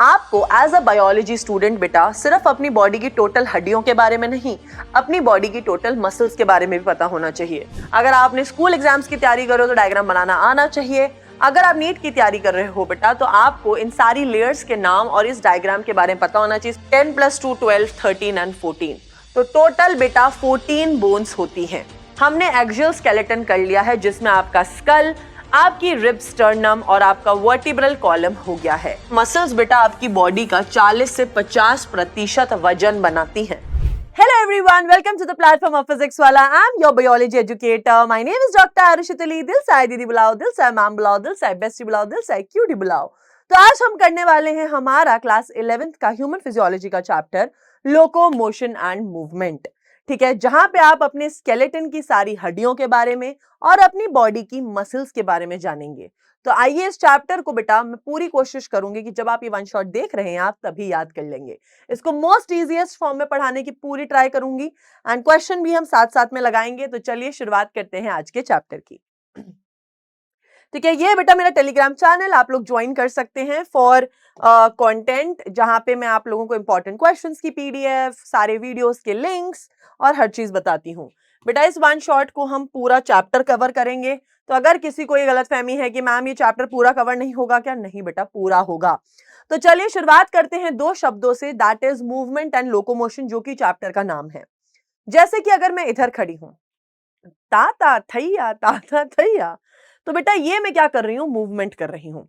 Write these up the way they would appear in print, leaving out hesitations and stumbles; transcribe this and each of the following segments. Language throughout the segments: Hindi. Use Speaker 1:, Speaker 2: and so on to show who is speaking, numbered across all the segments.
Speaker 1: आपको एज अ बायोलॉजी स्टूडेंट बेटा सिर्फ अपनी बॉडी की टोटल हड्डियों के बारे में नहीं, अपनी बॉडी की टोटल मसल्स के बारे में भी पता होना चाहिए। अगर आपने स्कूल एग्जाम्स की तैयारी करो तो डायग्राम बनाना आना चाहिए। अगर आप नीट की तैयारी कर रहे हो बेटा तो आपको इन सारी लेयर्स के नाम और इस डायग्राम के बारे में पता होना चाहिए। 10 + 2 12, 13 एंड 14, तो टोटल बेटा 14 बोन्स होती हैं। हमने एक्सियल स्केलेटन कर लिया है जिसमें आपका स्कल, आपकी रिब्स, स्टर्नम और आपका वर्टिब्रल कॉलम हो गया है। मसल्स बेटा आपकी बॉडी का 40 से 50% वजन बनाती हैं। Hello everyone, welcome to the platform of Physics Wala. I'm your biology educator. My name is Dr. Arishit Ali. दिल से दीदी बुलाओ, दिल से मैम बुलाओ, दिल से बेस्टी बुलाओ, दिल से क्यूटी बुलाओ। तो आज हम करने वाले हैं हमारा क्लास 11th का ह्यूमन फिजियोलॉजी का चैप्टर लोकोमोशन एंड मूवमेंट। ठीक है, जहां पे आप अपने स्केलेटन की सारी हड्डियों के बारे में और अपनी बॉडी की मसल्स के बारे में जानेंगे। तो आइए इस चैप्टर को बेटा मैं पूरी कोशिश करूंगी कि जब आप ये वन शॉट देख रहे हैं आप तभी याद कर लेंगे। इसको मोस्ट इजीएस्ट फॉर्म में पढ़ाने की पूरी ट्राई करूंगी एंड क्वेश्चन भी हम साथ साथ में लगाएंगे। तो चलिए शुरुआत करते हैं आज के चैप्टर की। ठीक है, ये बेटा मेरा टेलीग्राम चैनल, आप लोग ज्वाइन कर सकते हैं फॉर कंटेंट, जहां पे मैं आप लोगों को इंपॉर्टेंट क्वेश्चंस की पीडीएफ, सारे वीडियोस के लिंक्स और हर चीज बताती हूँ। बेटा इस वन शॉट को हम पूरा चैप्टर कवर करेंगे। तो अगर किसी को ये गलतफहमी है कि मैम ये चैप्टर पूरा कवर नहीं होगा क्या, नहीं बेटा पूरा होगा। तो चलिए शुरुआत करते हैं दो शब्दों से, that is movement and locomotion, जो कि चैप्टर का नाम है। जैसे कि अगर मैं इधर खड़ी हूं, ताता थैया ताता थैया, तो बेटा ये मैं क्या कर रही हूं, मूवमेंट कर रही हूं।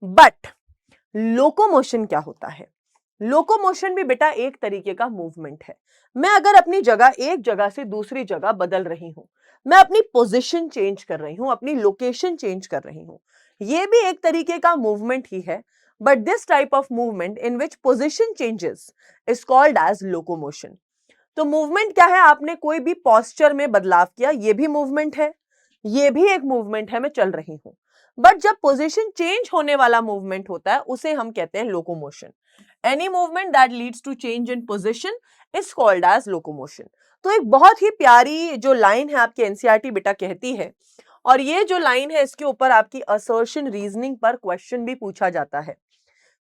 Speaker 1: बट लोकोमोशन क्या होता है? लोकोमोशन भी बेटा एक तरीके का मूवमेंट है। मैं अगर अपनी जगह एक जगह से दूसरी जगह बदल रही हूं, मैं अपनी पोजीशन चेंज कर रही हूं, अपनी लोकेशन चेंज कर रही हूं, ये भी एक तरीके का मूवमेंट ही है। But this type of movement in which position changes is called as locomotion. तो मूवमेंट क्या है? आपने कोई भी पोस्चर में बदलाव किया, ये भी मूवमेंट है, ये भी एक मूवमेंट है, मैं चल रही हूं। बट जब पोजीशन चेंज होने वाला मूवमेंट होता है उसे हम कहते हैं locomotion. Any movement that leads to change in position is called as locomotion. तो एक बहुत ही प्यारी जो लाइन है आपकी एनसीईआरटी बेटा कहती है, और ये जो लाइन है इसके ऊपर आपकी असर्शन रीजनिंग पर क्वेश्चन भी पूछा जाता है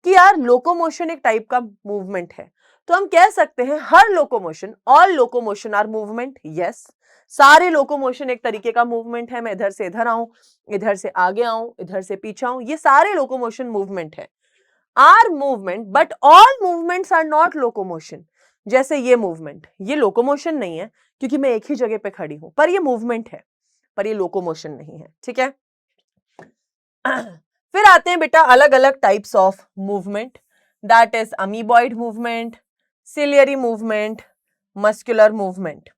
Speaker 1: कि यार लोकोमोशन एक टाइप का मूवमेंट है। तो हम कह सकते हैं हर locomotion, all locomotion are movement. Yes, सारे लोकोमोशन एक तरीके का मूवमेंट है। मैं इधर से इधर आऊं, इधर से आगे आऊं, इधर से पीछे आऊं, ये सारे लोकोमोशन मूवमेंट है, are movement. But all movements are not locomotion. जैसे ये मूवमेंट, ये लोकोमोशन नहीं है क्योंकि मैं एक ही जगह पे खड़ी हूं, पर ये मूवमेंट है, पर ये लोकोमोशन नहीं है। ठीक है, फिर आते हैं बेटा अलग अलग types of movement, that is amoeboid movement, ciliary movement, muscular movement.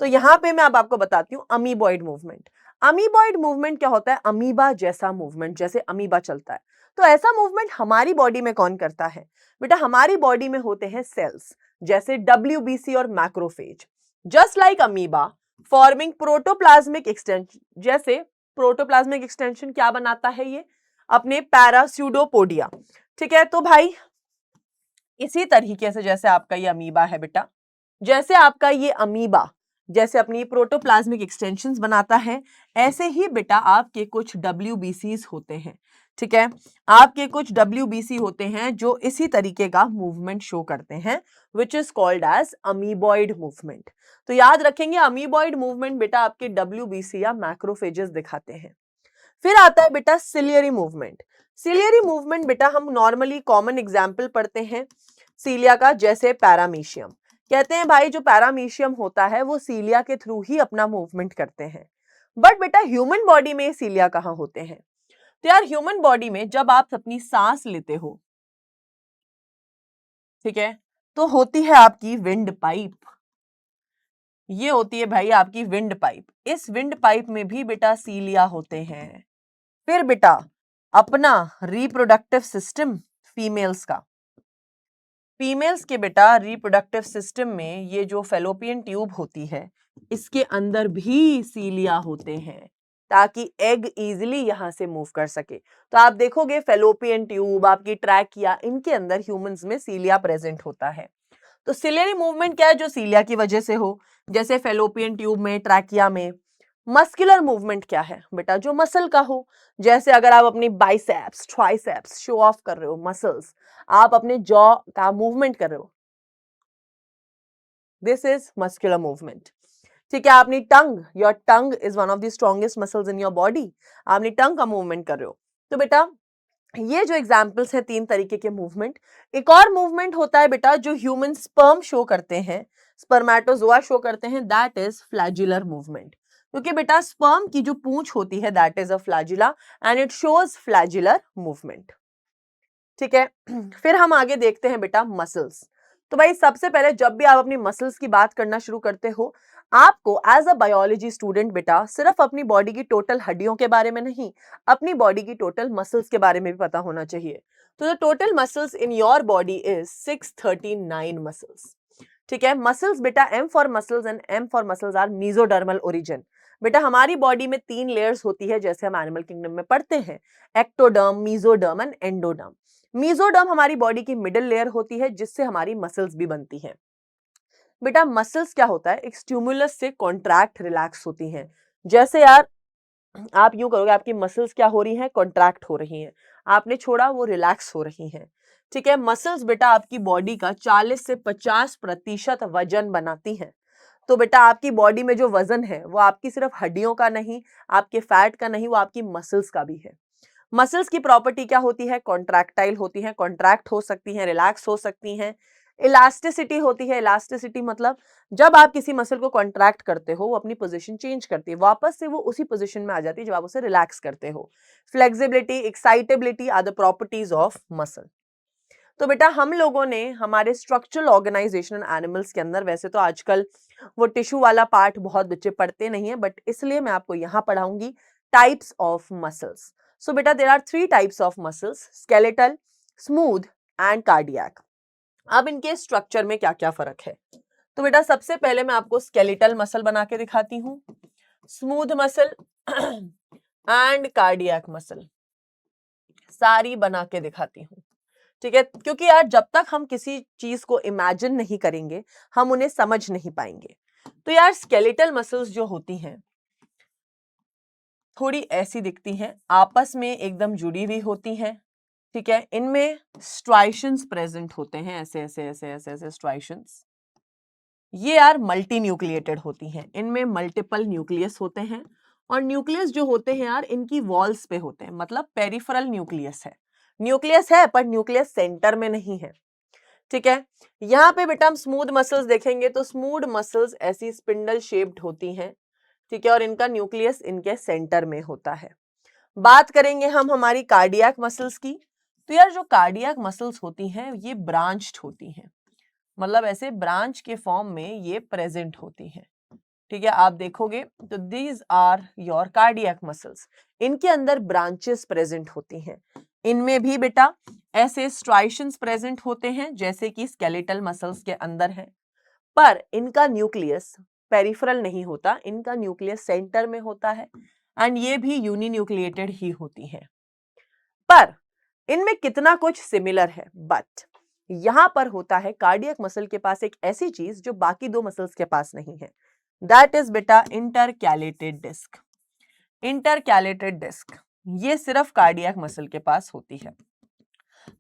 Speaker 1: तो यहां पे मैं अब आपको बताती हूं अमीबॉइड मूवमेंट। अमीबॉइड मूवमेंट क्या होता है? अमीबा जैसा मूवमेंट, जैसे अमीबा चलता है। तो ऐसा मूवमेंट हमारी बॉडी में कौन करता है? बेटा हमारी बॉडी में होते हैं सेल्स, जैसे डब्ल्यूबीसी और macrophage, just like amoeba forming protoplasmic extension. जैसे प्रोटोप्लाज्मिक एक्सटेंशन क्या बनाता है? ये अपने पैरास्यूडोपोडिया। ठीक है, तो भाई इसी तरीके से जैसे आपका ये अमीबा है बेटा, जैसे आपका ये अमीबा जैसे अपनी प्रोटोप्लाज्मिक एक्सटेंशंस बनाता है, ऐसे ही बेटा आपके कुछ डब्ल्यूबीसीज होते हैं। ठीक है, आपके कुछ डब्ल्यूबीसी होते हैं जो इसी तरीके का मूवमेंट शो करते हैं, which is called as amoeboid movement. तो याद रखेंगे अमीबॉइड मूवमेंट बेटा आपके डब्ल्यूबीसी या मैक्रोफेजेस दिखाते हैं। फिर आता है बेटा सिलियरी मूवमेंट। सिलियरी मूवमेंट बेटा हम नॉर्मली कॉमन एग्जाम्पल पढ़ते हैं सीलिया का, जैसे पैरामीशियम। कहते हैं भाई जो पैरामीशियम होता है वो सीलिया के थ्रू ही अपना मूवमेंट करते हैं। बट बेटा ह्यूमन बॉडी में सीलिया कहाँ होते हैं? तो यार ह्यूमन बॉडी में जब आप अपनी सांस लेते हो, ठीक है, तो होती है आपकी विंड पाइप। ये होती है भाई आपकी विंड पाइप। इस विंड पाइप में भी बेटा सीलिया होते हैं। फिर बेटा अपना रिप्रोडक्टिव सिस्टम फीमेल्स का, फीमेल्स के बेटा रिप्रोडक्टिव सिस्टम में ये जो फेलोपियन ट्यूब होती है इसके अंदर भी सीलिया होते हैं, ताकि एग इजीली यहां से मूव कर सके। तो आप देखोगे फेलोपियन ट्यूब, आपकी ट्रैकिया, इनके अंदर ह्यूमंस में सीलिया प्रेजेंट होता है। तो सिलियरी मूवमेंट क्या है? जो सीलिया की वजह से हो, जैसे फेलोपियन ट्यूब में, ट्रैकिया में। मस्कुलर मूवमेंट क्या है बेटा? जो मसल का हो, जैसे अगर आप अपनी बाइसेप्स ट्राइसेप्स शो ऑफ कर रहे हो, मसल्स, आप अपने जॉ का मूवमेंट कर रहे हो, दिस इज मस्कुलर मूवमेंट। ठीक है, आपने tongue, your tongue is one of the strongest muscles in your body, आपने टंग का मूवमेंट कर रहे हो। तो बेटा ये जो एग्जाम्पल्स हैं 3 तरीके के मूवमेंट। एक और मूवमेंट होता है बेटा जो ह्यूमन स्पर्म शो करते हैं, स्पर्मेटोजोआ शो करते हैं, दैट इज फ्लैजुलर मूवमेंट। क्योंकि बेटा स्पर्म की जो पूंछ होती है that is a flagella and it shows flagellar movement. ठीक है, फिर हम आगे देखते हैं बेटा मसल्स। तो भाई सबसे पहले जब भी आप अपनी मसल्स की बात करना शुरू करते हो, आपको एज अ बायोलॉजी स्टूडेंट बेटा सिर्फ अपनी बॉडी की टोटल हड्डियों के बारे में नहीं, अपनी बॉडी की टोटल मसल्स के बारे में भी पता होना चाहिए। तो the total muscles in your body is 639 muscles. ठीक है, मसल्स बेटा M for muscles and M for muscles are mesodermal origin. बेटा हमारी बॉडी में 3 लेयर्स होती है जैसे हम एनिमल किंगडम में पढ़ते हैं, ectoderm, mesoderm and endoderm. Mesoderm हमारी बॉडी की मिडिल लेयर होती है जिससे हमारी मसल्स भी बनती हैं। बेटा मसल्स क्या होता है? एक स्टिमुलस से कॉन्ट्रैक्ट रिलैक्स होती हैं। जैसे यार आप यूं करोगे, आपकी मसल्स क्या हो रही हैं? कॉन्ट्रैक्ट हो रही हैं, आपने छोड़ा वो रिलैक्स हो रही हैं। ठीक है, मसल्स बेटा आपकी बॉडी का 40 से 50% वजन बनाती हैं। तो बेटा आपकी बॉडी में जो वजन है वो आपकी सिर्फ हड्डियों का नहीं, आपके फैट का नहीं, वो आपकी मसल्स का भी है। मसल्स की प्रॉपर्टी क्या होती है? कॉन्ट्रैक्टाइल होती हैं, कॉन्ट्रैक्ट हो सकती हैं, रिलैक्स हो सकती हैं। इलास्टिसिटी होती है, इलास्टिसिटी मतलब जब आप किसी मसल को कॉन्ट्रैक्ट करते हो वो अपनी पोजीशन चेंज करती है, वापस से वो उसी पोजीशन में आ जाती है जब आप उसे रिलैक्स करते हो। Flexibility, excitability are the properties of muscle. तो बेटा हम लोगों ने हमारे स्ट्रक्चरल ऑर्गेनाइजेशन एनिमल्स के अंदर, वैसे तो आजकल वो टिश्यू वाला पार्ट बहुत बच्चे पढ़ते नहीं है, बट इसलिए मैं आपको यहाँ पढ़ाऊंगी टाइप्स ऑफ मसल्स। सो बेटा there are 3 types of muscles, skeletal, smooth and cardiac. अब इनके स्ट्रक्चर में क्या क्या फर्क है? तो बेटा सबसे पहले मैं आपको स्केलेटल मसल बना के दिखाती हूँ, smooth muscle and cardiac muscle सारी बना के दिखाती हूँ। ठीक है, क्योंकि यार जब तक हम किसी चीज को इमेजिन नहीं करेंगे हम उन्हें समझ नहीं पाएंगे। तो यार स्केलेटल मसल्स जो होती हैं थोड़ी ऐसी दिखती हैं, आपस में एकदम जुड़ी हुई होती हैं। ठीक है, इनमें स्ट्राइशंस प्रेजेंट होते हैं, ऐसे ऐसे ऐसे ऐसे ऐसे स्ट्राइशंस। ये यार मल्टी न्यूक्लिएटेड होती हैं, इनमें मल्टीपल न्यूक्लियस होते हैं, और न्यूक्लियस जो होते हैं यार इनकी वॉल्स पे होते हैं, मतलब पेरिफेरल न्यूक्लियस है। न्यूक्लियस है पर न्यूक्लियस सेंटर में नहीं है। ठीक है, यहाँ पे बेटा हम स्मूथ मसल्स देखेंगे तो स्मूथ मसल्स ऐसी स्पिंडल शेप्ड होती हैं। ठीक है, और इनका न्यूक्लियस इनके सेंटर में होता है। बात करेंगे हम हमारी कार्डियक मसल्स की, तो यार जो कार्डियक मसल्स होती हैं ये ब्रांच्ड होती हैं, मतलब ऐसे ब्रांच के फॉर्म में ये प्रेजेंट होती हैं। ठीक है, आप देखोगे तो these are your cardiac muscles, इनके अंदर ब्रांचेस प्रेजेंट होती हैं। इनमें भी बेटा ऐसे स्ट्राइशंस प्रेजेंट होते हैं जैसे कि स्केलेटल मसल्स के अंदर है, पर इनका न्यूक्लियस पेरिफेरल नहीं होता, इनका न्यूक्लियस सेंटर में होता है, एंड ये भी यूनिन्यूक्लिएटेड ही होती हैं। पर इनमें कितना कुछ सिमिलर है, बट यहां पर होता है कार्डियक मसल के पास एक ऐसी चीज जो बाकी 2 मसल्स के पास नहीं है, दैट इज बेटा इंटरकैलेटेड डिस्क। इंटरकैलेटेड डिस्क ये सिर्फ कार्डियक मसल के पास होती है।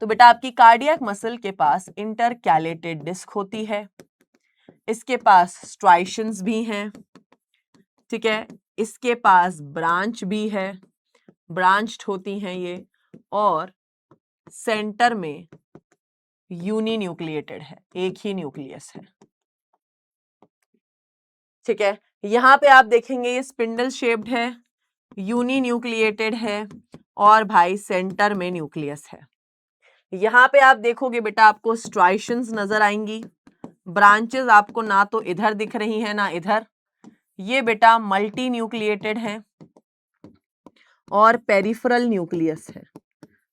Speaker 1: तो बेटा आपकी कार्डियक मसल के पास इंटरकैलेटेड डिस्क होती है, इसके पास स्ट्राइशंस भी हैं। ठीक है, इसके पास ब्रांच भी है, ब्रांच्ड होती हैं ये, और सेंटर में यूनिन्यूक्लिएटेड है, एक ही न्यूक्लियस है। ठीक है, यहां पे आप देखेंगे ये स्पिंडल शेप्ड है, यूनिन्यूक्लिएटेड है, और भाई सेंटर में न्यूक्लियस है। यहां पे आप देखोगे बेटा आपको स्ट्राइशंस नजर आएंगी, ब्रांचेस आपको ना तो इधर दिख रही है ना इधर। ये बेटा मल्टी न्यूक्लिएटेड है और पेरिफेरल न्यूक्लियस है।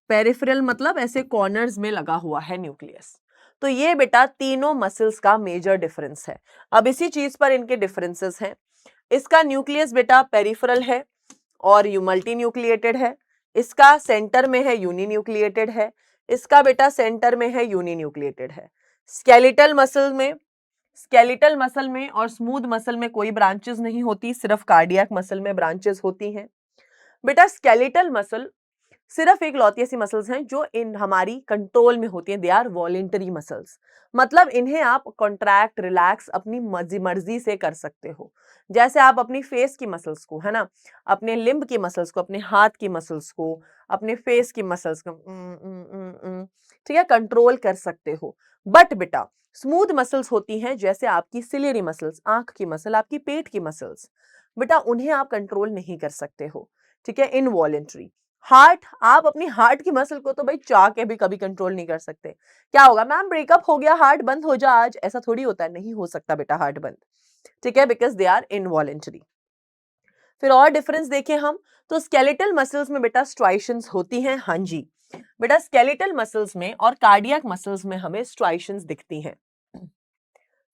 Speaker 1: पेरिफेरल मतलब ऐसे कॉर्नर्स में लगा हुआ है न्यूक्लियस। तो ये बेटा तीनों मसल्स का मेजर डिफरेंस है। अब इसी चीज पर इनके डिफरेंसेस हैं। इसका न्यूक्लियस बेटा पेरिफेरल है और मल्टी न्यूक्लिएटेड है, इसका सेंटर में है यूनिन्यूक्लिएटेड है, इसका बेटा सेंटर में है यूनिन्यूक्लिएटेड है। स्केलेटल मसल में स्केलेटल मसल में और स्मूथ मसल में कोई ब्रांचेस नहीं होती, सिर्फ कार्डियक मसल में ब्रांचेस होती हैं। बेटा स्केलेटल मसल सिर्फ एक लौती ऐसी मसल्स हैं जो इन हमारी कंट्रोल में होती हैं, दे आर वॉलेंटरी मसल्स, मतलब इन्हें आप कॉन्ट्रैक्ट रिलैक्स अपनी मर्जी मर्जी से कर सकते हो। जैसे आप अपनी फेस की मसल्स को, है ना, अपने लिम्ब की मसल्स को, अपने हाथ की मसल्स को, अपने फेस की मसल्स को ठीक है कंट्रोल कर सकते हो। बट बेटा स्मूथ मसल्स होती हैं जैसे आपकी सिलियरी मसल्स, आंख की मसल, आपकी पेट की मसल्स, बेटा उन्हें आप कंट्रोल नहीं कर सकते हो, ठीक है, इनवॉलेंटरी। हार्ट, आप अपनी हार्ट की मसल को तो भाई चाह के भी कभी कंट्रोल नहीं कर सकते। क्या होगा मैम, ब्रेकअप हो गया, हार्ट बंद हो जा आज, ऐसा थोड़ी होता है, नहीं हो सकता बेटा हार्ट बंद, ठीक है, बिकॉज दे आर इनवॉलेंटरी। फिर और डिफरेंस देखें हम, तो स्केलेटल मसल्स में बेटा स्ट्राइशंस होती हैं, हाँ जी बेटा स्केलेटल मसल्स में और कार्डियक मसल्स में हमें स्ट्राइशंस दिखती हैं।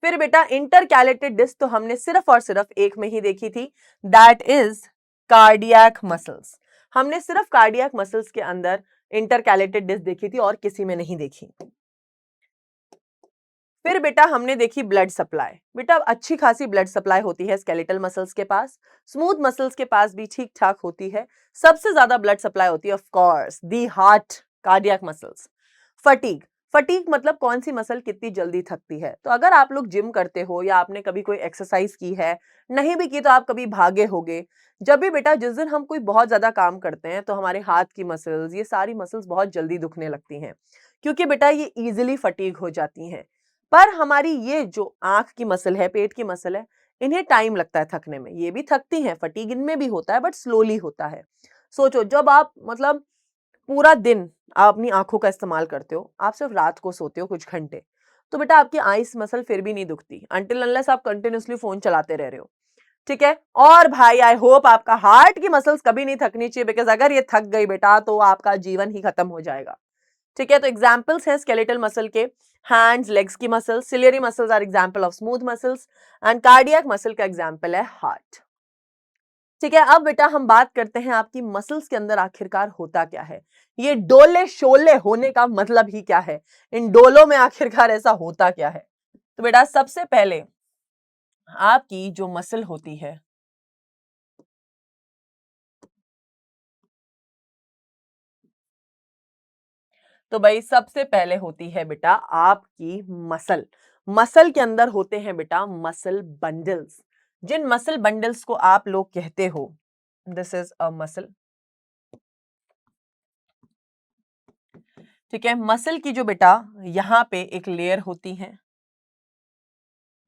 Speaker 1: फिर बेटा इंटरकैलेटेड डिस्क तो हमने सिर्फ और सिर्फ एक में ही देखी थी, दैट इज कार्डियक मसल्स। हमने सिर्फ कार्डियक मसल्स के अंदर इंटरकैलेटेड डिस्क देखी थी और किसी में नहीं देखी। फिर बेटा हमने देखी ब्लड सप्लाई, बेटा अच्छी खासी ब्लड सप्लाई होती है स्केलेटल मसल्स के पास, स्मूथ मसल्स के पास भी ठीक ठाक होती है। सबसे ज्यादा ब्लड सप्लाई होती है of course the heart, cardiac muscles. Fatigue, fatigue मतलब कौन सी मसल कितनी जल्दी थकती है। तो अगर आप लोग जिम करते हो या आपने कभी कोई एक्सरसाइज की है, नहीं भी की तो आप कभी भागे होगे, जब भी बेटा जिस दिन हम कोई बहुत ज्यादा काम करते हैं तो हमारे हाथ की मसल्स, ये सारी मसल्स बहुत जल्दी दुखने लगती हैं, क्योंकि बेटा ये इजीली फटीग हो जाती हैं। पर हमारी ये जो आंख की मसल है, पेट की मसल है, इन्हें टाइम लगता है थकने में, ये भी थकती हैं, फटीग इनमें भी होता है बट स्लोली होता है। सोचो जब आप मतलब पूरा दिन आप अपनी आंखों का इस्तेमाल करते हो, आप सिर्फ रात को सोते हो कुछ घंटे, तो बेटा आपकी आईज मसल फिर भी नहीं दुखती अनटिल अनलेस आप कंटिन्यूअसली फोन चलाते रह रहे हो, ठीक है। और भाई आई होप आपका हार्ट की मसल्स कभी नहीं थकनी चाहिए, बिकॉज अगर ये थक गई बेटा तो आपका जीवन ही खत्म हो जाएगा, ठीक है। तो एग्जाम्पल्स हैं स्केलेटल मसल के, हैंड्स, लेग्स की muscles, ciliary muscles are example of smooth muscles and cardiac muscle का एग्जाम्पल है हार्ट, ठीक है। अब बेटा हम बात करते हैं आपकी मसल्स के अंदर आखिरकार होता क्या है, ये डोले शोले होने का मतलब ही क्या है, इन डोलों में आखिरकार ऐसा होता क्या है। तो बेटा सबसे पहले आपकी जो मसल होती है, तो भाई सबसे पहले होती है बेटा आपकी मसल। मसल के अंदर होते हैं बेटा मसल बंडल्स, जिन मसल बंडल्स को आप लोग कहते हो, दिस इज अ मसल, ठीक है। मसल की जो बेटा यहां पे एक लेयर होती है,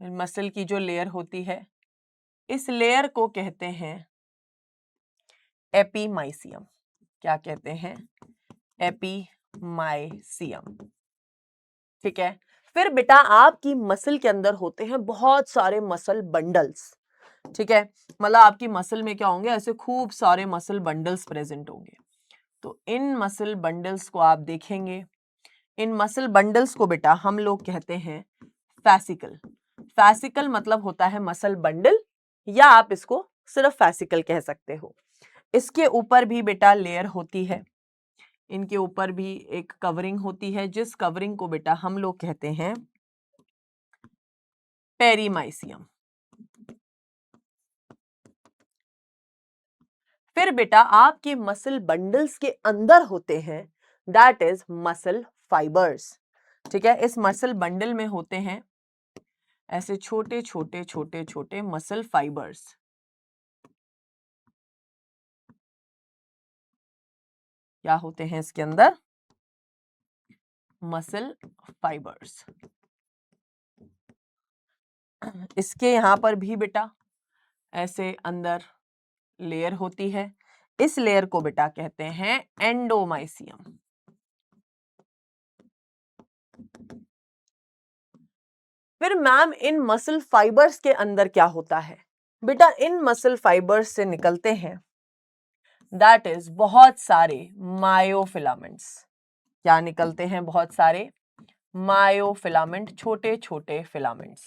Speaker 1: मसल की जो लेयर होती है, इस लेयर को कहते हैं एपीमाइसियम। क्या कहते हैं, एपीमाइसियम, ठीक है। फिर बेटा आपकी मसल के अंदर होते हैं बहुत सारे मसल बंडल्स, ठीक है, मतलब आपकी मसल में क्या होंगे, ऐसे खूब सारे मसल बंडल्स प्रेजेंट होंगे। तो इन मसल बंडल्स को आप देखेंगे, इन मसल बंडल्स को बेटा हम लोग कहते हैं फैसिकल। फैसिकल मतलब होता है मसल बंडल, या आप इसको सिर्फ फैसिकल कह सकते हो। इसके ऊपर भी बेटा लेयर होती है, इनके ऊपर भी एक कवरिंग होती है, जिस कवरिंग को बेटा हम लोग कहते हैं पेरीमाइसियम। फिर बेटा आपके मसल बंडल्स के अंदर होते हैं दैट इज मसल फाइबर्स, ठीक है। इस मसल बंडल में होते हैं ऐसे छोटे छोटे छोटे छोटे मसल फाइबर्स। क्या होते हैं इसके अंदर, मसल फाइबर्स। इसके यहां पर भी बेटा ऐसे अंदर लेयर होती है, इस लेयर को बेटा कहते हैं एंडोमाइसियम। फिर मैम इन मसल फाइबर्स के अंदर क्या होता है, बेटा इन मसल फाइबर्स से निकलते हैं दैट इज बहुत सारे मायोफिलामेंट्स। क्या निकलते हैं, बहुत सारे मायोफिलामेंट, छोटे छोटे फिलामेंट्स,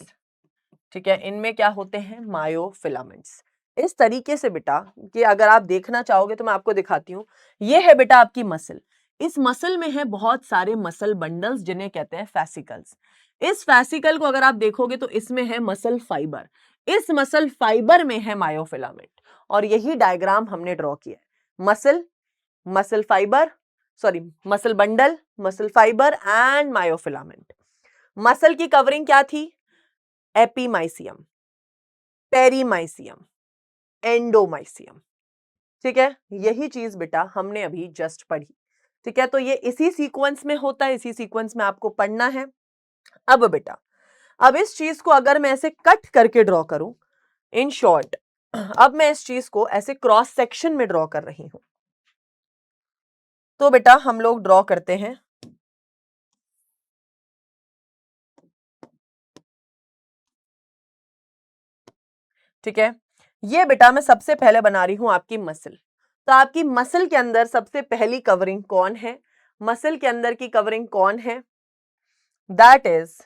Speaker 1: ठीक है। इनमें क्या होते हैं, मायोफिलामेंट्स। इस तरीके से बेटा कि अगर आप देखना चाहोगे तो मैं आपको दिखाती हूँ, ये है बेटा आपकी मसल, इस मसल में है बहुत सारे मसल बंडल्स जिन्हें कहते हैं फैसिकल्स। इस फैसिकल को अगर आप देखोगे तो इसमें है मसल फाइबर, इस मसल फाइबर में है मायोफिलामेंट, और यही डायग्राम हमने ड्रॉ किया है। Muscle fibre, sorry muscle bundle, muscle fibre and myofilament. Muscle की कवरिंग क्या थी? Epimysium, perimysium, endomysium. ठीक है, यही चीज बेटा हमने अभी जस्ट पढ़ी। ठीक है, तो ये इसी सीक्वेंस में होता है, इसी सीक्वेंस में आपको पढ़ना है। अब बेटा, अब इस चीज को अगर मैं ऐसे कट करके ड्रॉ करूं, इन शॉर्ट, अब मैं इस चीज को ऐसे क्रॉस सेक्शन में ड्रॉ कर रही हूं, तो बेटा हम लोग ड्रॉ करते हैं। ठीक है, ये बेटा मैं सबसे पहले बना रही हूं आपकी मसल। तो आपकी मसल के अंदर सबसे पहली कवरिंग कौन है? मसल के अंदर की कवरिंग कौन है? दैट इज,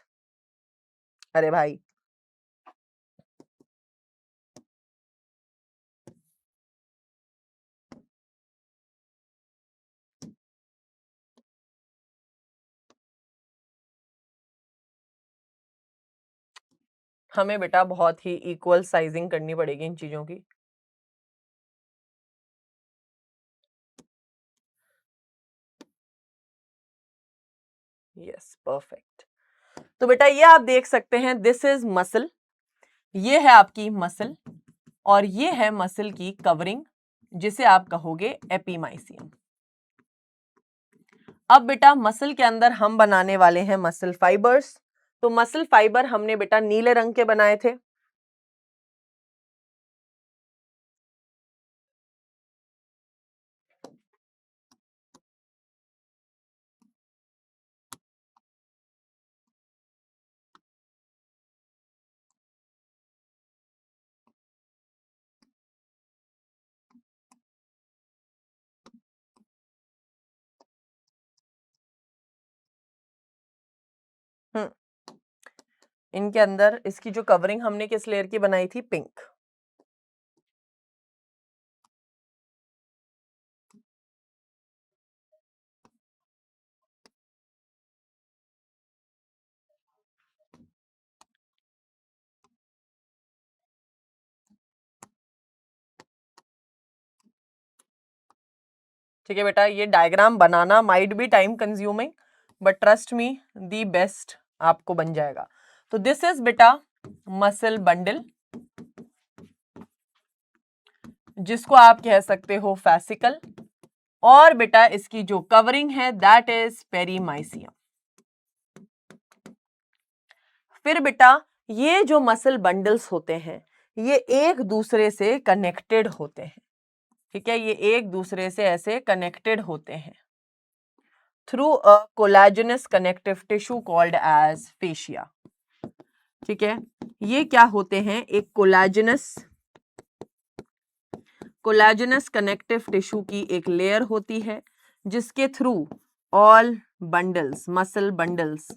Speaker 1: अरे भाई, हमें बेटा बहुत ही इक्वल साइजिंग करनी पड़ेगी इन चीजों की। Yes, perfect. तो बेटा ये आप देख सकते हैं, दिस इज मसल, ये है आपकी मसल, और ये है मसल की कवरिंग जिसे आप कहोगे एपीमाइसियम। अब बेटा मसल के अंदर हम बनाने वाले हैं मसल फाइबर्स। तो मसल फाइबर हमने बेटा नीले रंग के बनाए थे। इनके अंदर इसकी जो कवरिंग हमने किस लेयर की बनाई थी? पिंक। ठीक है बेटा, ये diagram banana might be time consuming, but trust me, the best आपको बन जाएगा। तो दिस इज बेटा मसल बंडल, जिसको आप कह सकते हो फैसिकल, और बेटा इसकी जो कवरिंग है दैट इज पेरीमाइसियम। फिर बेटा ये जो मसल बंडल्स होते हैं ये एक दूसरे से कनेक्टेड होते हैं। ठीक है, ये एक दूसरे से ऐसे कनेक्टेड होते हैं through a collagenous connective tissue called as fascia. ठीक है, ये क्या होते हैं? एक कोलाजेनस कनेक्टिव टिश्यू की एक लेयर होती है जिसके through all bundles, muscle bundles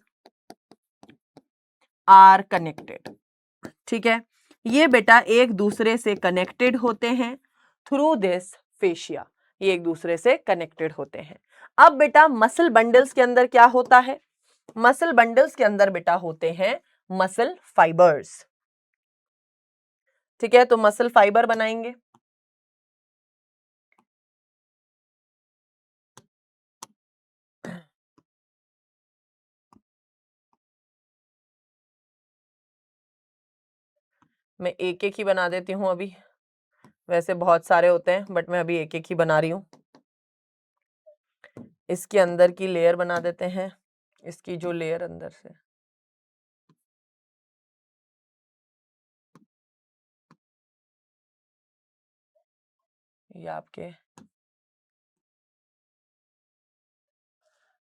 Speaker 1: are connected. ठीक है, ये बेटा एक दूसरे से कनेक्टेड होते हैं थ्रू दिस फेशिया, ये एक दूसरे से कनेक्टेड होते हैं। अब बेटा मसल बंडल्स के अंदर क्या होता है? मसल बंडल्स के अंदर बेटा होते हैं मसल फाइबर्स। ठीक है, तो मसल फाइबर बनाएंगे। मैं एक एक ही बना देती हूं अभी, वैसे बहुत सारे होते हैं बट मैं अभी एक एक ही बना रही हूं। इसके अंदर की लेयर बना देते हैं, इसकी जो लेयर अंदर से, ये आपके,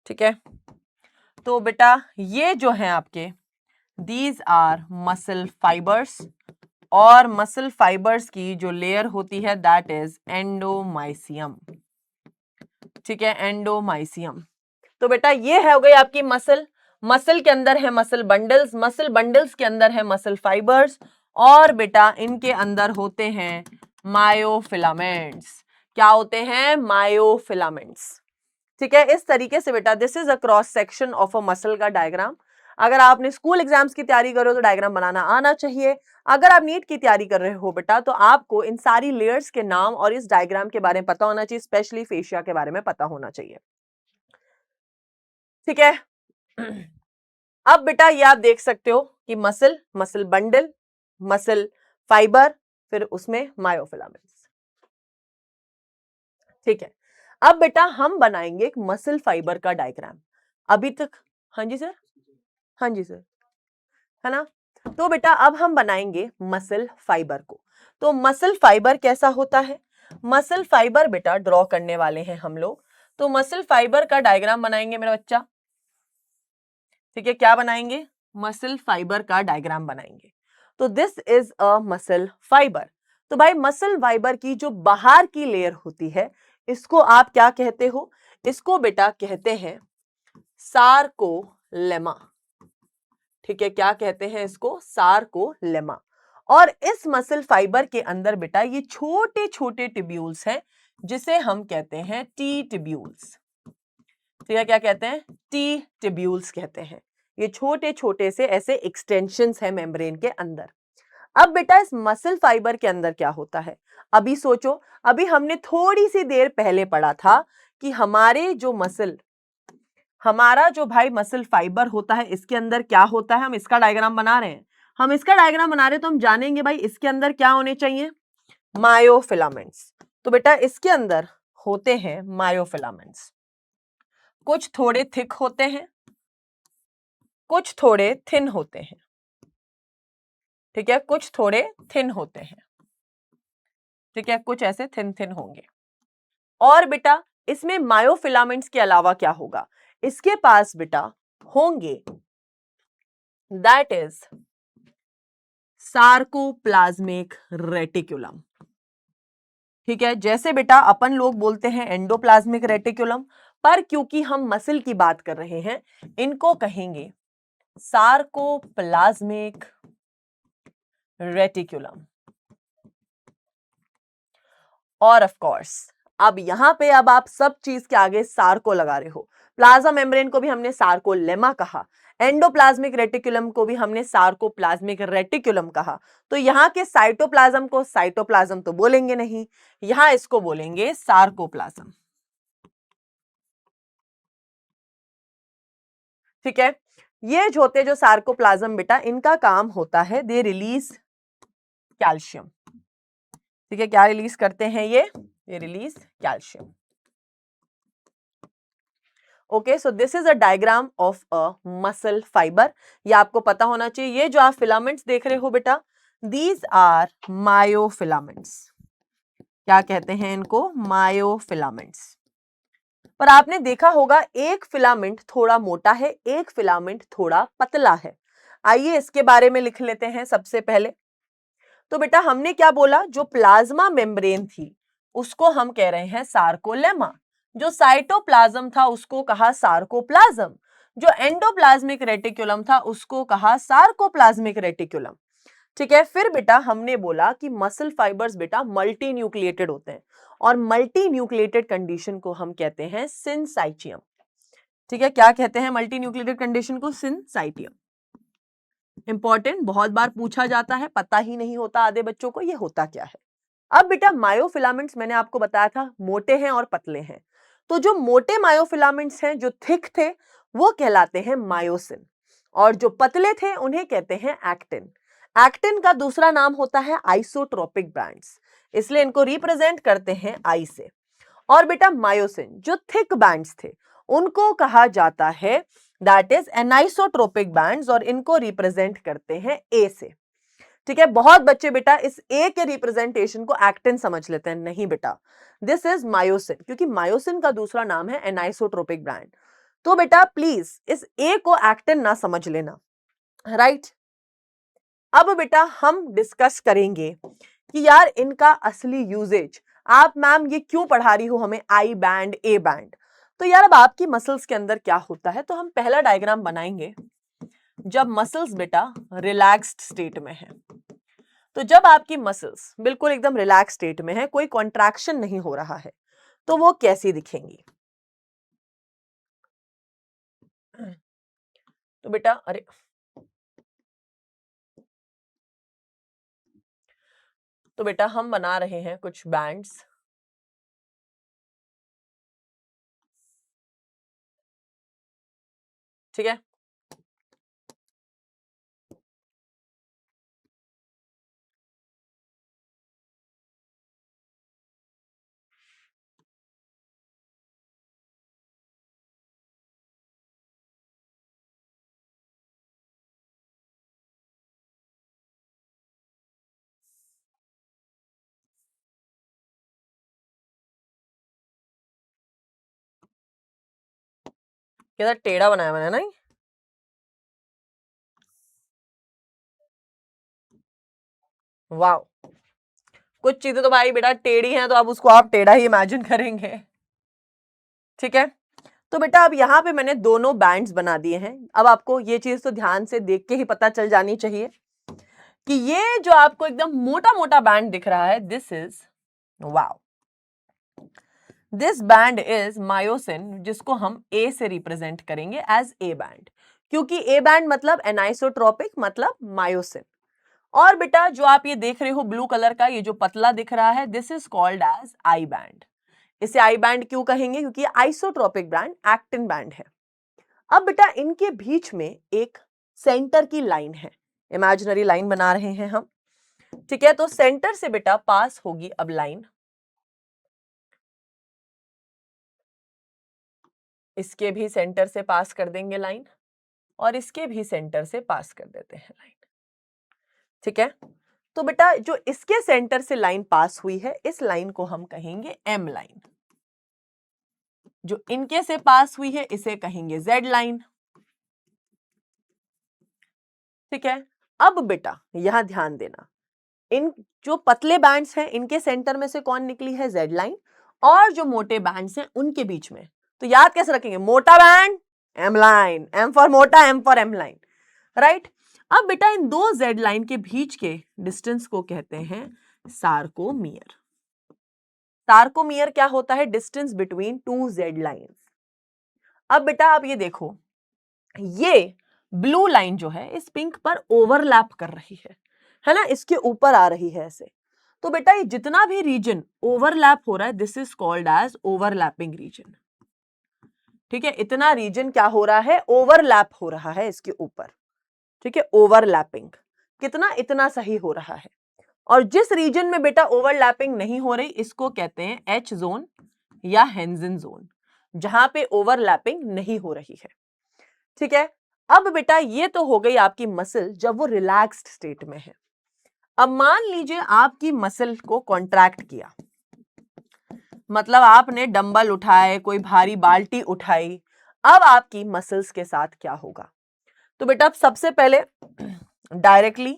Speaker 1: ठीक है। तो बेटा ये जो है आपके, दीज आर मसल फाइबर्स, और मसल फाइबर्स की जो लेयर होती है दैट इज एंडोमाइसियम। ठीक है, एंडोमाइसियम। तो बेटा ये है हो गई आपकी मसल, मसल के अंदर है मसल बंडल्स, मसल बंडल्स के अंदर है मसल फाइबर्स, और बेटा इनके अंदर होते हैं मायोफिलामेंट्स। क्या होते हैं? मायोफिलामेंट्स। ठीक है, इस तरीके से बेटा this is a cross section of a muscle का डायग्राम। अगर आपने स्कूल एग्जाम्स की तैयारी कर रहे हो तो डायग्राम बनाना आना चाहिए। अगर आप नीट की तैयारी कर रहे हो बेटा तो आपको इन सारी लेयर्स के नाम और इस डायग्राम के बारे में पता होना चाहिए, स्पेशली फेशिया के बारे में पता होना चाहिए। ठीक है, अब बेटा ये आप देख सकते हो कि muscle, muscle bundle, muscle fibre, फिर उसमें मायोफिलामेंट्स। ठीक है, अब बेटा हम बनाएंगे एक मसल फाइबर का डायग्राम। अभी तक, हाँ जी सर, हाँ जी सर, है ना। तो बेटा अब हम बनाएंगे मसल फाइबर को। तो मसल फाइबर कैसा होता है? मसल फाइबर बेटा ड्रॉ करने वाले हैं हम लोग। तो मसल फाइबर का डायग्राम बनाएंगे मेरा बच्चा। ठीक है, क्या बनाएंगे? मसल फाइबर का डायग्राम बनाएंगे। तो this is a muscle fibre. तो भाई मसल फाइबर की जो बाहर की लेयर होती है इसको आप क्या कहते हो? इसको बेटा कहते हैं सार्कोलेमा। ठीक है, क्या कहते हैं इसको? सार्कोलेमा। और इस मसल फाइबर के अंदर बेटा ये छोटे छोटे टिब्यूल्स हैं जिसे हम कहते हैं टी टिब्यूल्स। ठीक है, क्या कहते हैं? टी टिब्यूल्स कहते हैं। ये छोटे छोटे से ऐसे एक्सटेंशंस हैं मेम्ब्रेन के अंदर। अब बेटा इस मसल फाइबर के अंदर क्या होता है? अभी सोचो, अभी हमने थोड़ी सी देर पहले पढ़ा था कि हमारा जो भाई मसल फाइबर होता है इसके अंदर क्या होता है। हम इसका डायग्राम बना रहे हैं, तो हम जानेंगे भाई इसके अंदर क्या होने चाहिए? मायोफिलामेंट्स। तो बेटा इसके अंदर होते हैं मायोफिलामेंट्स। कुछ थोड़े थिक होते हैं, कुछ थोड़े थिन होते हैं। ठीक है, कुछ थोड़े थिन होते हैं। ठीक है, कुछ ऐसे थिन थिन होंगे। और बेटा इसमें मायोफिलामेंट्स के अलावा क्या होगा? इसके पास बेटा होंगे दैट इज सार्कोप्लाज्मिक रेटिकुलम। ठीक है, जैसे बेटा अपन लोग बोलते हैं एंडोप्लाज्मिक रेटिकुलम, पर क्योंकि हम मसल की बात कर रहे हैं इनको कहेंगे सार्कोप्लाज्मिक रेटिकुलम। और ऑफ कोर्स अब यहां पे अब आप सब चीज के आगे सार्को लगा रहे हो। प्लाज्मा मेम्ब्रेन को भी हमने सार्कोलेमा कहा, एंडोप्लाज्मिक रेटिकुलम को भी हमने सार्कोप्लाज्मिक रेटिकुलम कहा। तो यहाँ के साइटोप्लाज्म को साइटोप्लाज्म तो बोलेंगे नहीं, यहां इसको बोलेंगे सार्कोप्लाज्म। ठीक है, ये जो होते जो सार्कोप्लाज्म बेटा इनका काम होता है दे रिलीज कैल्शियम। ठीक है, क्या रिलीज करते हैं ये release calcium. Okay, so this is a diagram of a muscle fibre. ये आपको पता होना चाहिए। ये जो आप फिलामेंट्स देख रहे हो बेटा, दीज आर मायोफिलामेंट्स। क्या कहते हैं इनको? मायोफिलामेंट्स। पर आपने देखा होगा एक फिलामेंट थोड़ा मोटा है, एक फिलामेंट थोड़ा पतला है। आइए इसके बारे में लिख लेते हैं सबसे पहले। तो बेटा हमने क्या बोला? जो प्लाज्मा मेम्ब्रेन थी उसको हम कह रहे हैं सार्कोलेमा, जो साइटोप्लाज्म था उसको कहा सार्कोप्लाज्म, जो एंडोप्लाज्मिक रेटिकुलम था उसको कहा सार्कोप्लाज्मिक रेटिकुलम। ठीक है, फिर बेटा हमने बोला कि मसल फाइबर्स बेटा मल्टी न्यूक्लिएटेड होते हैं और मल्टी न्यूक्लिएटेड कंडीशन को हम कहते हैं सिनसाइटियम। ठीक है, क्या कहते हैं मल्टी न्यूक्लिएटेड कंडीशन को? सिनसाइटियम। इंपॉर्टेंट, बहुत बार पूछा जाता है, पता ही नहीं होता आधे बच्चों को ये होता क्या है। अब बेटा मायोफिलामेंट्स मैंने आपको बताया था मोटे हैं और पतले हैं। तो जो मोटे मायोफिलामेंट्स हैं, जो थिक थे, वो कहलाते हैं मायोसिन, और जो पतले थे उन्हें कहते हैं एक्टिन। एक्टिन का दूसरा नाम होता है आइसोट्रोपिक बैंड्स, इसलिए इनको रिप्रेजेंट करते हैं आई से। और बेटा मायोसिन जो थिक बैंड्स थे उनको कहा जाता है दैट इज एनाइसोट्रोपिक बैंड्स, और इनको रिप्रेजेंट करते हैं ए से। ठीक है, बहुत बच्चे बेटा इस ए के रिप्रेजेंटेशन को एक्टिन समझ लेते हैं। नहीं बेटा, दिस इज मायोसिन, क्योंकि मायोसिन का दूसरा नाम है एनाइसोट्रोपिक बैंड। तो बेटा प्लीज इस ए को एक्टिन ना समझ लेना, राइट। अब बेटा हम डिस्कस करेंगे कि यार इनका असली यूजेज, आप मैम ये क्यों पढ़ा रही हो हमें आई बैंड ए बैंड। तो यार अब आपकी मसल्स के अंदर क्या होता है, तो हम पहला डायग्राम बनाएंगे जब मसल्स बेटा रिलैक्स्ड स्टेट में है। तो जब आपकी मसल्स बिल्कुल एकदम रिलैक्स स्टेट में है, कोई कॉन्ट्रैक्शन नहीं हो रहा है, तो वो कैसी दिखेंगी? तो बेटा अरे तो बेटा हम बना रहे हैं कुछ बैंड्स, ठीक है। कैसा टेढ़ा बनाया मैंने नहीं। वाह, कुछ चीजें तो भाई बेटा टेढ़ी हैं तो अब उसको आप टेढ़ा ही इमेजिन करेंगे, ठीक है। तो बेटा अब यहाँ पे मैंने दोनों बैंड्स बना दिए हैं। अब आपको ये चीज तो ध्यान से देख के ही पता चल जानी चाहिए कि ये जो आपको एकदम मोटा मोटा बैंड दिख रहा है, this is wow, this band is myosin, जिसको हम ए से रिप्रेजेंट करेंगे एज ए बैंड, क्योंकि ए बैंड मतलब एनाइसोट्रोपिक मतलब मायोसिन। और बेटा जो आप ये देख रहे हो ब्लू कलर का, ये जो पतला दिख रहा है, this is called as I band. इसे आई बैंड क्यों कहेंगे? क्योंकि आइसोट्रोपिक बैंड एक्टिन बैंड है। अब बेटा इनके बीच में एक सेंटर की लाइन है, इमेजिनरी लाइन बना रहे हैं हम, ठीक है। तो सेंटर से बेटा पास होगी अब लाइन, इसके भी सेंटर से पास कर देंगे लाइन, और इसके भी सेंटर से पास कर देते हैं लाइन, ठीक है। तो बेटा जो इसके सेंटर से लाइन पास हुई है, इस लाइन को हम कहेंगे एम लाइन। जो इनके से पास हुई है इसे कहेंगे जेड लाइन, ठीक है। अब बेटा यहां ध्यान देना, इन जो पतले बैंड्स हैं इनके सेंटर में से कौन निकली है? Z line. और जो मोटे बैंड्स हैं उनके बीच में, तो याद कैसे रखेंगे? मोटा band M line, M for मोटा, M for M line, right. अब बेटा इन दो जेड लाइन के बीच के डिस्टेंस को कहते हैं सार्कोमियर। सार्कोमियर क्या होता है? Distance between two Z lines. अब बेटा आप ये देखो, ये ब्लू लाइन जो है इस पिंक पर ओवरलैप कर रही है ना, इसके ऊपर आ रही है ऐसे। तो बेटा ये जितना भी रीजन ओवरलैप हो रहा है, this is called as overlapping region, ठीक है। इतना रीजन क्या हो रहा है? ओवरलैप हो रहा है इसके ऊपर, ठीक है। ओवरलैपिंग कितना? इतना सही हो रहा है। और जिस रीजन में बेटा ओवरलैपिंग नहीं हो रही, इसको कहते हैं एच जोन या हेंजिन जोन, जहां पे ओवरलैपिंग नहीं हो रही है, ठीक है। अब बेटा ये तो हो गई आपकी मसल जब वो रिलैक्स्ड स्टेट में है। अब मान लीजिए आपकी मसल को कॉन्ट्रैक्ट किया, मतलब आपने डंबल उठाए, कोई भारी बाल्टी उठाई, अब आपकी मसल्स के साथ क्या होगा? तो बेटा अब सबसे पहले डायरेक्टली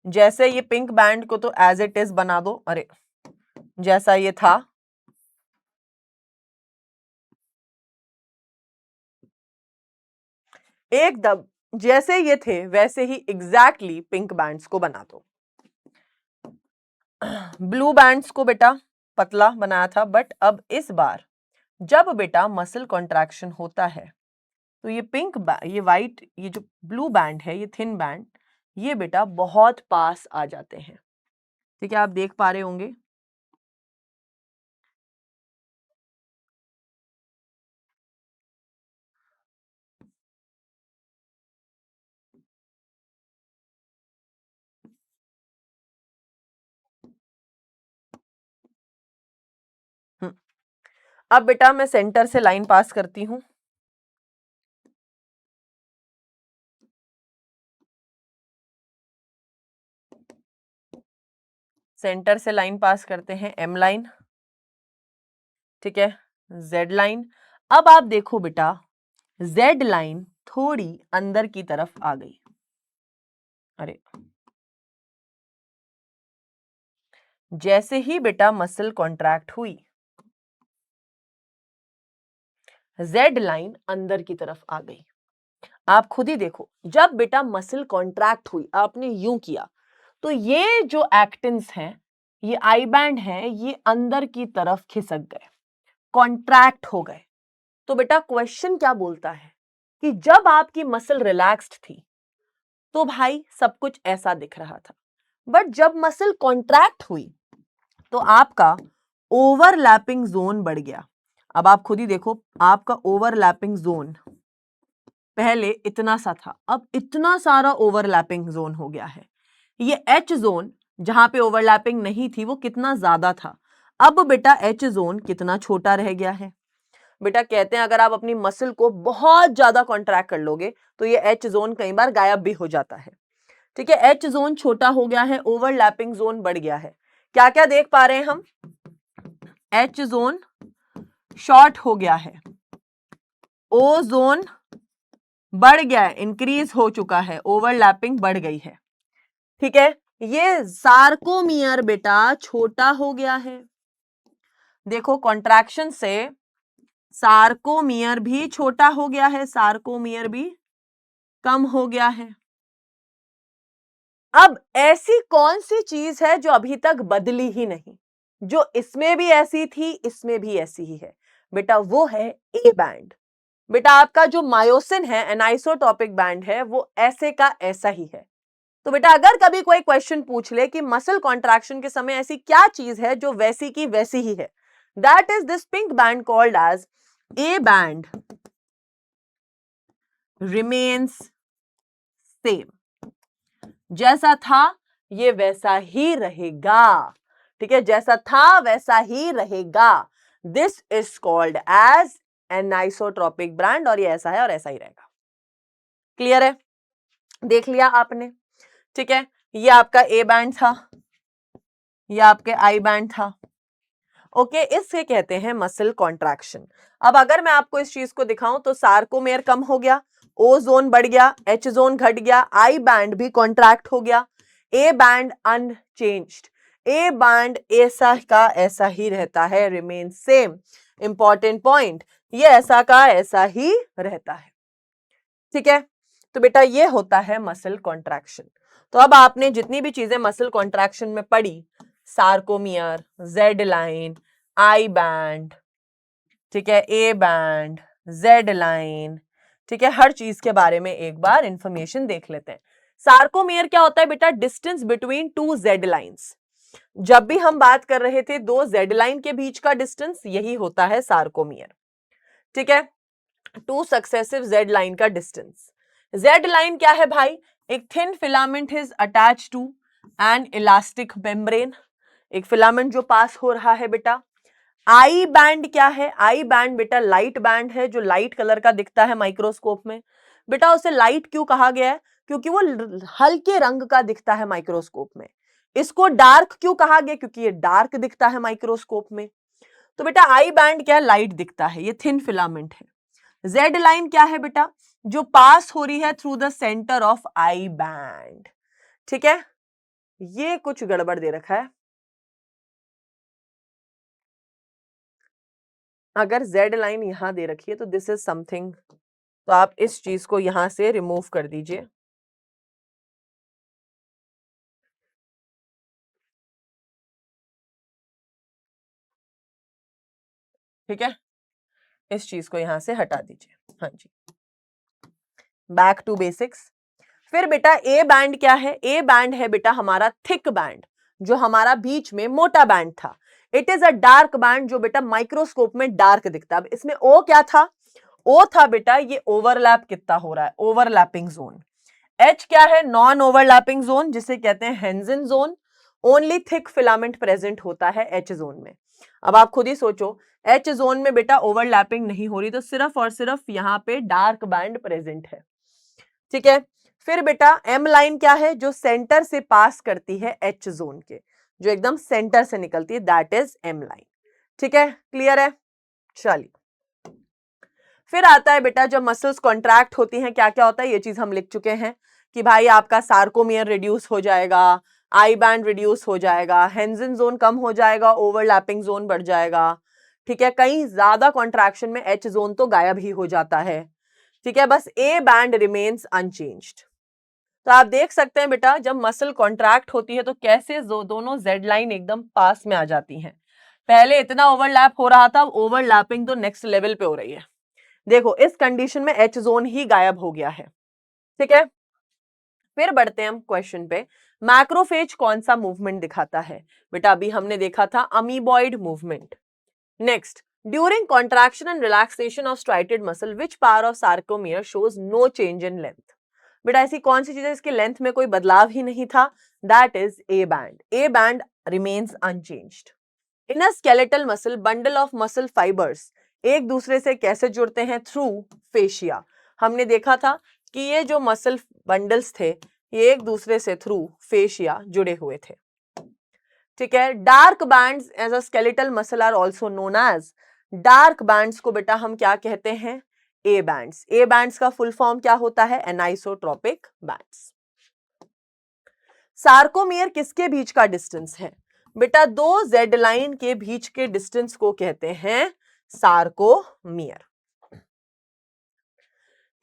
Speaker 1: जैसे ये पिंक बैंड को तो एज इट इज बना दो, अरे जैसा ये था, एकदम जैसे ये थे वैसे ही एग्जैक्टली पिंक बैंड्स को बना दो। ब्लू बैंड्स को बेटा पतला बनाया था, बट अब इस बार जब बेटा मसल कॉन्ट्रैक्शन होता है तो ये ये वाइट, ये जो ब्लू बैंड है, ये थिन बैंड, ये बेटा बहुत पास आ जाते हैं, ठीक है। आप देख पा रहे होंगे, अब बेटा मैं सेंटर से लाइन पास करती हूं, सेंटर से लाइन पास करते हैं एम लाइन, ठीक है, जेड लाइन। अब आप देखो बेटा जेड लाइन थोड़ी अंदर की तरफ आ गई, अरे जैसे ही बेटा मसल कॉन्ट्रैक्ट हुई, जेड लाइन अंदर की तरफ आ गई। आप खुद ही देखो, जब बेटा मसल कॉन्ट्रैक्ट हुई, आपने यूं किया, तो ये जो एक्टिन्स हैं, ये आई बैंड है, ये अंदर की तरफ खिसक गए, कॉन्ट्रैक्ट हो गए। तो बेटा क्वेश्चन क्या बोलता है कि जब आपकी मसल रिलैक्स्ड थी तो भाई सब कुछ ऐसा दिख रहा था, बट जब मसल कॉन्ट्रैक्ट हुई तो आपका ओवरलैपिंग जोन बढ़ गया। अब आप खुद ही देखो, आपका ओवरलैपिंग जोन पहले इतना सा था, अब इतना सारा ओवरलैपिंग जोन हो गया है। ये एच जोन जहां पे ओवरलैपिंग नहीं थी वो कितना ज्यादा था, अब बेटा एच जोन कितना छोटा रह गया है। बेटा कहते हैं अगर आप अपनी मसल को बहुत ज्यादा कॉन्ट्रैक्ट कर लोगे तो ये एच जोन कई बार गायब भी हो जाता है। ठीक है, एच जोन छोटा हो गया है, ओवरलैपिंग जोन बढ़ गया है। क्या क्या देख पा रहे हैं हम? एच जोन शॉर्ट हो गया है, ओ जोन बढ़ गया है, इंक्रीज हो चुका है, ओवरलैपिंग बढ़ गई है। ठीक है, ये सार्कोमियर बेटा छोटा हो गया है। देखो कॉन्ट्रैक्शन से सार्कोमियर भी छोटा हो गया है, सार्कोमियर भी कम हो गया है। अब ऐसी कौन सी चीज है जो अभी तक बदली ही नहीं, जो इसमें भी ऐसी थी इसमें भी ऐसी ही है? बेटा वो है ए बैंड। बेटा आपका जो मायोसिन है, एनाइसोटॉपिक बैंड है, वो ऐसे का ऐसा ही है। तो बेटा अगर कभी कोई क्वेश्चन पूछ ले कि मसल कॉन्ट्रैक्शन के समय ऐसी क्या चीज है जो वैसी की वैसी ही है, that is this pink band called as A band remains same. जैसा था ये वैसा ही रहेगा। ठीक है, जैसा था वैसा ही रहेगा। This is called as anisotropic band, और ये ऐसा है और ऐसा ही रहेगा। क्लियर है? देख लिया आपने। ठीक है, ये आपका ए बैंड था, ये आपके आई बैंड था। ओके, इससे कहते हैं मसल कॉन्ट्रैक्शन। अब अगर मैं आपको इस चीज को दिखाऊं तो सार्कोमेयर कम हो गया, ओ जोन बढ़ गया, एच जोन घट गया, आई बैंड भी कॉन्ट्रैक्ट हो गया, A band unchanged. A band ऐसा का ऐसा ही रहता है, रिमेन सेम। इंपॉर्टेंट पॉइंट, ये ऐसा का ऐसा ही रहता है। ठीक है, तो बेटा ये होता है मसल कॉन्ट्रैक्शन। तो अब आपने जितनी भी चीजें मसल कॉन्ट्रैक्शन में पढ़ी, sarcomere, Z line, I band, ठीक है, ए बैंड, जेड लाइन, ठीक है, हर चीज के बारे में एक बार इंफॉर्मेशन देख लेते हैं। सार्कोमियर क्या होता है बेटा? Distance between two Z lines. जब भी हम बात कर रहे थे दो जेड लाइन के बीच का डिस्टेंस, यही होता है सार्कोमियर। ठीक है, टू सक्सेसिव जेड लाइन का डिस्टेंस। जेड लाइन क्या है भाई? एक thin filament is attach to an elastic membrane, एक फिलामेंट जो पास हो रहा है बेटा। आई बैंड क्या है? आई बैंड बेटा लाइट बैंड है, जो लाइट कलर का दिखता है माइक्रोस्कोप में। बेटा उसे लाइट क्यों कहा गया है? क्योंकि वो हल्के रंग का दिखता है माइक्रोस्कोप में। इसको डार्क क्यों कहा गया? क्योंकि ये डार्क दिखता है माइक्रोस्कोप में। तो बेटा आई बैंड क्या है? लाइट दिखता है, ये थिन फिलामेंट है। जेड लाइन क्या है बेटा? जो पास हो रही है through the centre of I band. ठीक है, ये कुछ गड़बड़ दे रखा है। अगर जेड लाइन यहां दे रखी है तो दिस इज समथिंग, तो आप इस चीज को यहां से रिमूव कर दीजिए। ठीक है, इस चीज को यहां से हटा दीजिए। हाँ जी, बैक टू बेसिक्स। फिर बेटा ए बैंड क्या है? ए बैंड है बेटा हमारा थिक बैंड, जो हमारा बीच में मोटा बैंड था। It is a dark band, जो बेटा माइक्रोस्कोप में डार्क दिखता है। अब इसमें ओ क्या था? ओ था बेटा ये ओवरलैप कितना हो रहा है, ओवरलैपिंग जोन। एच क्या है? नॉन ओवरलैपिंग जोन, जिसे कहते हैं Hensen zone. Only thick filament present होता है एच जोन में। अब आप खुद ही सोचो, एच जोन में बेटा ओवरलैपिंग नहीं हो रही, तो सिर्फ और सिर्फ यहां पे डार्क बैंड प्रेजेंट है। ठीक है, फिर बेटा एम लाइन क्या है? जो सेंटर से पास करती है एच जोन के, जो एकदम सेंटर से निकलती है, दैट इज एम लाइन। ठीक है, क्लियर है? चलिए, फिर आता है बेटा जब मसल्स कॉन्ट्रैक्ट होती हैं क्या क्या होता है, ये चीज हम लिख चुके हैं कि भाई आपका सार्कोमियर रिड्यूस हो जाएगा, आई बैंड रिड्यूस हो जाएगा, हेंजिन जोन कम हो जाएगा, ओवरलैपिंग जोन बढ़ जाएगा। ठीक है, कहीं ज्यादा कॉन्ट्रैक्शन में एच जोन तो गायब ही हो जाता है। ठीक है, बस ए बैंड रिमेन्स अनचेंज्ड। तो आप देख सकते हैं बेटा जब मसल कॉन्ट्रैक्ट होती है तो कैसे दोनों जेड लाइन एकदम पास में आ जाती हैं। पहले इतना ओवरलैप हो रहा था, ओवरलैपिंग तो नेक्स्ट लेवल पे हो रही है। देखो इस कंडीशन में H जोन ही गायब हो गया है, ठीक है। फिर बढ़ते हैं हम क्वेश्चन पे, मैक्रोफेज कौन सा मूवमेंट दिखाता है? बेटा अभी हमने देखा था amoeboid movement. Next, during contraction and relaxation of striated muscle which power of sarcomere shows no change in length? बेटा ऐसी कौन सी चीज है इसके लेंथ में कोई बदलाव ही नहीं था? That is A band. A band remains unchanged. In a skeletal muscle bundle of muscle fibres एक दूसरे से कैसे जुड़ते हैं? Through fascia. हमने देखा था कि ये जो मसल बंडल्स थे ये एक दूसरे से थ्रू फेशिया जुड़े हुए थे, ठीक है। Dark bands as a skeletal muscle are also known as, dark bands को बेटा हम क्या कहते हैं? A bands. ए बैंड्स का फुल फॉर्म क्या होता है? Anisotropic bands. सार्कोमियर किसके बीच का डिस्टेंस है? बेटा दो जेड लाइन के बीच के डिस्टेंस को कहते हैं सार्कोमियर,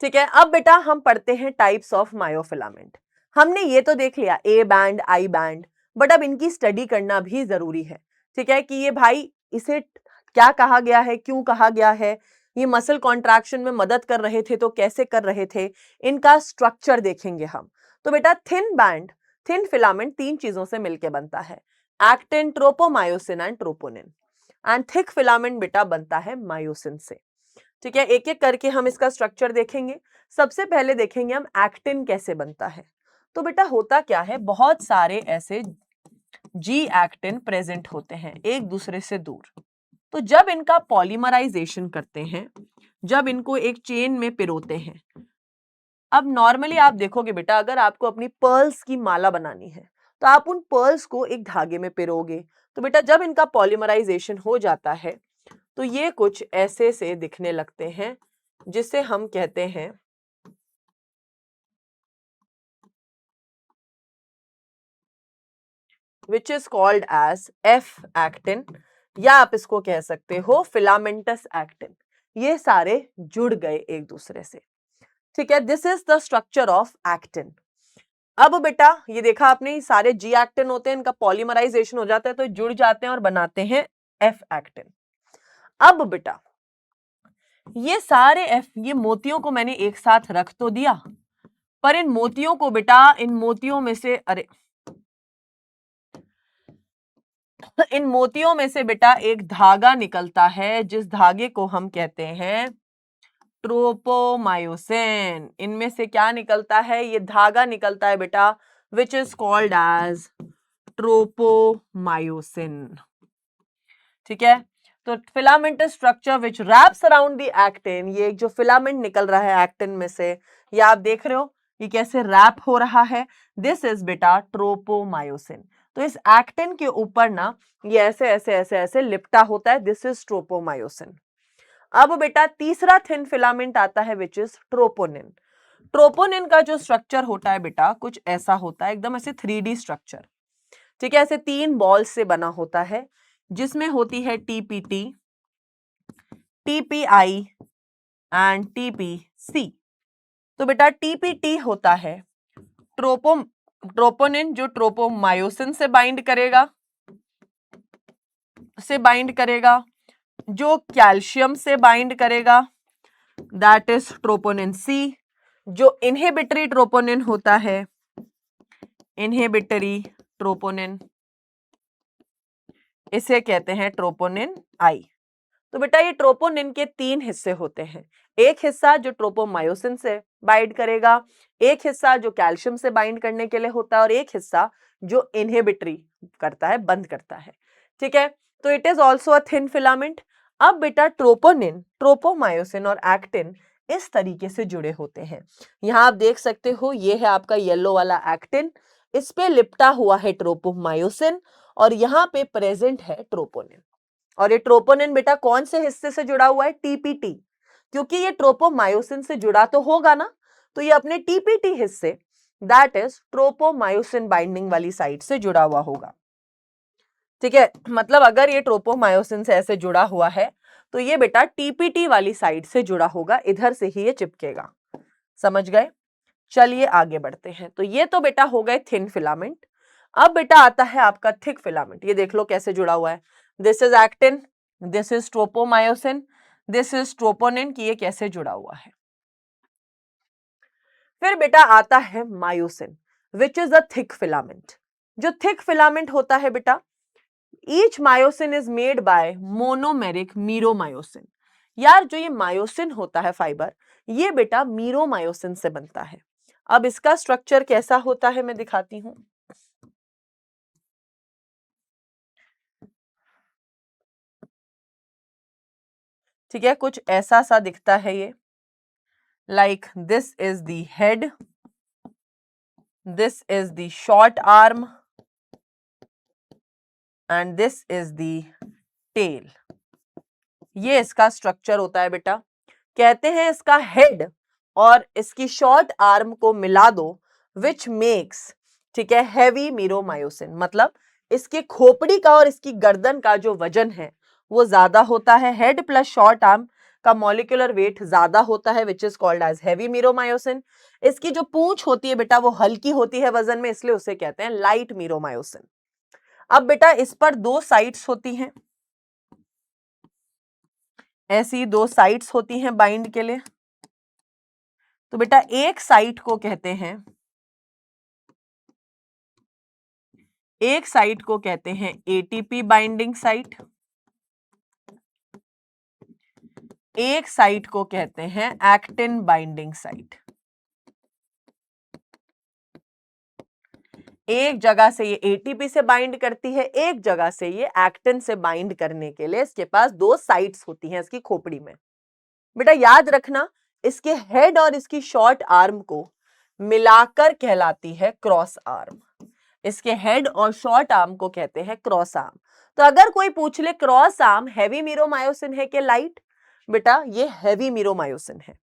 Speaker 1: ठीक है। अब बेटा हम पढ़ते हैं टाइप्स ऑफ मायोफिलामेंट। हमने ये तो देख लिया A band, I band, but अब इनकी स्टडी करना भी जरूरी है, ठीक है, कि ये भाई इसे क्या कहा गया है, क्यों कहा गया है, ये मसल कॉन्ट्रैक्शन में मदद कर रहे थे तो कैसे कर रहे थे, इनका स्ट्रक्चर देखेंगे हम। तो बेटा थिन बैंड, थिन फिलामेंट तीन चीजों से मिलकर बनता है, actin, tropomyosin and troponin. And thick filament बेटा बनता है मायोसिन से, ठीक है। एक एक करके हम इसका स्ट्रक्चर देखेंगे। सबसे पहले देखेंगे हम एक्टिन कैसे बनता है। तो बेटा होता क्या है, बहुत सारे ऐसे जी एक्टिन प्रेजेंट होते हैं एक दूसरे से दूर। तो जब इनका पॉलीमराइजेशन करते हैं, जब इनको एक चेन में पिरोते हैं, अब नॉर्मली आप देखोगे बेटा अगर आपको अपनी पर्ल्स की माला बनानी है तो आप उन पर्ल्स को एक धागे में पिरोगे। तो बेटा जब इनका पॉलीमराइजेशन हो जाता है तो ये कुछ ऐसे से दिखने लगते हैं जिसे हम कहते हैं which is called as F actin, या आप इसको कह सकते हो फिलामेंटस एक्टिन। ये सारे जुड़ गए एक दूसरे से, ठीक है। This is the structure of actin. अब बेटा ये देखा आपने सारे जी एक्टिन होते हैं, इनका पॉलीमराइजेशन हो जाता है तो जुड़ जाते हैं और बनाते हैं एफ एक्टिन। अब बेटा ये सारे एफ, ये मोतियों को मैंने एक साथ रख तो दिया, पर इन मोतियों को बेटा, इन मोतियों में से, अरे इन मोतियों में से बेटा एक धागा निकलता है जिस धागे को हम कहते हैं ट्रोपोमायोसिन। इनमें से क्या निकलता है? ये धागा निकलता है बेटा which is called as tropomyosin, ठीक है। तो filamentous structure which wraps around the actin, ये जो फिलामेंट निकल रहा है एक्टिन में से, ये आप देख रहे हो ये कैसे रैप हो रहा है, दिस इज बेटा ट्रोपोमायोसिन। तो इस एक्टिन के ऊपर ना ये ऐसे ऐसे ऐसे ऐसे लिपटा होता है, दिस इज ट्रोपोमायोसिन। अब बेटा तीसरा थिन फिलामेंट आता है विच इज ट्रोपोनिन। ट्रोपोनिन का जो स्ट्रक्चर होता है बेटा कुछ ऐसा होता है, एकदम ऐसे 3D स्ट्रक्चर, ठीक है। ऐसे तीन बॉल्स से बना होता है जिसमें होती है टीपीटी, टीपीआई एंड टीपीसी। तो बेटा टीपीटी होता है ट्रोपोनिन जो ट्रोपोमायोसिन से बाइंड करेगा, जो कैल्शियम से बाइंड करेगा, दैट इज ट्रोपोनिन सी। जो इनहिबिटरी ट्रोपोनिन होता है, इनहिबिटरी ट्रोपोनिन, इसे कहते हैं ट्रोपोनिन आई। तो बेटा ये ट्रोपोनिन के तीन हिस्से होते हैं, एक हिस्सा जो ट्रोपोमायोसिन से बाइंड करेगा, एक हिस्सा जो कैल्शियम से बाइंड करने के लिए होता है, और एक हिस्सा जो इनहिबिटरी करता है, बंद करता है, ठीक है। तो it is also a thin filament. अब बेटा ट्रोपोनिन, ट्रोपोमायोसिन और एक्टिन इस तरीके से जुड़े होते हैं। यहां आप देख सकते हो ये है आपका येलो वाला एक्टिन, इस पे लिपटा हुआ है ट्रोपोमायोसिन और यहाँ पे प्रेजेंट है ट्रोपोनिन। और ये ट्रोपोनिन बेटा कौन से हिस्से से जुड़ा हुआ है? टीपीटी, क्योंकि ये ट्रोपोमायोसिन से जुड़ा तो होगा ना, तो ये अपने टीपीटी हिस्से, दैट इज ट्रोपोमायोसिन बाइंडिंग वाली साइड से जुड़ा हुआ होगा, ठीक है। मतलब अगर ये ट्रोपोमायोसिन से ऐसे जुड़ा हुआ है तो ये बेटा टीपीटी वाली साइड से जुड़ा होगा, इधर से ही ये चिपकेगा, समझ गए। चलिए आगे बढ़ते हैं। तो ये तो बेटा हो गए थिन फिलामेंट। अब बेटा आता है आपका थिक फिलामेंट, ये देख लो कैसे जुड़ा हुआ है, this is actin, this is tropomyosin, this is troponin की ये कैसे जुड़ा हुआ है। फिर बेटा आता है myosin which is a thick filament. जो थिक फिलामेंट होता है बेटा, each myosin is made by monomeric meromyosin. यार जो ये मायोसिन होता है फाइबर, ये बेटा मीरोमायोसिन से बनता है। अब इसका स्ट्रक्चर कैसा होता है मैं दिखाती हूं। ठीक है, कुछ ऐसा सा दिखता है ये, like this is the head, this is the short arm and this is the tail. ये इसका स्ट्रक्चर होता है बेटा। कहते हैं इसका हेड और इसकी शॉर्ट आर्म को मिला दो विच मेक्स, ठीक है, हैवी मीरोमायोसिन। मतलब इसके खोपड़ी का और इसकी गर्दन का जो वजन है वो ज्यादा होता है। हेड प्लस शॉर्ट आर्म का मॉलिक्यूलर वेट ज्यादा होता है which is called as heavy meromyosin. इसकी जो पूंछ होती है बेटा वो हल्की होती है वजन में, इसलिए उसे कहते हैं लाइट मीरोमायोसिन। अब बेटा इस पर दो साइट्स होती हैं, ऐसी दो साइट्स होती हैं बाइंड के लिए। तो बेटा एक साइट को कहते हैं, एक साइट को कहते हैं एटीपी बाइंडिंग साइट, एक साइट को कहते हैं एक्टिन बाइंडिंग साइट। एक जगह से ये एटीपी से बाइंड करती है, एक जगह से ये एक्टिन से बाइंड करने के लिए इसके पास दो साइट्स होती हैं इसकी खोपड़ी में। बेटा याद रखना, इसके हेड और इसकी शॉर्ट आर्म को मिलाकर कहलाती है क्रॉस आर्म। इसके हेड और शॉर्ट आर्म को कहते हैं क्रॉस आर्म। तो अगर कोई पूछ ले क्रॉस आर्म हैवी मीरोमायोसिन है कि लाइट, बेटा ये हैवी मीरोमायोसिन है।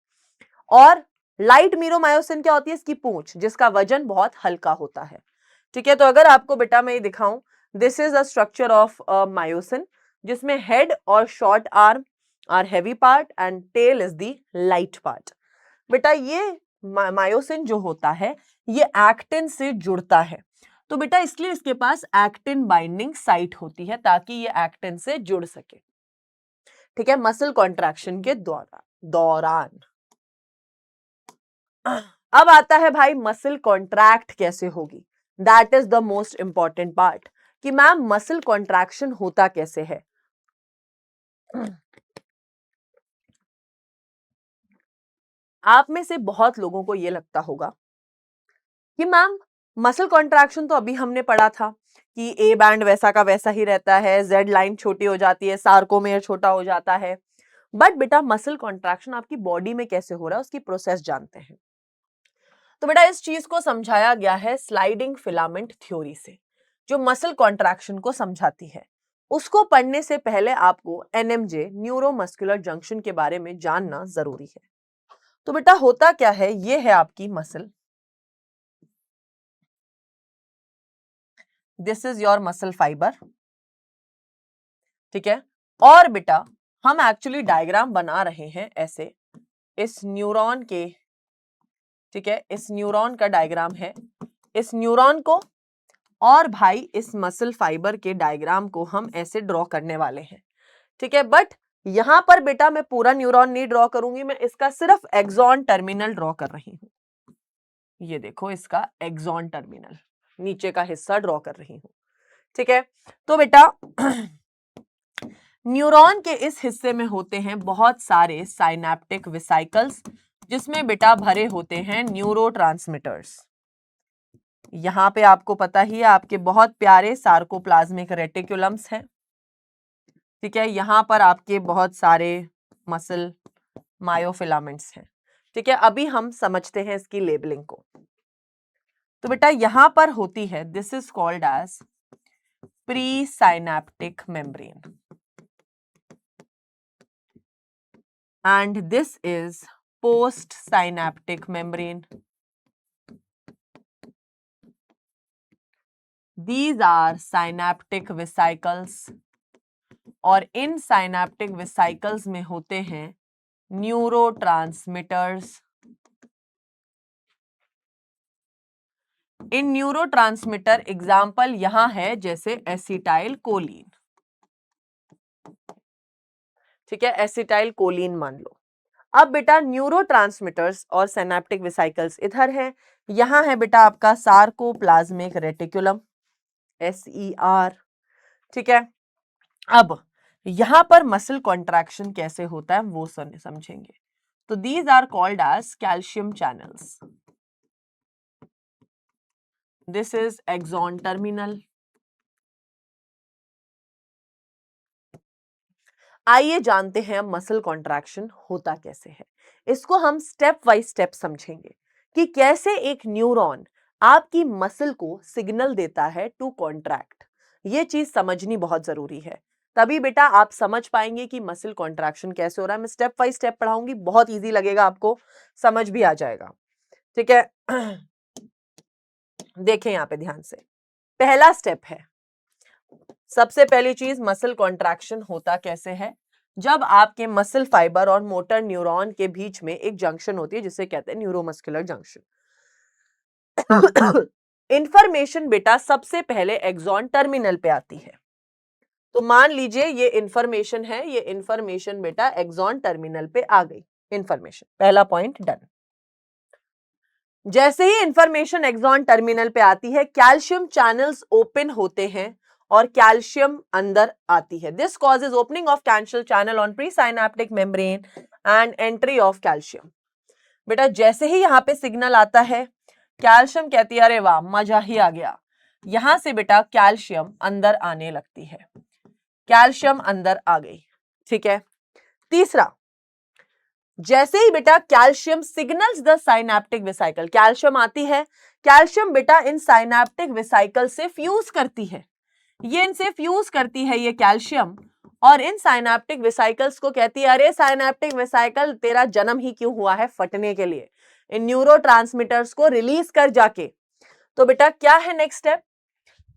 Speaker 1: और लाइट मीरोमायोसिन क्या होती है, इसकी पूंछ जिसका वजन बहुत हल्का होता है। ठीक है, तो अगर आपको बेटा मैं ये दिखाऊं, this is a structure of myosin जिसमें हेड और short arm are heavy part and tail is the light part. बेटा ये मायोसिन जो होता है ये एक्टिन से जुड़ता है, तो बेटा इसलिए इसके पास एक्टिन बाइंडिंग साइट होती है ताकि ये एक्टिन से जुड़ सके। ठीक है, मसल कॉन्ट्रैक्शन के दौरान। अब आता है भाई मसल कॉन्ट्रैक्ट कैसे होगी, that is the most important part कि मैम मसल कॉन्ट्रैक्शन होता कैसे है। आप में से बहुत लोगों को यह लगता होगा कि मैम मसल कॉन्ट्रैक्शन तो अभी हमने पढ़ा था कि ए बैंड वैसा का वैसा ही रहता है, जेड लाइन छोटी हो जाती है, सार्कोमेयर छोटा हो जाता है। बट बेटा मसल कॉन्ट्रैक्शन आपकी बॉडी में कैसे हो रहा है उसकी प्रोसेस जानते हैं। तो बेटा इस चीज को समझाया गया है स्लाइडिंग फिलामेंट थ्योरी से, जो मसल कॉन्ट्रैक्शन को समझाती है। उसको पढ़ने से पहले आपको एनएमजे न्यूरोमस्कुलर जंक्शन के बारे में जानना जरूरी है। तो बेटा होता क्या है, ये है आपकी muscle, this is your muscle fibre. ठीक है, और बेटा हम एक्चुअली डायग्राम बना रहे हैं ऐसे, इस न्यूरॉन के, ठीक है, इस न्यूरॉन का डायग्राम है, इस न्यूरॉन को और भाई इस मसल फाइबर के डायग्राम को हम ऐसे ड्रॉ करने वाले हैं। ठीक है, बट यहां पर बेटा मैं पूरा न्यूरॉन नहीं ड्रॉ करूंगी, मैं इसका सिर्फ एक्सॉन टर्मिनल ड्रॉ कर रही हूं। ये देखो इसका एक्सॉन टर्मिनल नीचे का हिस्सा ड्रॉ कर रही हूं। ठीक है, तो बेटा न्यूरॉन के इस हिस्से में होते हैं बहुत सारे साइनेप्टिक वेसिकल्स जिसमें बेटा भरे होते हैं न्यूरोट्रांसमीटर्स। यहां पे आपको पता ही है आपके बहुत प्यारे सार्कोप्लाज्मिक रेटिकुलम्स हैं। ठीक है, यहां पर आपके बहुत सारे मसल मायोफिलामेंट्स हैं। ठीक है, अभी हम समझते हैं इसकी लेबलिंग को। तो बेटा यहां पर होती है, this is called as pre synaptic membrane and this is post synaptic membrane. These are synaptic vesicles और इन साइनेप्टिक वेसिकल्स में होते हैं न्यूरोट्रांसमीटर्स। इन न्यूरोट्रांसमीटर एग्जाम्पल यहां है जैसे एसिटाइल कोलिन। ठीक है, एसिटाइल कोलिन मान लो। अब बेटा न्यूरोट्रांसमीटर्स और सिनेप्टिक वेसिकल्स इधर है, यहां है बेटा आपका सार्कोप्लाज्मिक रेटिकुलम, SER। ठीक है, अब यहां पर मसल कॉन्ट्रैक्शन कैसे होता है वो समझेंगे। तो these are called as calcium channels. This is axon terminal. आइए जानते हैं मसल कॉन्ट्रैक्शन होता कैसे है। इसको हम स्टेप बाय स्टेप समझेंगे कि कैसे एक न्यूरॉन आपकी मसल को सिग्नल देता है टू कॉन्ट्रैक्ट। ये चीज समझनी बहुत जरूरी है, तभी बेटा आप समझ पाएंगे कि मसल कॉन्ट्रैक्शन कैसे हो रहा है। मैं स्टेप बाय स्टेप पढ़ाऊंगी, बहुत इजी लगेगा, आपको समझ भी आ जाएगा। ठीक है, देखें यहां पे ध्यान से। पहला स्टेप है, सबसे पहली चीज मसल कॉन्ट्रैक्शन होता कैसे है। जब आपके मसल फाइबर और मोटर न्यूरॉन के बीच में एक जंक्शन होती है जिसे कहते हैं न्यूरोमस्कुलर जंक्शन। इंफॉर्मेशन बेटा सबसे पहले एक्सॉन टर्मिनल पे आती है। तो मान लीजिए ये इंफॉर्मेशन है, ये इंफॉर्मेशन बेटा एक्सॉन टर्मिनल पे आ गई। इंफॉर्मेशन, पहला पॉइंट डन। जैसे ही इंफॉर्मेशन एक्सॉन टर्मिनल पे आती है, कैल्शियम चैनल्स ओपन होते हैं और कैल्शियम अंदर आती है। This causes opening of calcium channel on pre synaptic membrane and entry of calcium. बेटा जैसे ही यहां पे सिग्नल आता है, कैल्शियम कहती है अरे वाह मजा ही आ गया, यहां से बेटा कैल्शियम अंदर आने लगती है। कैल्शियम अंदर आ गई। ठीक है, तीसरा, जैसे ही बेटा calcium signals the synaptic vesicle, calcium आती है, कैल्शियम बेटा इन साइनेप्टिक वेसिकल से फ्यूज करती है। ये इनसे फ्यूज करती है ये कैल्शियम, और इन साइनेप्टिक वेसिकल्स को कहती है अरे साइनेप्टिक वेसिकल तेरा जन्म ही क्यों हुआ है फटने के लिए, इन न्यूरोट्रांसमीटर्स को रिलीज कर जाके। तो बेटा क्या है next step,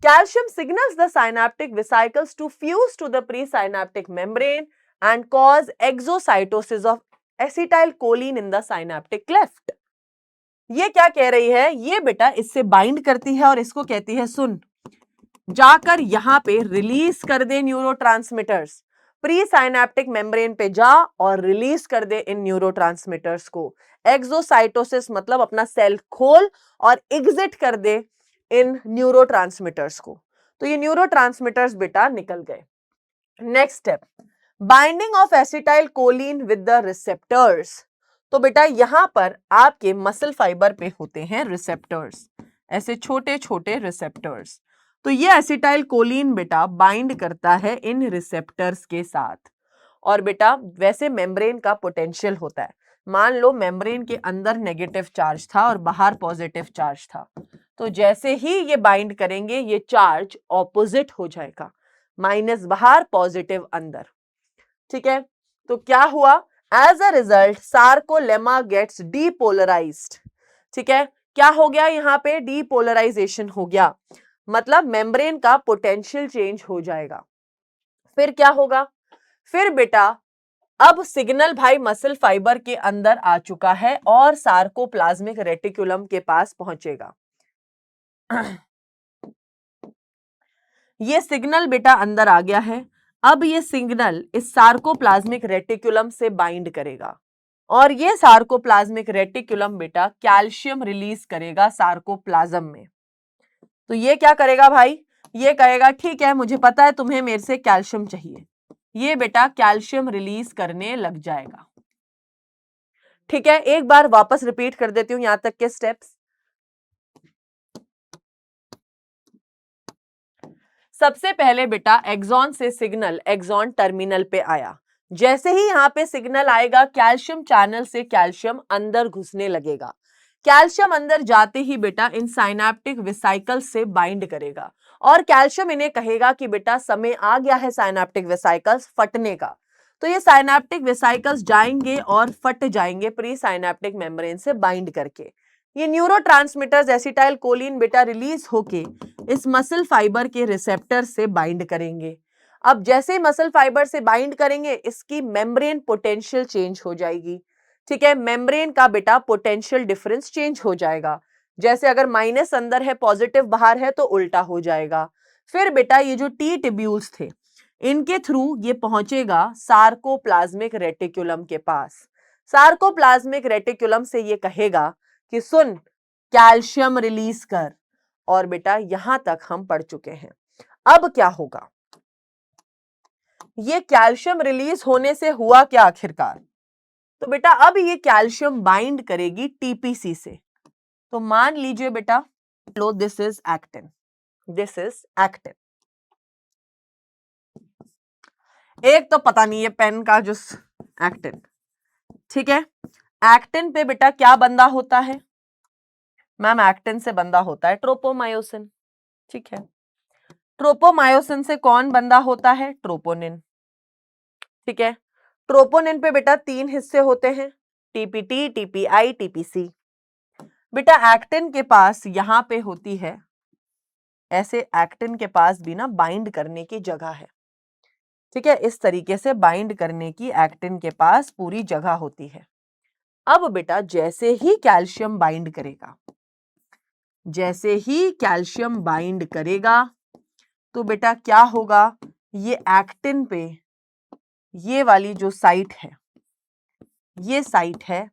Speaker 1: calcium signals the synaptic vesicles to fuse to the pre synaptic membrane and cause exocytosis of acetyl choline in the synaptic cleft. ये क्या कह रही है, ये बेटा इससे बाइंड करती है और इसको कहती है सुन, जाकर यहां पे रिलीज कर दे न्यूरोट्रांसमीटर्स, प्री साइनेप्टिक मेम्ब्रेन पे जा और रिलीज कर दे इन न्यूरोट्रांसमीटर्स को। एक्सोसाइटोसिस मतलब अपना सेल खोल और एग्जिट कर दे इन न्यूरोट्रांसमीटर्स को। तो ये न्यूरोट्रांसमीटर्स बेटा निकल गए। Next step, binding of acetyl Colin with the receptors. तो बेटा यहां पर आपके मसल फाइबर पे होते हैं रिसेप्टर्स, ऐसे छोटे छोटे रिसेप्टर्स। तो ये एसिटाइल कोलिन बेटा बाइंड करता है इन रिसेप्टर्स के साथ। और बेटा वैसे मेम्ब्रेन का पोटेंशियल होता है, मान लो मेम्ब्रेन के अंदर नेगेटिव चार्ज था और बाहर पॉजिटिव चार्ज था, तो जैसे ही ये बाइंड करेंगे ये चार्ज ऑपोजिट हो जाएगा, माइनस बाहर पॉजिटिव अंदर। ठीक है, तो क्या हुआ, as a result sarcolemma gets depolarised. ठीक है, क्या हो गया यहां पे, डीपोलराइजेशन हो गया, मतलब मेम्ब्रेन का पोटेंशियल चेंज हो जाएगा। फिर क्या होगा, फिर बेटा अब सिग्नल भाई मसल फाइबर के अंदर आ चुका है और सार्कोप्लाज्मिक रेटिकुलम के पास पहुंचेगा। ये सिग्नल बेटा अंदर आ गया है, अब ये सिग्नल इस सार्कोप्लाज्मिक रेटिकुलम से बाइंड करेगा और ये सार्कोप्लाज्मिक रेटिकुलम बेटा कैल्शियम रिलीज करेगा सार्कोप्लाज्म में। तो ये क्या करेगा भाई, ये कहेगा ठीक है मुझे पता है तुम्हें मेरे से कैल्शियम चाहिए, ये बेटा कैल्शियम रिलीज करने लग जाएगा। ठीक है, एक बार वापस रिपीट कर देती हूं यहां तक के स्टेप्स। सबसे पहले बेटा एक्सॉन से सिग्नल एक्सॉन टर्मिनल पे आया, जैसे ही यहां पे सिग्नल आएगा कैल्शियम चैनल से कैल्शियम अंदर घुसने लगेगा। कैल्शियम अंदर जाते ही बेटा इन साइनेप्टिक वेसिकल से बाइंड करेगा और कैल्शियम इन्हें कहेगा कि बेटा समय आ गया है साइनेप्टिक वेसिकल्स फटने का। तो ये साइनेप्टिक वेसिकल्स जाएंगे और फट जाएंगे प्री साइनेप्टिक मेम्ब्रेन से बाइंड करके। ये न्यूरोट्रांसमीटर्स एसिटाइल कोलिन बेटा रिलीज होके इस मसल फाइबर के रिसेप्टर से बाइंड करेंगे। अब जैसे मसल फाइबर से बाइंड करेंगे इसकी मेम्ब्रेन पोटेंशियल चेंज हो जाएगी। ठीक है, मेम्ब्रेन का बेटा पोटेंशियल डिफरेंस चेंज हो जाएगा, जैसे अगर माइनस अंदर है पॉजिटिव बाहर है तो उल्टा हो जाएगा। फिर बेटा ये जो टी ट्यूब्यूल्स थे इनके थ्रू ये पहुंचेगा सार्कोप्लाज्मिक रेटिकुलम के पास। सार्कोप्लाज्मिक रेटिकुलम से ये कहेगा कि सुन, कैल्शियम रिलीज कर। और बेटा यहां तक हम पढ़ चुके हैं। अब क्या होगा, ये कैल्शियम रिलीज होने से हुआ क्या आखिरकार? तो बेटा अब ये कैल्शियम बाइंड करेगी टीपीसी से। तो मान लीजिए बेटा, लो this is actin, this is actin. एक तो पता नहीं है पेन का जो एक्टिन, ठीक है। एक्टिन पे बेटा क्या बंधा होता है? मैम एक्टिन से बंधा होता है ट्रोपोमायोसिन, ठीक है। ट्रोपोमायोसिन से कौन बंधा होता है? ट्रोपोनिन, ठीक है। ट्रोपोनिन पे बेटा 3 हिस्से होते हैं, टीपीटी, टीपीआई, टीपीसी। बेटा एक्टिन के पास यहां पे होती है, ऐसे एक्टिन के पास भी ना बाइंड करने की जगह है, ठीक है। इस तरीके से बाइंड करने की एक्टिन के पास पूरी जगह होती है। अब बेटा जैसे ही कैल्शियम बाइंड करेगा, जैसे ही कैल्शियम बाइंड करेगा, तो बेटा क्या होगा, ये एक्टिन पे ये वाली जो साइट है, ये साइट है,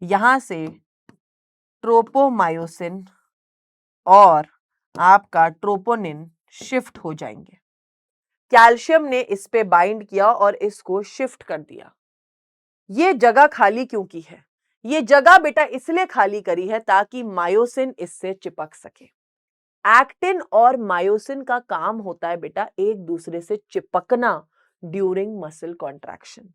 Speaker 1: यहां से ट्रोपोमायोसिन और आपका ट्रोपोनिन शिफ्ट हो जाएंगे। कैल्शियम ने इस पे बाइंड किया और इसको शिफ्ट कर दिया। ये जगह खाली क्यों की है? ये जगह बेटा इसलिए खाली करी है ताकि मायोसिन इससे चिपक सके। एक्टिन और मायोसिन का काम होता है बेटा एक दूसरे से चिपकना ड्यूरिंग मसल कॉन्ट्रैक्शन।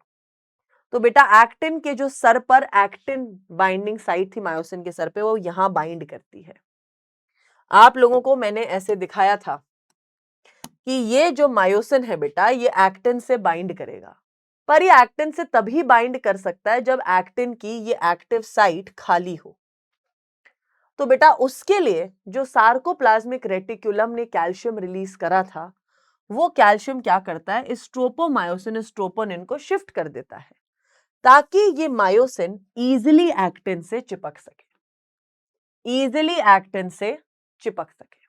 Speaker 1: तो बेटा एक्टिन के जो सर पर एक्टिन बाइंडिंग साइट थी मायोसिन के सर पे, वो यहां बाइंड करती है। आप लोगों को मैंने ऐसे दिखाया था कि ये जो मायोसिन है बेटा, ये एक्टिन से बाइंड करेगा, पर ये एक्टिन से तभी बाइंड कर सकता है जब एक्टिन की ये एक्टिव साइट खाली हो। तो बेटा उसके लिए जो सार्कोप्लाज्मिक रेटिकुलम ने कैल्शियम रिलीज करा था, वो कैल्शियम क्या करता है, इस ट्रोपोमायोसिन, इस ट्रोपोनिन को शिफ्ट कर देता है ताकि ये मायोसिन इजीली एक्टिन से चिपक सके, इजीली एक्टिन से चिपक सके।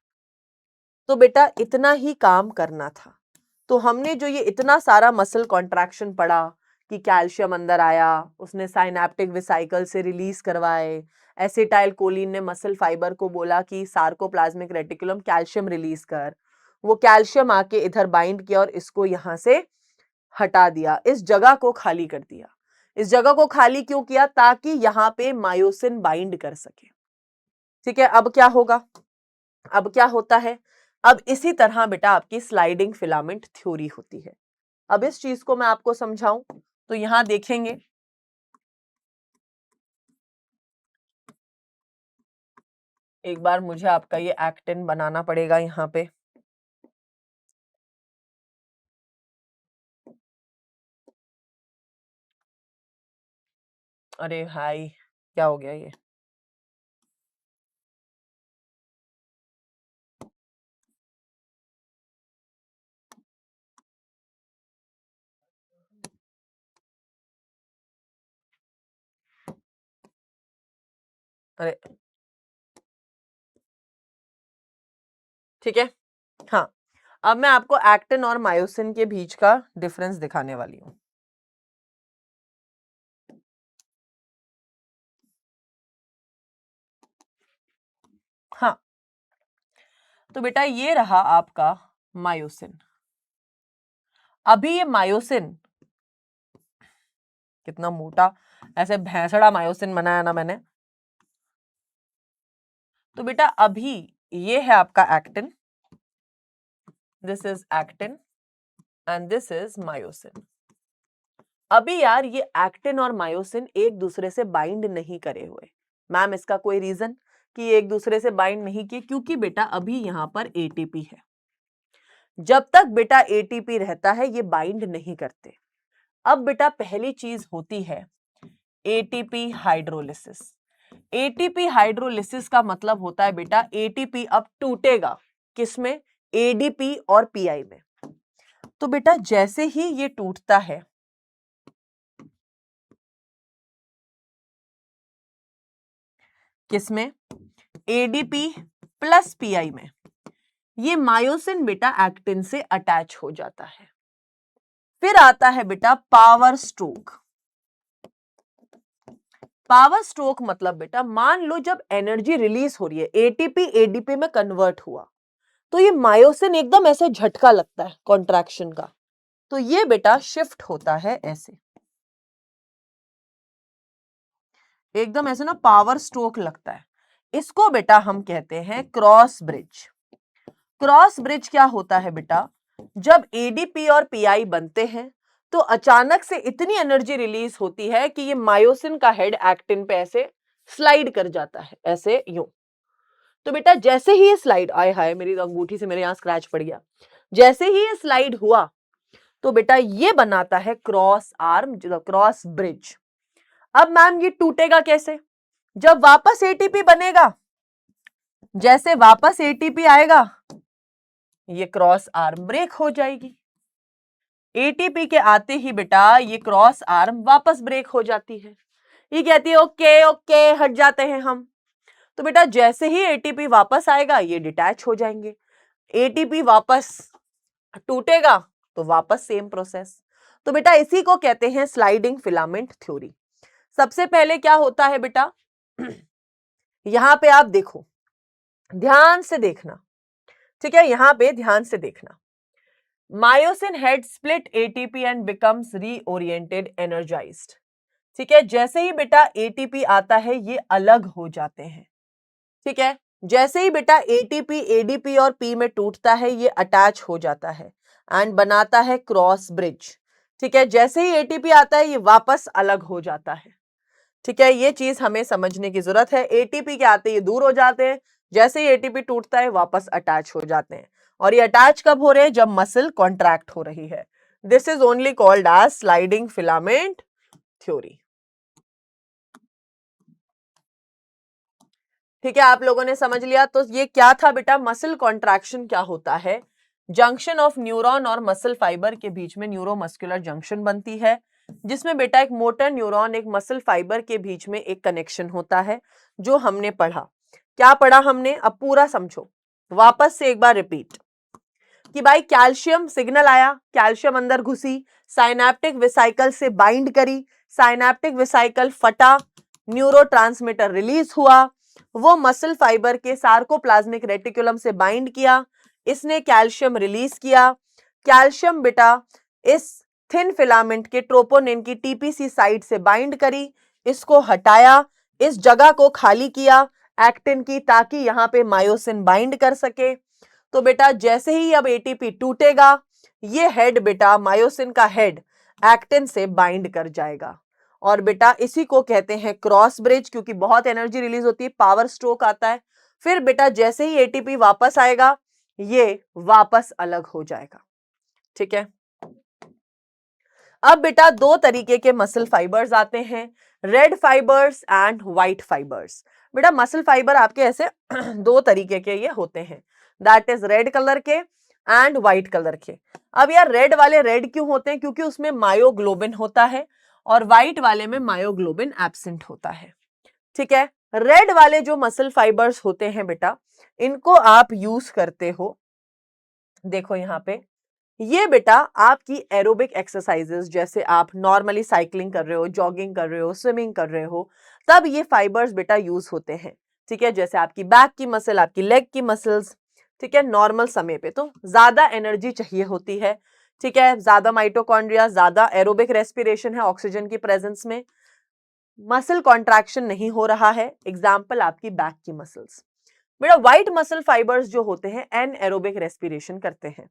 Speaker 1: तो बेटा इतना ही काम करना था। तो हमने जो ये इतना सारा मसल कॉन्ट्रैक्शन पढ़ा कि कैल्शियम अंदर आया, उसने साइनेप्टिक वेसिकल से रिलीज करवाए, एसिटाइल कोलिन ने मसल फाइबर को बोला कि सार्कोप्लाज्मिक रेटिकुलम कैल्शियम रिलीज कर, वो कैल्शियम आके इधर बाइंड किया और इसको यहां से हटा दिया, इस जगह को खाली कर दिया। इस जगह को खाली क्यों किया? ताकि यहां पे मायोसिन बाइंड कर सके, ठीक है। अब क्या होगा, अब क्या होता है, अब इसी तरह बेटा आपकी स्लाइडिंग फिलामेंट थ्योरी होती है। अब इस चीज को मैं आपको समझाऊं तो यहां देखेंगे, एक बार मुझे आपका ये एक्टिन बनाना पड़ेगा यहां पे। अरे हाय, क्या हो गया ये? अरे ठीक है, हाँ। अब मैं आपको एक्टिन और मायोसिन के बीच का डिफरेंस दिखाने वाली हूं। हाँ, तो बेटा ये रहा आपका मायोसिन। अभी ये मायोसिन कितना मोटा, ऐसे भैंसड़ा मायोसिन बनाया ना मैंने। तो बेटा अभी ये है आपका actin, this is actin and this is myosin. अभी यार ये एक्टिन और मायोसिन एक दूसरे से बाइंड नहीं करे हुए। मैम इसका कोई रीजन कि ये एक दूसरे से बाइंड नहीं किए? क्योंकि बेटा अभी यहां पर एटीपी है। जब तक बेटा एटीपी रहता है ये बाइंड नहीं करते। अब बेटा पहली चीज होती है एटीपी हाइड्रोलिसिस। एटीपी हाइड्रोलिसिस का मतलब होता है बेटा एटीपी अब टूटेगा, किसमें? एडीपी और पीआई में। तो बेटा जैसे ही ये टूटता है, किसमें? एडीपी प्लस पीआई में। ये मायोसिन बेटा एक्टिन से अटैच हो जाता है। फिर आता है बेटा पावर स्ट्रोक। पावर स्ट्रोक मतलब बेटा मान लो जब एनर्जी रिलीज हो रही है, एटीपी एडीपी में कन्वर्ट हुआ, तो ये मायोसिन एकदम ऐसे झटका लगता है कॉन्ट्रैक्शन का, तो ये बेटा शिफ्ट होता है ऐसे, एकदम ऐसे ना पावर स्ट्रोक लगता है। इसको बेटा हम कहते हैं क्रॉस ब्रिज। क्रॉस ब्रिज क्या होता है बेटा, जब एडीपी और पीआई बनते हैं तो अचानक से इतनी एनर्जी रिलीज होती है कि ये मायोसिन का हेड एक्टिन पे ऐसे स्लाइड कर जाता है, ऐसे यूं। तो बेटा जैसे ही ये स्लाइड, आय हाय मेरी अंगूठी से मेरे यहां स्क्रैच पड़ गया, जैसे ही ये स्लाइड हुआ तो बेटा ये बनाता है क्रॉस आर्म, क्रॉस ब्रिज। अब मैम ये टूटेगा कैसे, जब वापस एटीपी बनेगा, जैसे वापस एटीपी आएगा ये क्रॉस आर्म ब्रेक हो जाएगी। एटीपी के आते ही बेटा ये क्रॉस आर्म वापस ब्रेक हो जाती है। ये कहती है ओके ओके हट जाते हैं हम। तो बेटा जैसे ही एटीपी वापस आएगा ये डिटैच हो जाएंगे, एटीपी वापस टूटेगा तो वापस सेम प्रोसेस। तो बेटा इसी को कहते हैं स्लाइडिंग फिलामेंट थ्योरी। सबसे पहले क्या होता है बेटा, यहां पे आप देखो, ध्यान से देखना, ठीक है, यहां पे ध्यान से देखना। Myosin head split ATP and becomes reoriented energised. ठीक है, जैसे ही बेटा एटीपी आता है ये अलग हो जाते हैं। ठीक है, जैसे ही बेटा एटीपी एडीपी और पी में टूटता है ये अटैच हो जाता है एंड बनाता है क्रॉस ब्रिज। ठीक है, जैसे ही एटीपी आता है ये वापस अलग हो जाता है। ठीक है, ये चीज हमें समझने की जरूरत है। एटीपी के आते ये दूर हो जाते हैं, जैसे ही एटीपी टूटता है वापस अटैच हो जाते हैं। और ये अटैच कब हो रहे हैं, जब मसल कॉन्ट्रैक्ट हो रही है। This is only called as sliding filament theory. ठीक है, आप लोगों ने समझ लिया। तो ये क्या था बेटा, मसल कॉन्ट्रैक्शन क्या होता है, जंक्शन ऑफ न्यूरॉन और मसल फाइबर के बीच में न्यूरोमस्कुलर जंक्शन बनती है, जिसमें बेटा एक मोटर न्यूरॉन एक मसल फाइबर के बीच में एक कनेक्शन होता है, जो हमने पढ़ा। क्या पढ़ा हमने, अब पूरा समझो, वापस से एक बार रिपीट कि भाई कैल्शियम सिग्नल आया, कैल्शियम अंदर घुसी, साइनेप्टिक वेसाइकल से बाइंड करी, साइनेप्टिक वेसाइकल फटा, न्यूरोट्रांसमीटर रिलीज हुआ, वो मसल फाइबर के सार्कोप्लाज्मिक रेटिकुलम से बाइंड किया, इसने कैल्शियम रिलीज किया। कैल्शियम बेटा इस थिन फिलामेंट के ट्रोपोनिन की टीपीसी साइट से बाइंड करी, इसको हटाया, इस जगह को खाली किया एक्टिन की, ताकि यहां पे मायोसिन बाइंड कर सके। तो बेटा जैसे ही अब एटीपी टूटेगा ये हेड बेटा मायोसिन का हेड एक्टिन से बाइंड कर जाएगा। और बेटा इसी को कहते हैं क्रॉस ब्रिज, क्योंकि बहुत एनर्जी रिलीज होती है, पावर स्ट्रोक आता है। फिर बेटा जैसे ही एटीपी वापस आएगा ये वापस अलग हो जाएगा। ठीक है, अब बेटा दो तरीके के मसल फाइबर्स आते हैं, red fibres and white fibres. बेटा मसल फाइबर आपके ऐसे दो तरीके के ये होते हैं, दैट इज रेड कलर के एंड व्हाइट कलर के। अब यार रेड वाले रेड क्यों होते हैं, क्योंकि उसमें मायोग्लोबिन होता है, और व्हाइट वाले में मायोग्लोबिन एब्सेंट होता है। ठीक है, रेड वाले जो मसल फाइबर्स होते हैं बेटा, इनको आप यूज करते हो, देखो यहां पे, ये बेटा आपकी एरोबिक एक्सरसाइजेस, जैसे आप नॉर्मली साइकिलिंग कर रहे हो, जॉगिंग कर रहे हो, स्विमिंग कर रहे हो, तब ये फाइबर्स बेटा यूज होते हैं। ठीक है, जैसे आपकी बैक की मसल, आपकी लेग की मसल्स। ठीक है, नॉर्मल समय पे तो ज्यादा एनर्जी चाहिए होती है। ठीक है, ज्यादा माइटोकॉन्ड्रिया, ज्यादा एरोबिक रेस्पिरेशन है ऑक्सीजन की प्रेजेंस में, मसल कॉन्ट्रैक्शन नहीं हो रहा है, एग्जाम्पल आपकी बैक की मसल्स। बेटा व्हाइट मसल फाइबर्स जो होते हैं एन एरोबिक रेस्पिरेशन करते हैं।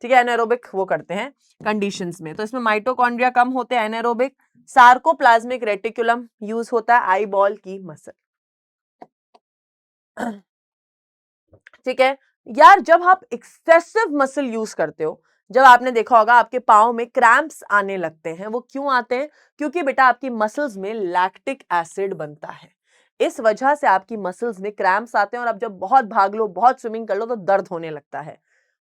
Speaker 1: ठीक है, एनाएरोबिक वो करते हैं कंडीशंस में, तो इसमें माइटोकॉन्ड्रिया कम होते हैं, एनाएरोबिक। सार्कोप्लाज्मिक रेटिकुलम यूज होता है, आई बॉल की मसल। ठीक है यार, जब आप एक्सेसिव मसल यूज करते हो, जब आपने देखा होगा आपके पाँव में क्रैम्प्स आने लगते हैं, वो क्यों आते हैं, क्योंकि बेटा आपकी मसल्स में लैक्टिक एसिड बनता है, इस वजह से आपकी मसल्स में क्रैम्प्स आते हैं, और आप जब बहुत भाग लो, बहुत स्विमिंग कर लो, तो दर्द होने लगता है।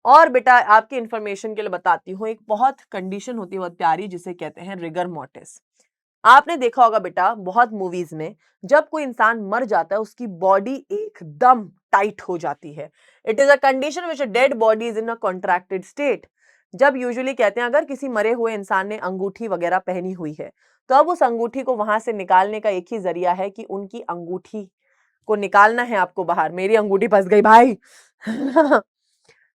Speaker 1: और बेटा आपकी इंफॉर्मेशन के लिए बताती हूँ, एक बहुत कंडीशन होती है बहुत प्यारी, जिसे कहते हैं रिगर मोर्टिस। आपने देखा होगा बेटा बहुत मूवीज में, जब कोई इंसान मर जाता है उसकी बॉडी एकदम टाइट हो जाती है। It is a condition which a dead body is in a contracted state. जब यूजुअली कहते हैं अगर किसी मरे हुए इंसान ने अंगूठी वगैरह पहनी हुई है तो अब उस अंगूठी को वहां से निकालने का एक ही जरिया है कि उनकी अंगूठी को निकालना है आपको बाहर। मेरी अंगूठी फंस गई भाई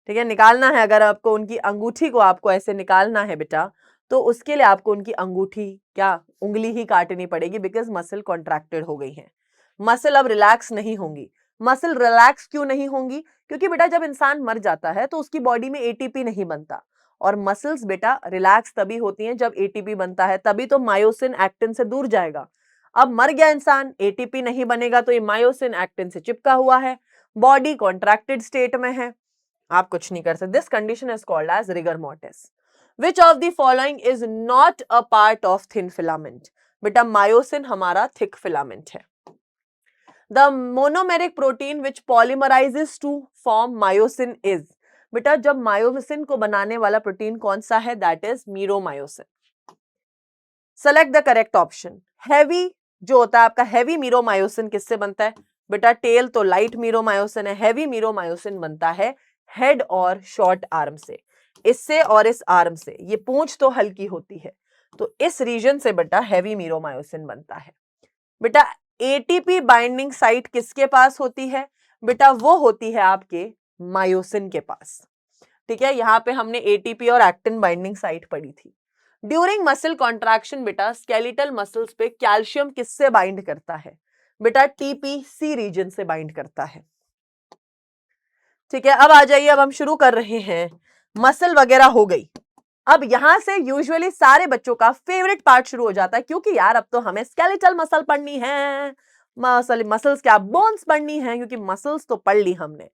Speaker 1: ठीक है, निकालना है अगर आपको उनकी अंगूठी को आपको ऐसे निकालना है बेटा, तो उसके लिए आपको उनकी अंगूठी क्या उंगली ही काटनी पड़ेगी, बिकॉज मसल कॉन्ट्रैक्टेड हो गई है। मसल अब रिलैक्स नहीं होंगी। मसल रिलैक्स क्यों नहीं होंगी? क्योंकि बेटा जब इंसान मर जाता है तो उसकी बॉडी में एटीपी नहीं बनता, और मसल्स बेटा रिलैक्स तभी होती हैं जब एटीपी बनता है, तभी तो मायोसिन एक्टिन से दूर जाएगा। अब मर गया इंसान, एटीपी नहीं बनेगा तो ये मायोसिन एक्टिन से चिपका हुआ है, बॉडी कॉन्ट्रैक्टेड स्टेट में है, आप कुछ नहीं कर सकते। This condition is called as rigor mortis. Which of the following is not a part of thin filament? बेटा मायोसिन हमारा थिक फिलामेंट है। The monomeric protein which polymerises to form myosin is? बेटा जब मायोसिन को बनाने वाला प्रोटीन कौन सा है? That is meromyosin. Select the correct option. Heavy जो होता है आपका हैवी मीरोमायोसिन किससे बनता है? बेटा टेल तो लाइट मीरोमायोसिन है, हैवी मीरोमायोसिन बनता है हेड और शॉर्ट आर्म से, इससे और इस आर्म से। ये पूंछ तो हल्की होती है, तो इस रीजन से बेटा हैवी मीरोमायोसिन बनता है। बेटा एटीपी बाइंडिंग साइट किसके पास होती है? बेटा वो होती है आपके मायोसिन के पास। ठीक है, यहां पे हमने एटीपी और एक्टिन बाइंडिंग साइट पढ़ी थी। ड्यूरिंग मसल कॉन्ट्रैक्शन बेटा स्केलेटल मसल्स पे कैल्शियम किससे बाइंड करता है? बेटा टीपीसी रीजन से बाइंड करता है। ठीक है, अब आ जाइए, अब हम शुरू कर रहे हैं। मसल वगैरह हो गई। अब यहां से यूजुअली सारे बच्चों का फेवरेट पार्ट शुरू हो जाता है, क्योंकि यार अब तो हमें स्केलेटल मसल पढ़नी है, मसल्स क्या बोन्स पढ़नी है, क्योंकि मसल्स तो पढ़ ली हमने।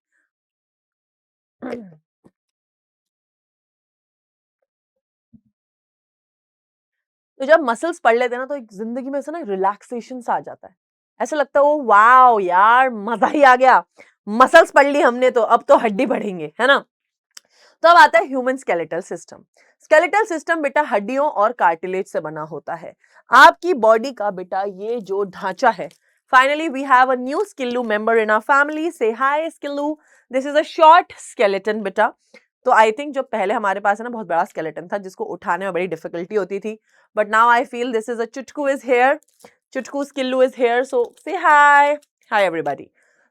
Speaker 1: तो जब मसल्स पढ़ लेते हैं ना तो एक जिंदगी में ऐसा ना रिलैक्सेशन सा आ जाता है, ऐसा लगता है ओ वाओ यार मजा ही आ गया, मसल्स पढ़ ली हमने तो अब तो हड्डी बढ़ेंगे, है ना। तो अब आता है human skeletal system. Skeletal system बेटा हड्डियों और कार्टिलेज से बना होता है। आपकी बॉडी का बेटा ये जो ढांचा है, finally we have a new Skillu member in our family. Say hi Skillu, this is a short skeleton बेटा। तो आई थिंक जो पहले हमारे पास है ना बहुत बड़ा स्केलेटन था जिसको उठाने में बड़ी डिफिकल्टी होती थी, but now I feel this is a Chutku is here, Chutku Skillu is here, so say hi, hi everybody.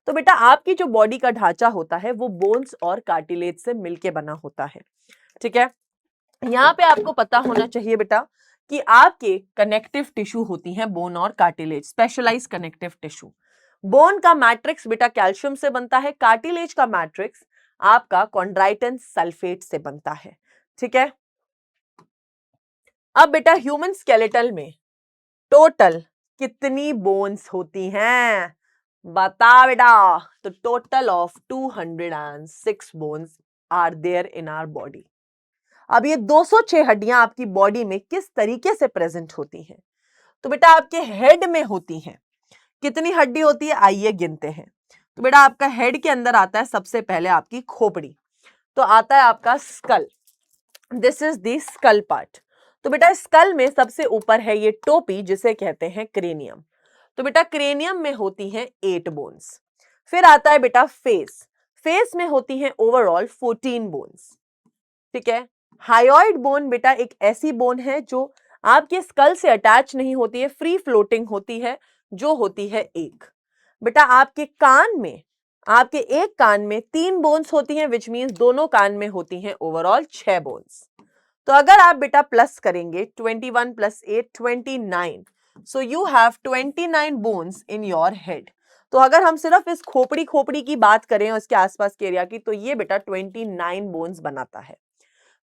Speaker 1: तो बेटा आपकी जो बॉडी का ढांचा होता है वो बोन्स और कार्टिलेज से मिलके बना होता है। ठीक है, यहाँ पे आपको पता होना चाहिए बेटा कि आपके कनेक्टिव टिश्यू होती हैं बोन और cartilage, specialise connective tissue. Bone का मैट्रिक्स बेटा कैल्शियम से बनता है, कार्टिलेज का मैट्रिक्स आपका कॉन्ड्राइटिन सल्फेट से बनता है। ठीक है, अब बेटा ह्यूमन स्केलेटल में टोटल कितनी बोन्स होती हैं? बता बेटा। तो total of 206 bones are there in our body. अब ये 206 हड्डियां आपकी बॉडी में किस तरीके से प्रेजेंट होती हैं? तो बेटा आपके हेड में होती हैं। कितनी हड्डी होती है आइए गिनते हैं। तो बेटा आपका हेड के अंदर आता है सबसे पहले आपकी खोपड़ी, तो आता है आपका skull, this is the skull part. तो बेटा स्कल में सबसे ऊपर है ये टोपी जिसे कहते हैं क्रेनियम। तो बेटा क्रेनियम में होती हैं 8 बोन्स। फिर आता है बेटा फेस, फेस में होती हैं ओवरऑल 14 बोन्स। ठीक है, हायोइड बोन बेटा एक ऐसी बोन है जो आपके स्कल से अटैच नहीं होती है, फ्री फ्लोटिंग होती है, जो होती है एक। बेटा आपके कान में, आपके एक कान में 3 बोन्स होती हैं, विच मींस दोनों कान में होती हैं ओवरऑल 6 बोन्स। तो अगर आप बेटा प्लस करेंगे 21 + 8 29, so you have 29 bones in your head. तो अगर हम सिर्फ इस खोपड़ी खोपड़ी की बात करें और इसके आसपास के एरिया की, तो ये बेटा 29 बोन्स बनाता है।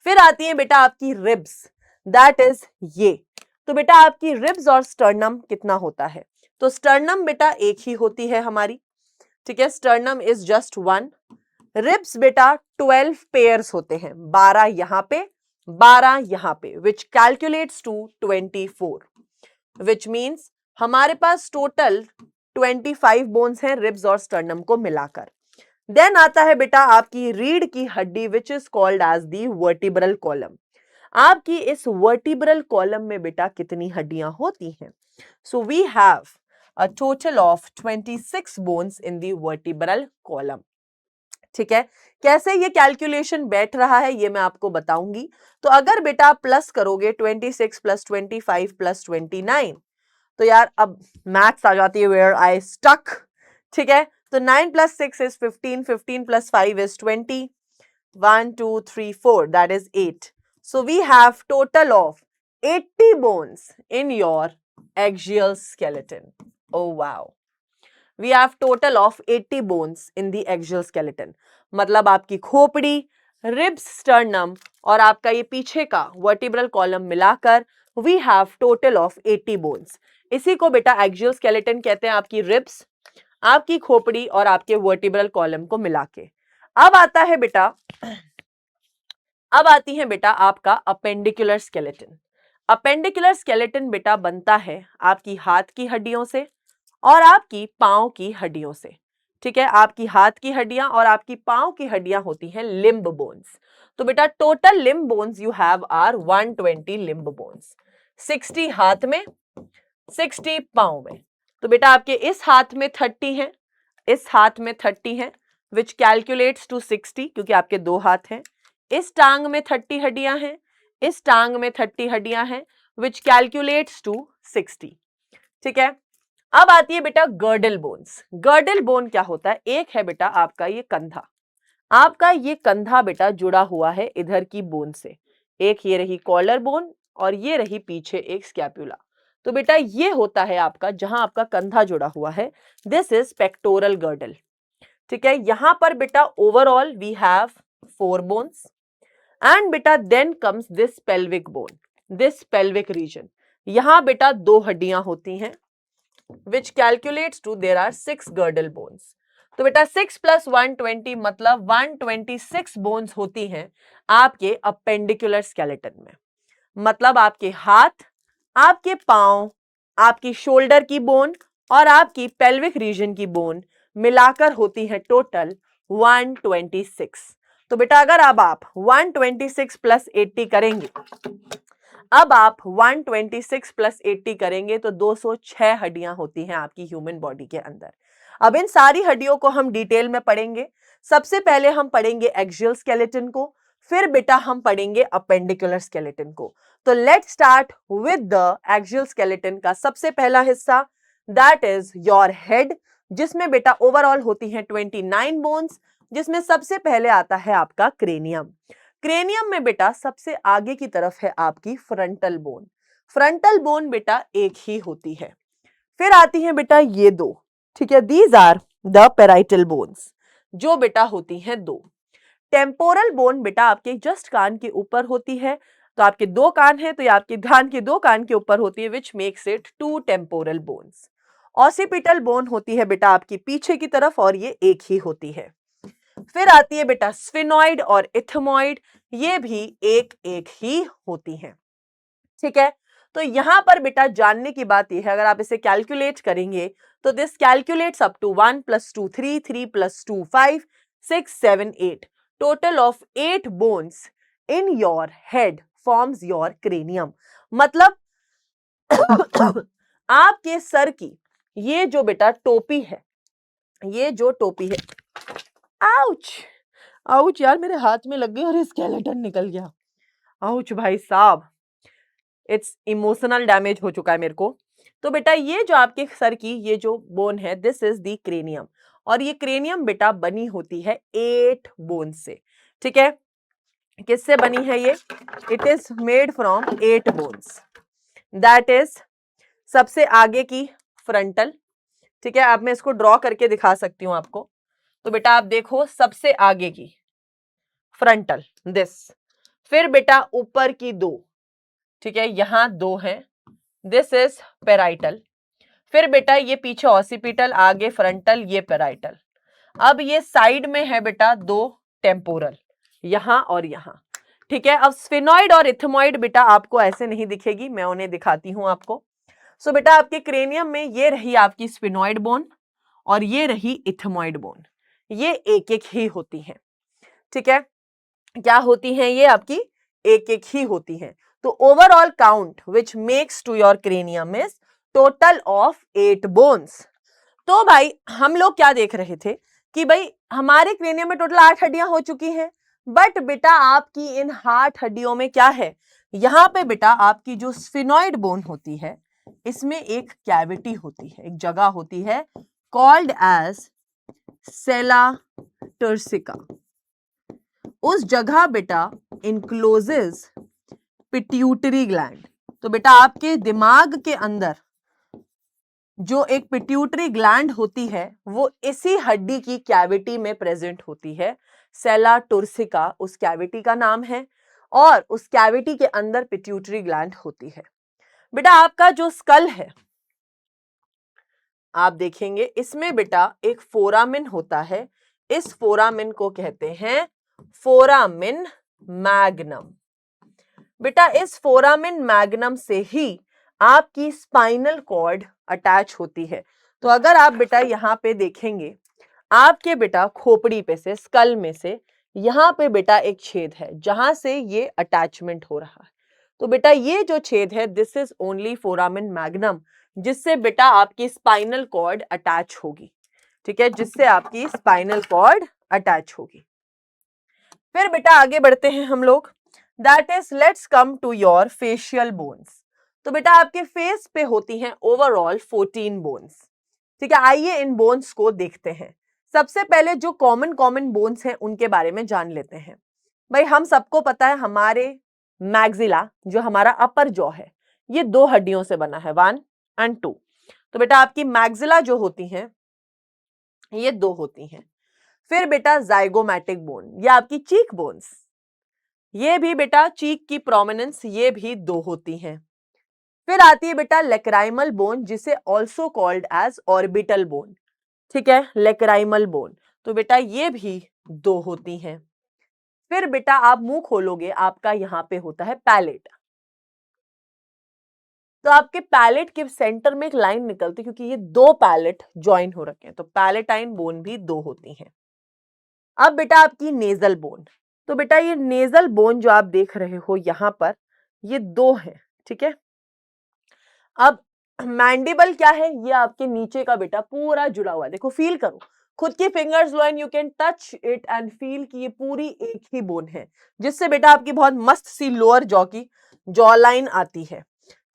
Speaker 1: फिर आती है बेटा आपकी रिब्स, दैट इज ये। तो बेटा आपकी रिब्स और स्टर्नम कितना होता है? तो स्टर्नम बेटा एक ही होती है हमारी। ठीक है, स्टर्नम इज जस्ट 1। रिब्स बेटा 12 पेयर्स होते हैं, 12 यहां पे 12 यहां पे, विच कैलकुलेट्स टू 24, विच मीन्स हमारे पास टोटल 25 बोन्स हैं रिब्स और स्टर्नम को मिलाकर। देन आता है बेटा आपकी रीढ़ की हड्डी which is called as the vertebral column. आपकी इस वर्टिब्रल कॉलम में बेटा कितनी हड्डियां होती हैं? So we have a total of 26 bones in the vertebral column. ठीक है, कैसे ये कैलकुलेशन बैठ रहा है ये मैं आपको बताऊंगी। तो अगर बेटा आप प्लस करोगे 26 प्लस 25 प्लस 29, तो यार अब मैथ्स आ जाती है वेयर आई स्टक। ठीक है, तो 9 plus 6 is 15, 15 plus 5 is 20, 1 2 3 4 that is 8। So we have total of 80 bones in your axial skeleton. Oh wow. We have total of 80 bones in the axial skeleton. मतलब आपकी खोपड़ी, रिब्स, स्टर्नम और आपका ये पीछे का वर्टिब्रल कॉलम मिलाकर we have total of 80 bones. इसी को बेटा एक्सियल स्केलेटन कहते हैं, आपकी रिब्स, आपकी खोपड़ी और आपके वर्टिब्रल कॉलम को मिला के। अब आता है बेटा, अब आती है बेटा आपका अपेंडिकुलर स्केलेटन। अपेंडिकुलर स्केलेटन बेटा बनता है आपकी हाथ की हड्डियों से और आपकी पांव की हड्डियों से। ठीक है, आपकी हाथ की हड्डियां और आपकी पांव की हड्डियां होती हैं लिम्ब बोन्स। तो बेटा total limb bones you have are 120 limb bones, 60 हाथ में, 60 पांव में। तो बेटा आपके इस हाथ में 30 हैं, इस हाथ में 30 हैं, विच कैलकुलेट्स टू 60 क्योंकि आपके दो हाथ हैं। इस टांग में 30 हड्डियां हैं, इस टांग में 30 हड्डियां हैं, विच कैलकुलेट्स टू 60। ठीक है, अब आती है बेटा गर्डल बोन्स। गर्डल बोन क्या होता है? एक है बेटा आपका ये कंधा, आपका ये कंधा बेटा जुड़ा हुआ है इधर की बोन से, एक ये रही कॉलर बोन और ये रही पीछे एक स्कैपुला। तो बेटा ये होता है आपका जहां आपका कंधा जुड़ा हुआ है, दिस इज पेक्टोरल गर्डल। ठीक है, यहां पर बेटा overall we have 4 bones and बेटा then comes this pelvic bone, this pelvic region. यहां बेटा 2 हड्डियां होती हैं which calculates to there are 6 girdle bones. तो बेटा 6 plus 120 मतलब 126 बोन्स होती हैं आपके अपेंडिकुलर स्केलेटन में। मतलब आपके हाथ, आपके पांव, आपकी शोल्डर की बोन और आपकी पेल्विक रीजन की बोन मिलाकर होती है टोटल 126। तो बेटा अगर अब आप 126 प्लस 80 करेंगे, अब आप 126 प्लस 80 करेंगे तो 206 हड्डियां होती हैं आपकी ह्यूमन बॉडी के अंदर। अब इन सारी हड्डियों को हम डिटेल में पढ़ेंगे। सबसे पहले हम पढ़ेंगे एक्सियल स्केलेटन को, फिर बेटा हम पढ़ेंगे अपेंडिकुलर स्केलेटन को। तो let's start with the axial skeleton का सबसे पहला हिस्सा, दैट इज योर हेड, जिसमें बेटा ओवरऑल होती हैं 29 बोन्स, जिसमें सबसे पहले आता है आपका क्रेनियम। क्रेनियम में बेटा सबसे आगे की तरफ है आपकी फ्रंटल बोन। फ्रंटल बोन बेटा एक ही होती है। फिर आती है बेटा ये दो, ठीक है, these are the parietal bones, जो बेटा होती हैं 2। टेम्पोरल बोन बेटा आपके जस्ट कान के ऊपर होती है, तो आपके 2 कान हैं तो ये आपके कान के 2 कान के ऊपर होती है, which makes it 2 temporal bones. Occipital bone होती है बेटा आपकी पीछे की तरफ और ये एक ही होती है। फिर आती है बेटा स्फिनॉइड और इथमॉइड, ये भी एक एक ही होती हैं। ठीक है, तो यहां पर बेटा जानने की बात यह है, अगर आप इसे कैलकुलेट करेंगे तो this calculates up to 1 + 2 3, 3 + 2 5, 6 7 8, total of 8 bones in your head forms your cranium. मतलब आपके सर की ये जो बेटा टोपी है, ये जो टोपी है, आउच आउच यार मेरे हाथ में लग गई और स्केलेटन निकल गया। आउच भाई साहब, इट्स इमोशनल डैमेज हो चुका है मेरे को। तो बेटा ये जो आपके सर की ये जो बोन है, दिस इज द क्रेनियम, और ये क्रेनियम बेटा बनी होती है 8 बोन से। ठीक है, किससे बनी है ये? It is made from 8 bones, that is सबसे आगे की फ्रंटल। ठीक है, अब मैं इसको ड्रॉ करके दिखा सकती हूं आपको। तो बेटा आप देखो सबसे आगे की फ्रंटल दिस, फिर बेटा ऊपर की 2, ठीक है, यहां 2 हैं, दिस इज पेराइटल। फिर बेटा ये पीछे ऑसिपिटल, आगे फ्रंटल, ये पेराइटल। अब ये साइड में है बेटा 2 टेम्पोरल, यहां और यहां। ठीक है, अब स्फिनॉइड और इथमॉइड बेटा आपको ऐसे नहीं दिखेगी, मैं उन्हें दिखाती हूं आपको। सो बेटा आपके क्रेनियम में ये रही आपकी स्फिनॉइड बोन और ये रही इथमॉइड बोन, ये एक एक ही होती हैं। ठीक है, क्या होती हैं ये आपकी? एक एक ही होती हैं। तो overall count which makes to your cranium is total of 8 bones. तो भाई हम लोग क्या देख रहे थे कि भाई हमारे क्रेनियम में टोटल 8 हड्डियां हो चुकी हैं, बट बेटा आपकी इन 8 हड्डियों में क्या है, यहां पे बेटा आपकी जो स्फिनॉइड बोन होती है इसमें एक कैविटी होती है, एक जगह होती है कॉल्ड एज सेला टर्सिका। उस जगह बेटा इनक्लोजेस पिट्यूटरी ग्लैंड। तो बेटा आपके दिमाग के अंदर जो एक पिट्यूटरी ग्लैंड होती है वो इसी हड्डी की कैविटी में प्रेजेंट होती है, सेला टुर्सिका उस कैविटी का नाम है, और उस कैविटी के अंदर पिट्यूटरी ग्लैंड होती है। बेटा आपका जो स्कल है आप देखेंगे इसमें बेटा एक फोरामिन होता है, इस फोरामिन को कहते हैं फोरामिन मैग्नम। बेटा इस फोरामिन मैग्नम से ही आपकी स्पाइनल कॉर्ड अटैच होती है। तो अगर आप बेटा यहाँ पे देखेंगे आपके बेटा खोपड़ी पे से, स्कल में से यहाँ पे बेटा एक छेद है जहां से ये अटैचमेंट हो रहा है। तो बेटा ये जो छेद है this is only foramen magnum, जिससे बेटा आपकी स्पाइनल कॉर्ड अटैच होगी। ठीक है, जिससे आपकी स्पाइनल कॉर्ड अटैच होगी। फिर बेटा आगे बढ़ते हैं हम लोग, that is let's come to your facial bones. तो बेटा आपके फेस पे होती हैं ओवरऑल 14 बोन्स। ठीक है, आइए इन बोन्स को देखते हैं। सबसे पहले जो कॉमन कॉमन बोन्स हैं उनके बारे में जान लेते हैं। भाई हम सबको पता है हमारे मैग्जिला जो हमारा अपर जॉ है ये 2 हड्डियों से बना है, 1 और 2। तो बेटा आपकी मैग्जिला जो होती हैं ये 2 होती हैं। फिर बेटा जाइगोमैटिक बोन, ये आपकी चीक बोन्स, ये भी बेटा चीक की प्रोमिनेंस ये भी 2 होती हैं। फिर आती है बेटा लेक्राइमल बोन जिसे also called as orbital bone. ठीक है, लेक्राइमल बोन, तो बेटा ये भी 2 होती हैं। फिर बेटा आप मुंह खोलोगे आपका यहाँ पे होता है पैलेट। तो आपके पैलेट के सेंटर में एक लाइन निकलती है क्योंकि ये 2 पैलेट ज्वाइन हो रखे हैं, तो पैलेटाइन बोन भी 2 होती हैं। अब बेटा आपकी नेजल बोन, तो बेटा ये नेजल बोन जो आप देख रहे हो यहां पर ये 2 हैं। ठीक है, अब मैंडिबल क्या है, ये आपके नीचे का बेटा पूरा जुड़ा हुआ है। देखो फील करो, खुद की fingers low and you can touch it and feel कि ये पूरी एक ही बोन है, जिससे बेटा आपकी बहुत मस्त सी लोअर जॉ की जॉ लाइन आती है।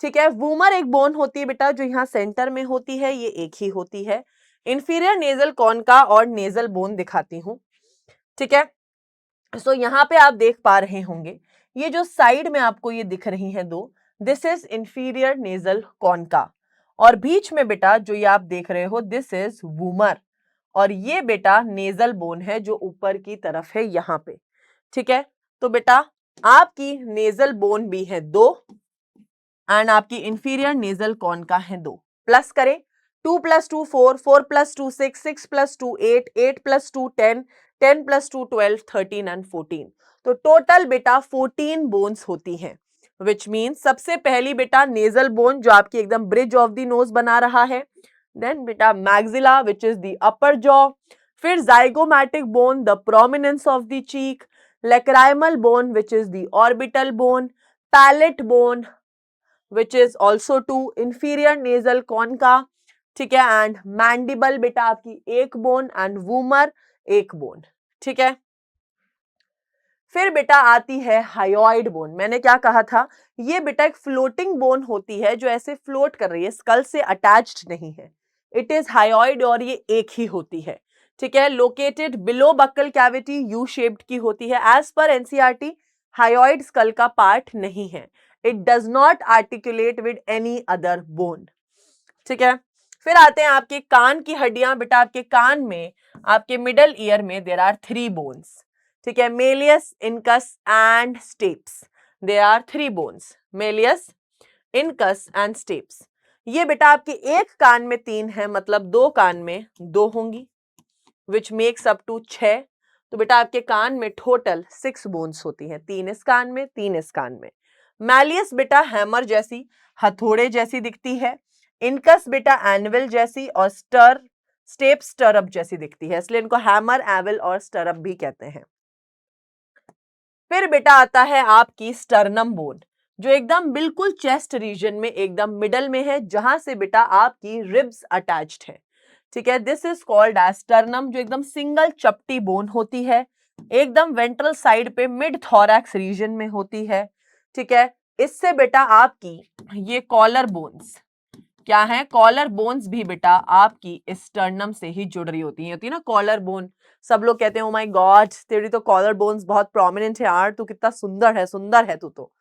Speaker 1: ठीक है, वूमर एक बोन होती है बेटा जो यहाँ सेंटर में होती है, ये एक ही होती है। इंफीरियर नेजल कॉन्का और नेजल बोन दिखाती हूँ। ठीक है, सो यहाँ पे आप देख पा रहे होंगे ये जो साइड में आपको ये दिख रही हैं 2, this is inferior nasal concha, और बीच में बेटा जो ये आप देख रहे हो दिस इज वूमर, और ये बेटा नेजल बोन है जो ऊपर की तरफ है यहाँ पे। ठीक है, तो बेटा आपकी नेजल बोन भी है 2 एंड आपकी इंफीरियर नेजल कॉन्का है 2। प्लस करें, 2 + 2 4, 4 + 2 6, 6 + 2 8, 8 + 2 10, 10 + 2 12, 13 एंड 14। तो टोटल बेटा 14 बोन्स होती हैं, विच मीन सबसे पहली बेटा नेजल बोन जो आपकी एकदम ब्रिज ऑफ द नोज बना रहा है, देन बेटा maxilla which is the upper jaw, फिर zygomatic bone the prominence of the cheek, lacrimal bone which is the orbital bone, palate bone which is also 2, inferior nasal concha, ठीक है, एंड मैंडिबल बेटा आपकी एक बोन एंड वूमर एक बोन। ठीक है, फिर बेटा आती है हायोइड बोन। मैंने क्या कहा था, ये बेटा एक फ्लोटिंग बोन होती है जो ऐसे फ्लोट कर रही है, स्कल से अटैच्ड नहीं है, इट इज हायोइड और ये एक ही होती है। ठीक है, located below buccal cavity, U shaped की होती है। As per NCERT hyoid skull का पार्ट नहीं है, it does not articulate with any other bone. ठीक है, फिर आते हैं आपके कान की हड्डियां। बेटा आपके कान में आपके मिडल ईयर में देयर आर 3 बोन्स। ठीक है, malleus, incus and stapes, there are 3 bones, malleus, incus and stapes. ये बेटा आपके एक कान में 3 है, मतलब 2 कान में 2 होंगी, विच मेक्स अप टू 6। तो बेटा आपके कान में टोटल 6 बोन्स होती हैं, 3 इस कान में 3 इस कान में। मैलियस बेटा हैमर जैसी, हथौड़े जैसी दिखती है, इनकस बेटा एनविल जैसी, और स्टेप स्टरअप जैसी दिखती है, इसलिए इनको हैमर, एविल और स्टरअप भी कहते हैं। फिर बेटा आता है आपकी स्टर्नम बोन जो एकदम बिल्कुल चेस्ट रीजन में एकदम मिडल में है, जहां से बेटा आपकी रिब्स अटैच्ड है। ठीक है, this is called as sternum, जो एकदम सिंगल चपटी बोन होती है, एकदम वेंट्रल साइड पे मिड थोरैक्स रीजन में होती है। ठीक है, इससे बेटा आपकी ये कॉलर बोन्स क्या है, कॉलर बोन्स भी बेटा आपकी स्टर्नम से ही जुड़ रही होती है ना कॉलर बोन। सब लोग कहते हैं ओ माय गॉड तेरी तो कॉलर बोन्स बहुत प्रोमिनेंट है यार, तू कितना सुंदर है तू तो।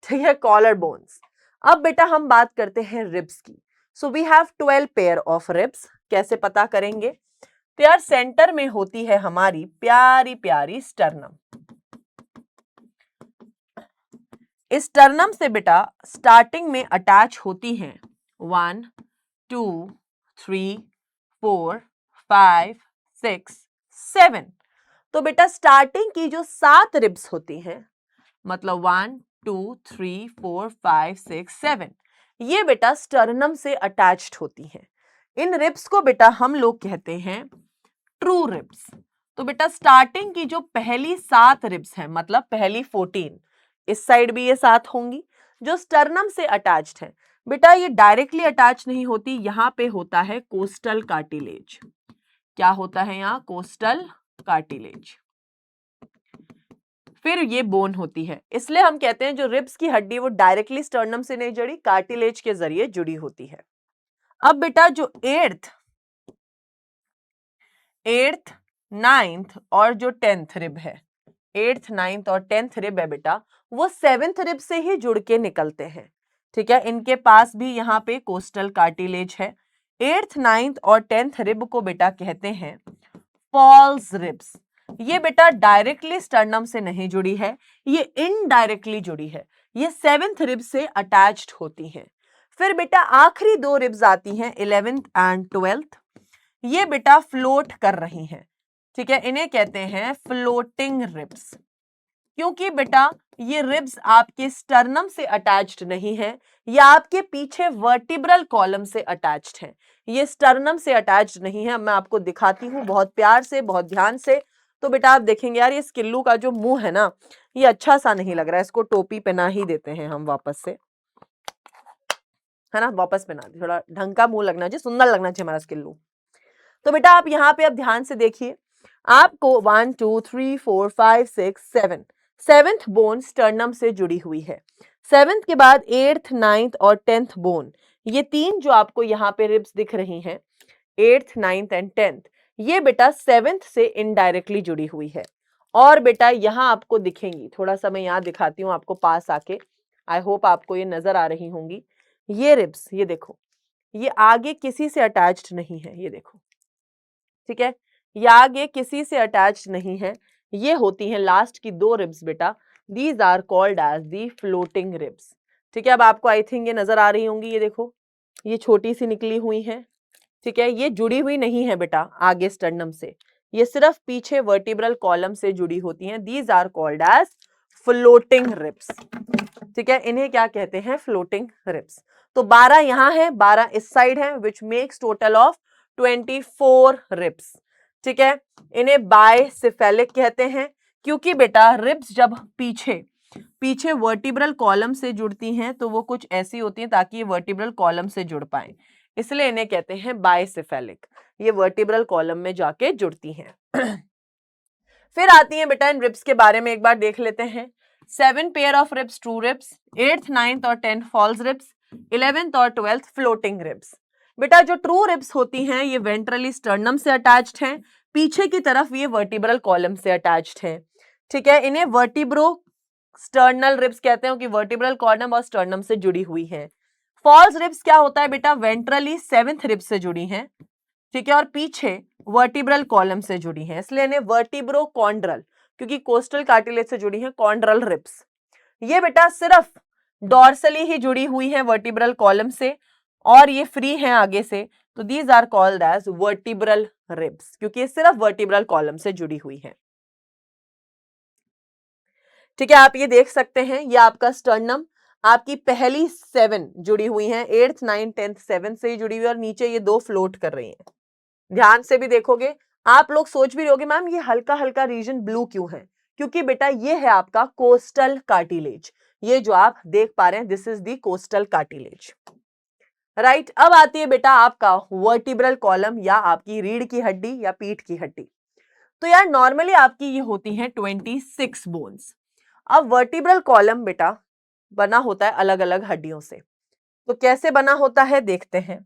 Speaker 1: ठीक है, कॉलर बोन्स। अब बेटा हम बात करते हैं रिब्स की। So we have 12 pair of ribs. कैसे पता करेंगे? तो यार सेंटर में होती है हमारी प्यारी प्यारी स्टर्नम। इस स्टर्नम से बेटा स्टार्टिंग में अटैच होती हैं 1 2 3 4 5 6 7। तो बेटा स्टार्टिंग की जो 7 रिब्स होती हैं, मतलब 1 2 3 4 5 6 7, ये बेटा स्टर्नम से अटैच्ड होती हैं। इन रिब्स को बेटा हम लोग कहते हैं ट्रू रिब्स। तो बेटा स्टार्टिंग की जो पहली 7 रिब्स हैं, मतलब पहली 14, इस साइड भी ये 7 होंगी जो स्टर्नम से अटैच्ड है। बेटा ये डायरेक्टली अटैच नहीं होती, यहां पे होता है कोस्टल कार्टिलेज। क्या होता है यहाँ? Costal cartilage. फिर ये बोन होती है, इसलिए हम कहते हैं जो रिब्स की हड्डी वो डायरेक्टली स्टर्नम से नहीं जुड़ी, कार्टिलेज के जरिए जुड़ी होती है। अब बेटा जो एट्थ, नाइन्थ और जो 10th रिब है, 8th 9th और 10th रिब है बेटा, वो 7th रिब से ही जुड़ के निकलते हैं। ठीक है, इनके पास भी यहाँ पे कोस्टल कार्टिलेज है। 8th 9th और 10th रिब को बेटा कहते हैं फॉल्स रिब्स। ये बेटा डायरेक्टली स्टर्नम से नहीं जुड़ी है, ये इनडायरेक्टली जुड़ी है, ये 7th रिब से अटैच्ड होती हैं। फिर बेटा आखिरी 2 रिब्स आती हैं 11th एंड 12th, ये बेटा फ्लोट कर रही हैं। ठीक है, इन्हें कहते हैं फ्लोटिंग रिब्स, क्योंकि बेटा ये रिब्स आपके स्टर्नम से अटैच्ड नहीं है, ये आपके पीछे वर्टिब्रल कॉलम से अटैच्ड है, ये स्टर्नम से अटैच्ड नहीं है। मैं आपको दिखाती हूँ बहुत प्यार से, बहुत ध्यान से। तो बेटा आप देखेंगे यार ये स्किल्लू का जो मुंह है ना, ये अच्छा सा नहीं लग रहा है, इसको टोपी पहना ही देते हैं हम वापस से, है ना, वापस पहना दे, थोड़ा ढंग का मुंह लगना चाहिए, सुंदर लगना चाहिए हमारा स्किल्लू। तो बेटा आप यहाँ पे अब ध्यान से देखिए, आपको 1 2 3 4 5 6 7, 7th बोन स्टर्नम से जुड़ी हुई है। 7th के बाद 8th 9th और 10th बोन, ये 3 जो आपको यहाँ पे रिब्स दिख रही हैं, 8th 9th एंड 10th, ये बेटा 7th से इनडायरेक्टली जुड़ी हुई है। और बेटा यहाँ आपको दिखेंगी, थोड़ा सा मैं यहाँ दिखाती हूँ आपको पास आके, आई होप आपको ये नजर आ रही होंगी। ये रिब्स, ये देखो, ये आगे किसी से अटैच्ड नहीं है, ये देखो। ठीक है, ये आगे किसी से अटैच्ड नहीं है, ये होती हैं लास्ट की 2 रिब्स बेटा, these are called as the floating ribs. ठीक है, अब आपको आई थिंक ये नजर आ रही होंगी, ये देखो, ये छोटी सी निकली हुई है। ठीक है, ये जुड़ी हुई नहीं है बेटा आगे स्टर्नम से, ये सिर्फ पीछे वर्टिब्रल कॉलम से जुड़ी होती हैं, these are called as floating ribs. ठीक है, इन्हें क्या कहते हैं? Floating ribs. तो 12 यहाँ है, 12 इस साइड है, which makes total of 24 ribs. ठीक है, इन्हें बायसिफेलिक कहते हैं, क्योंकि बेटा रिब्स जब पीछे वर्टिब्रल कॉलम से जुड़ती हैं तो वो कुछ ऐसी होती हैं ताकि ये वर्टिब्रल कॉलम से जुड़ पाए, इसलिए इन्हें कहते हैं बायसिफेलिक, ये वर्टिब्रल कॉलम में जाके जुड़ती हैं। फिर आती हैं बेटा, इन रिब्स के बारे में एक बार देख लेते हैं। 7 pair of ribs true ribs, 8th 9th और 10th फॉल्स रिब्स, 11th और 12th फ्लोटिंग रिब्स। बेटा जो ट्रू रिब्स होती हैं ये वेंट्रली स्टर्नम से अटैच्ड हैं, पीछे की तरफ ये वर्टिब्रल कॉलम से अटैच्ड हैं। ठीक है, इन्हें वर्टिब्रो स्टर्नल रिब्स कहते हैं कि वर्टिब्रल कॉलम और स्टर्नम से जुड़ी हुई हैं। फॉल्स रिब्स क्या होता है बेटा? वेंट्रली 7th रिब्स से जुड़ी हैं, ठीक है, और पीछे वर्टिब्रल कॉलम से जुड़ी हैं, इसलिए इन्हें वर्टिब्रो कॉन्ड्रल, क्योंकि कोस्टल कार्टिलेज से जुड़ी हैं, कॉन्ड्रल रिब्स। ये बेटा सिर्फ डॉर्सली ही जुड़ी हुई है वर्टिब्रल कॉलम से, और ये फ्री हैं आगे से, तो these are called as vertebral ribs, क्योंकि ये सिर्फ वर्टिब्रल कॉलम से जुड़ी हुई है। ठीक है, आप ये देख सकते हैं, ये आपका स्टर्नम, आपकी पहली 7 जुड़ी हुई हैं, 8th 9th 10th 7 से ही जुड़ी हुई है, और नीचे ये 2 फ्लोट कर रही हैं। ध्यान से भी देखोगे, आप लोग सोच भी रहोगे मैम ये हल्का हल्का रीजन ब्लू क्यों है? क्योंकि बेटा ये है आपका कोस्टल कार्टिलेज, ये जो आप देख पा रहे हैं, this is the costal cartilage, right. अब आती है बेटा आपका वर्टिब्रल कॉलम या आपकी रीढ़ की हड्डी या पीठ की हड्डी। तो यार नॉर्मली आपकी ये होती है 26 बोन्स। अब वर्टिब्रल कॉलम बेटा बना होता है अलग अलग हड्डियों से। तो कैसे बना होता है देखते हैं,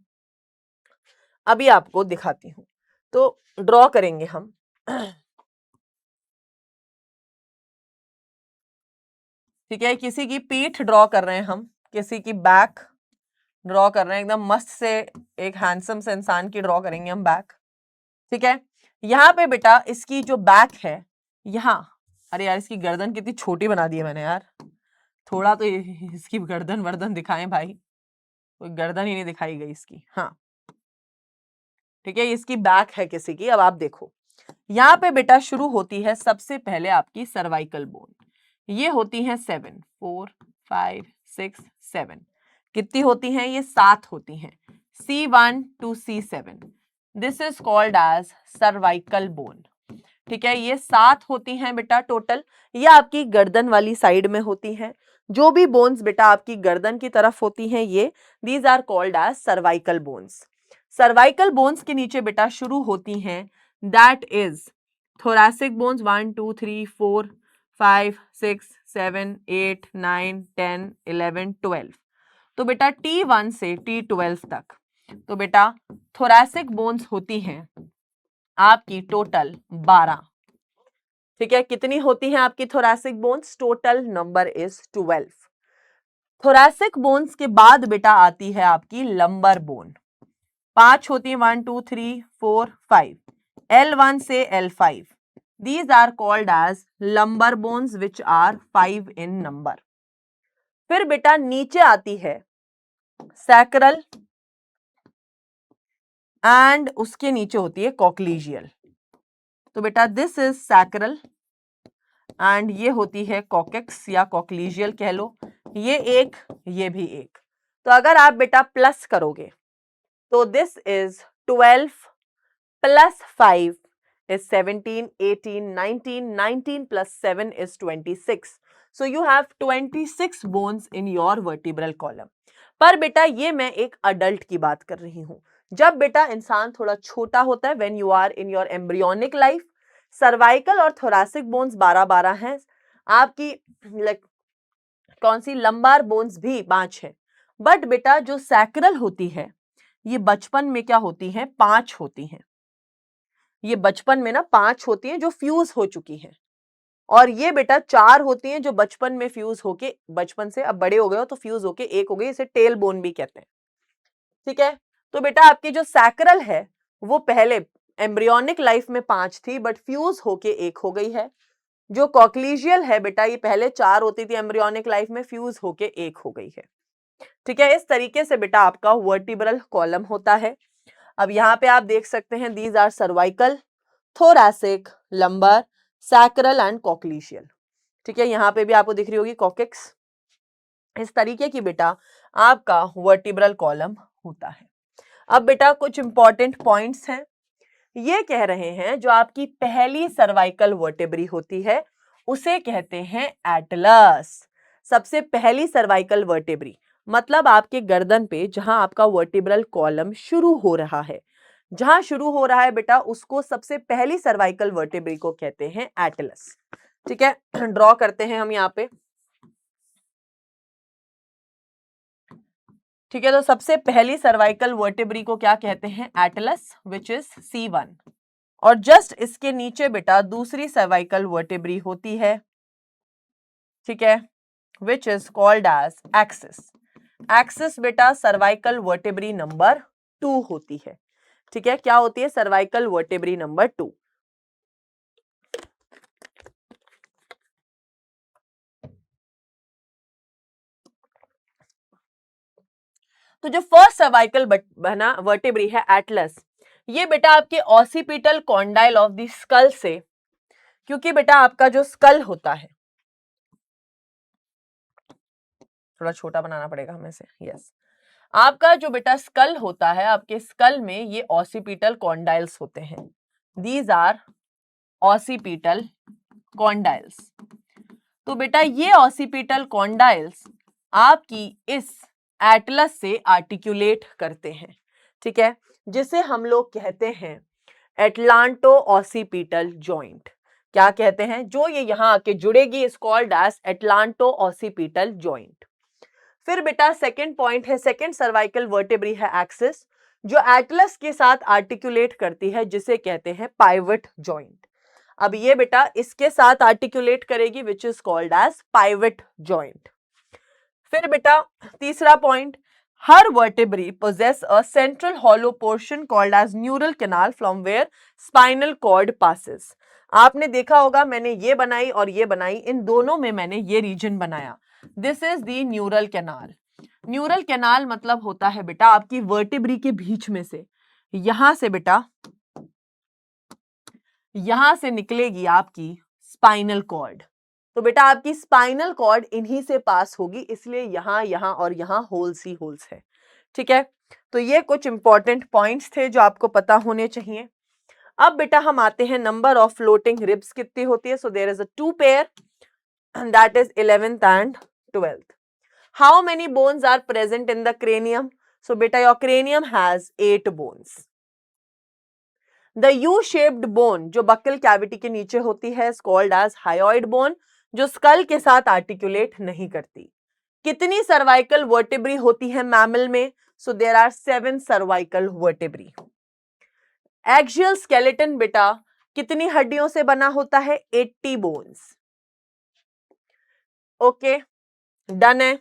Speaker 1: अभी आपको दिखाती हूं। तो ड्रॉ करेंगे हम। ठीक है, किसी की पीठ ड्रॉ कर रहे हैं हम, किसी की बैक ड्रॉ कर रहे हैं, एकदम मस्त से एक हैंडसम से इंसान की ड्रॉ करेंगे हम बैक। ठीक है, यहाँ पे बेटा इसकी जो बैक है यहाँ, अरे यार इसकी गर्दन कितनी छोटी बना दी है मैंने यार, थोड़ा तो इसकी गर्दन वर्दन दिखाएं भाई, कोई गर्दन ही नहीं दिखाई गई इसकी। हाँ ठीक है, इसकी बैक है किसी की। अब आप देखो यहाँ पे बेटा शुरू होती है सबसे पहले आपकी सर्वाइकल बोन, ये होती है 7, 4, 5, 6, 7। कितनी होती हैं ये? 7 होती हैं, C1 to C7। This is called as cervical bone. ठीक है, ये 7 होती हैं बेटा टोटल। ये आपकी गर्दन वाली साइड में होती हैं। जो भी बोन्स बेटा आपकी गर्दन की तरफ होती हैं ये, these are called as cervical bones. Cervical bones के नीचे बेटा शुरू होती हैं, दैट इज thoracic bones 1, 2, 3, 4, 5, 6, 7, 8, 9, 10, 11, 12। तो बेटा T1 से T12 तक तो बेटा thoracic bones होती हैं आपकी टोटल 12। ठीक है, कितनी होती हैं आपकी thoracic bones? Total number is 12। thoracic bones के बाद बेटा आती है आपकी लंबर बोन। 5 होती है, 1, 2, 3, 4, 5, L1 से L5। These are called as lumbar bones which are 5 in number। फिर बेटा नीचे आती है सैक्रल एंड उसके नीचे होती है कॉक्लीजियल। तो बेटा दिस इज सैक्रल एंड ये होती है कॉकेक्स या कॉक्लीजियल कह लो। ये एक, ये भी एक। तो अगर आप बेटा प्लस करोगे तो this is 12 plus 5 is 17, 18, 19, 19 plus 7 is 26. So you have 26 bones in your vertebral column. पर बेटा ये मैं एक अडल्ट की बात कर रही हूं। जब बेटा इंसान थोड़ा छोटा होता है, when you are in your embryonic life, cervical और थोरासिक बोन्स 12-12 हैं। आपकी कौन सी लंबार बोन्स भी 5 है। बट बेटा जो सैक्रल होती है ये बचपन में क्या होती है? 5 होती हैं। ये बचपन में ना 5 होती हैं जो फ्यूज हो चुकी हैं, और ये बेटा 4 होती हैं जो बचपन में फ्यूज होके, बचपन से अब बड़े हो गए हो तो फ्यूज होके एक हो गई, इसे टेल बोन भी कहते हैं। ठीक है, तो बेटा आपकी जो सैक्रल है वो पहले एम्ब्रियोनिक लाइफ में 5 थी बट फ्यूज होके एक हो गई है। जो कॉक्लीजियल है बेटा ये पहले 4 होती थी एम्ब्रियोनिक लाइफ में, फ्यूज होके एक हो गई है। ठीक है, इस तरीके से बेटा आपका वर्टिब्रल कॉलम होता है। अब यहाँ पे आप देख सकते हैं these are cervical, thoracic, lumbar, sacral and coccygeal. ठीक है, यहाँ पे भी आपको दिख रही होगी कॉकेक्स। इस तरीके की बेटा आपका वर्टिब्रल कॉलम होता है। अब बेटा कुछ इंपॉर्टेंट पॉइंट्स हैं। ये कह रहे हैं जो आपकी पहली सर्वाइकल वर्टेब्री होती है उसे कहते हैं एटलस। सबसे पहली सर्वाइकल वर्टेब्री मतलब आपके गर्दन पे जहां आपका वर्टिब्रल कॉलम शुरू हो रहा है, जहां शुरू हो रहा है बेटा उसको सबसे पहली सर्वाइकल वर्टेब्री को कहते हैं एटलस। ठीक है, ड्रॉ करते हैं हम यहाँ पे। ठीक है, तो सबसे पहली सर्वाइकल वर्टेब्री को क्या कहते हैं? Atlas, which is C1। और जस्ट इसके नीचे बेटा दूसरी सर्वाइकल वर्टेब्री होती है, ठीक है, which is called as axis. Axis बेटा सर्वाइकल वर्टेब्री नंबर 2 होती है। ठीक है, क्या होती है? Cervical vertebrae number 2। तो जो फर्स्ट सर्वाइकल बना वर्टेब्री है एटलस, ये बेटा आपके occipital condyle of the skull से, क्योंकि बेटा आपका जो स्कल होता है, थोड़ा छोटा बनाना पड़ेगा हमें से, यस, आपका जो बेटा स्कल होता है, आपके स्कल में ये ऑसिपिटल कॉन्डाइल्स होते हैं। These are occipital condyles. तो बेटा ये ऑसिपिटल कॉन्डाइल्स आपकी इस एटलस से आर्टिकुलेट करते हैं, ठीक है, जिसे हम लोग कहते हैं एटलांटो ऑसिपिटल जॉइंट। क्या कहते हैं? जो ये यहां आके जुड़ेगी is called as atlanto occipital joint. फिर बेटा सेकंड पॉइंट है, सेकंड सर्वाइकल वर्टेब्री है एक्सिस, जो एटलस के साथ आर्टिकुलेट करती है, जिसे कहते हैं पाइवट जॉइंट। अब ये बेटा इसके साथ आर्टिकुलेट करेगी which is called as pivot joint. फिर बेटा तीसरा पॉइंट, हर vertebrae possess a central hollow portion called as neural canal from where spinal cord passes। आपने देखा होगा मैंने ये बनाई और ये बनाई, इन दोनों में मैंने ये रीजन बनाया, this is the neural canal. Neural canal मतलब होता है बेटा आपकी वर्टेब्री के बीच में से, यहां से बेटा यहां से निकलेगी आपकी स्पाइनल कॉर्ड। तो बेटा आपकी स्पाइनल कॉर्ड इन्हीं से पास होगी, इसलिए यहां यहां और यहां होल्स ही होल्स है, ठीक है। तो ये कुछ इंपॉर्टेंट पॉइंट्स थे जो आपको पता होने चाहिए। अब बेटा हम आते हैं नंबर ऑफ फ्लोटिंग रिब्स कितनी होती है। So there is a 2 pair, that is 11th and 12th। How many bones are present in the cranium? So बेटा your cranium has 8 bones. The U shaped bone जो बक्कल कैविटी के नीचे होती है is called as hyoid bone, जो स्कल के साथ आर्टिकुलेट नहीं करती। कितनी सर्वाइकल वर्टेब्री होती है मैमल में? So there are 7 cervical vertebrae. Axial skeleton बेटा कितनी हड्डियों से बना होता है? 80 बोन्स। ओके, डन है।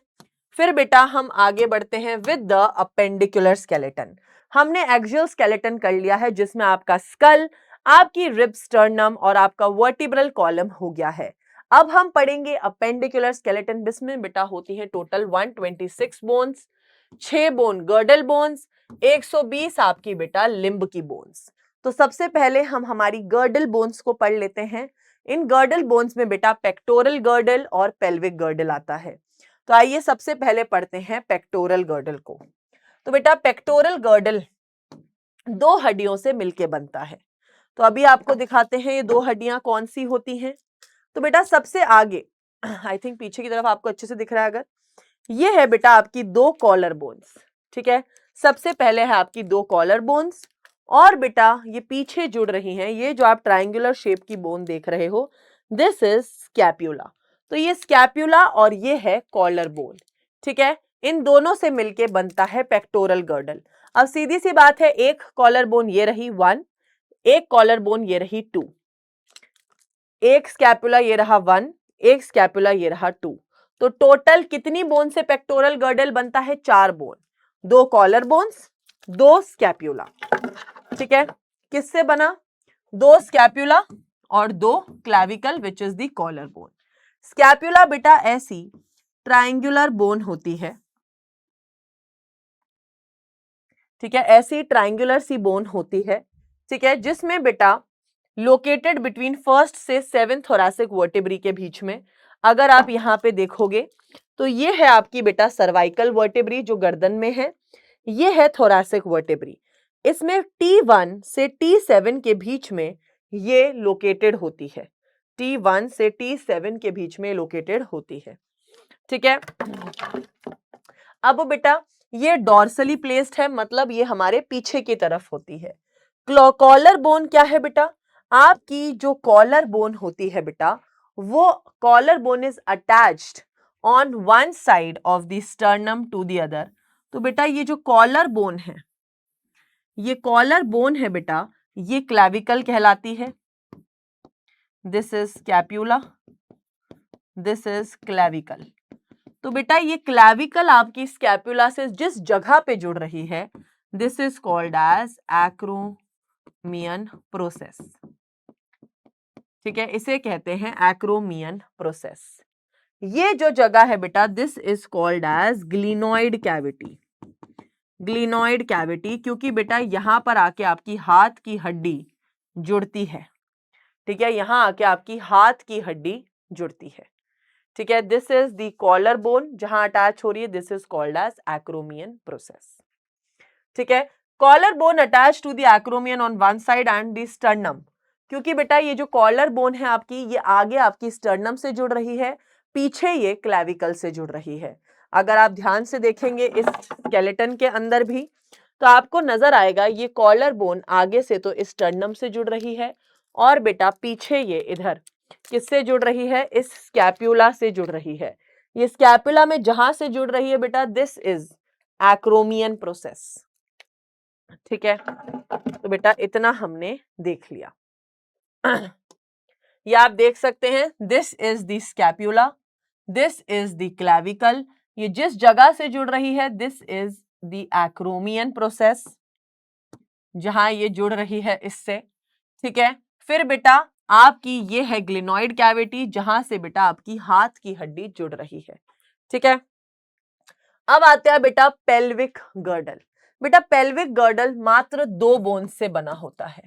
Speaker 1: फिर बेटा हम आगे बढ़ते हैं विद द अपेंडिकुलर स्केलेटन। हमने एक्सियल स्केलेटन कर लिया है, जिसमें आपका स्कल, आपकी रिब स्टर्नम और आपका वर्टिब्रल कॉलम हो गया है। अब हम पढ़ेंगे अपेंडिकुलर स्केलेटन, जिसमें बेटा होती है total 126 bones, 6 bone girdle bones, 120 आपकी बेटा लिम्ब की बोन्स। तो सबसे पहले हम हमारी गर्डल बोन्स को पढ़ लेते हैं। इन गर्डल बोन्स में बेटा पेक्टोरल गर्डल और पेल्विक गर्डल आता है। तो आइए सबसे पहले पढ़ते हैं पेक्टोरल गर्डल को। तो बेटा पेक्टोरल गर्डल 2 हड्डियों से मिलके बनता है। तो अभी आपको दिखाते हैं ये 2 हड्डियां कौन सी होती हैं। तो बेटा सबसे आगे, आई थिंक पीछे की तरफ आपको अच्छे से दिख रहा है, अगर ये है बेटा आपकी 2 कॉलर बोन्स, ठीक है। सबसे पहले है आपकी 2 कॉलर बोन्स, और बेटा ये पीछे जुड़ रही हैं, ये जो आप ट्रायंगुलर शेप की बोन देख रहे हो, दिस इज स्कैप्यूला। तो ये स्कैप्यूला और ये है कॉलर बोन, ठीक है। इन दोनों से मिलके बनता है पेक्टोरल गर्डल। अब सीधी सी बात है, एक कॉलर बोन ये रही 1, एक कॉलर बोन ये रही 2, एक स्कैपुला ये रहा 1, एक स्कैपुला ये रहा 2। तो टोटल कितनी बोन से पेक्टोरल गर्डल बनता है? 4 बोन, 2 कॉलर बोन्स, 2 स्कैप्यूला, ठीक है। किससे बना? 2 स्कैप्यूला और 2 clavicle which is the collar bone. Scapula बेटा ऐसी ट्रायंगुलर बोन होती है, ठीक है, ऐसी ट्रायंगुलर सी बोन होती है, ठीक है, जिसमें बेटा लोकेटेड बिटवीन फर्स्ट से 7th थोरैसिक वर्टेब्री के बीच में, अगर आप यहाँ पे देखोगे तो ये है आपकी बेटा सर्वाइकल वर्टेब्री जो गर्दन में है, ये है थोरैसिक वर्टेब्री। इसमें T1 से T7 के बीच में ये लोकेटेड होती है, T1 से T7 के बीच में लोकेटेड होती है, ठीक है। अब बेटा ये डॉर्सली प्लेस्ड है, मतलब ये हमारे पीछे की तरफ होती है। कॉलर बोन क्या है बेटा? आपकी जो कॉलर बोन होती है बेटा, वो collar bone is attached on one side of the sternum to the other. तो बेटा ये जो कॉलर बोन है, ये कॉलर बोन है बेटा, ये क्लैविकल कहलाती है। This is scapula, this is clavicle. तो बेटा ये क्लैविकल आपकी स्कैपुला से जिस जगह पे जुड़ रही है, this is called as acromion process, ठीक है, इसे कहते हैं एक्रोमियन प्रोसेस। ये जो जगह है बेटा, this is called as glenoid cavity. Glenoid cavity क्योंकि बेटा यहां पर आके आपकी हाथ की हड्डी जुड़ती है, ठीक है, यहां आके आपकी हाथ की हड्डी जुड़ती है, ठीक है। This is the collar bone जहां अटैच हो रही है, this is called as acromion process, ठीक है। Collar bone attach to the acromion on one side and the sternum, क्योंकि बेटा ये जो कॉलर बोन है आपकी, ये आगे आपकी स्टर्नम से जुड़ रही है, पीछे ये क्लैविकल से जुड़ रही है। अगर आप ध्यान से देखेंगे इस स्केलेटन के अंदर भी तो आपको नजर आएगा ये कॉलर बोन आगे से तो स्टर्नम से जुड़ रही है और बेटा पीछे ये इधर किससे जुड़ रही है, इस स्कैप्यूला से जुड़ रही है। ये स्कैपुला में जहां से जुड़ रही है बेटा, दिस इज एक्रोमियन प्रोसेस। ठीक है, तो बेटा इतना हमने देख लिया। ये आप देख सकते हैं, this is the scapula, this is the clavicle. ये जिस जगह से जुड़ रही है this is the acromion process, जहां ये जुड़ रही है इससे। ठीक है, फिर बेटा आपकी ये है ग्लिनॉइड कैविटी, जहां से बेटा आपकी हाथ की हड्डी जुड़ रही है। ठीक है, अब आते हैं बेटा पेल्विक गर्डल। बेटा पेल्विक गर्डल मात्र 2 बोन्स से बना होता है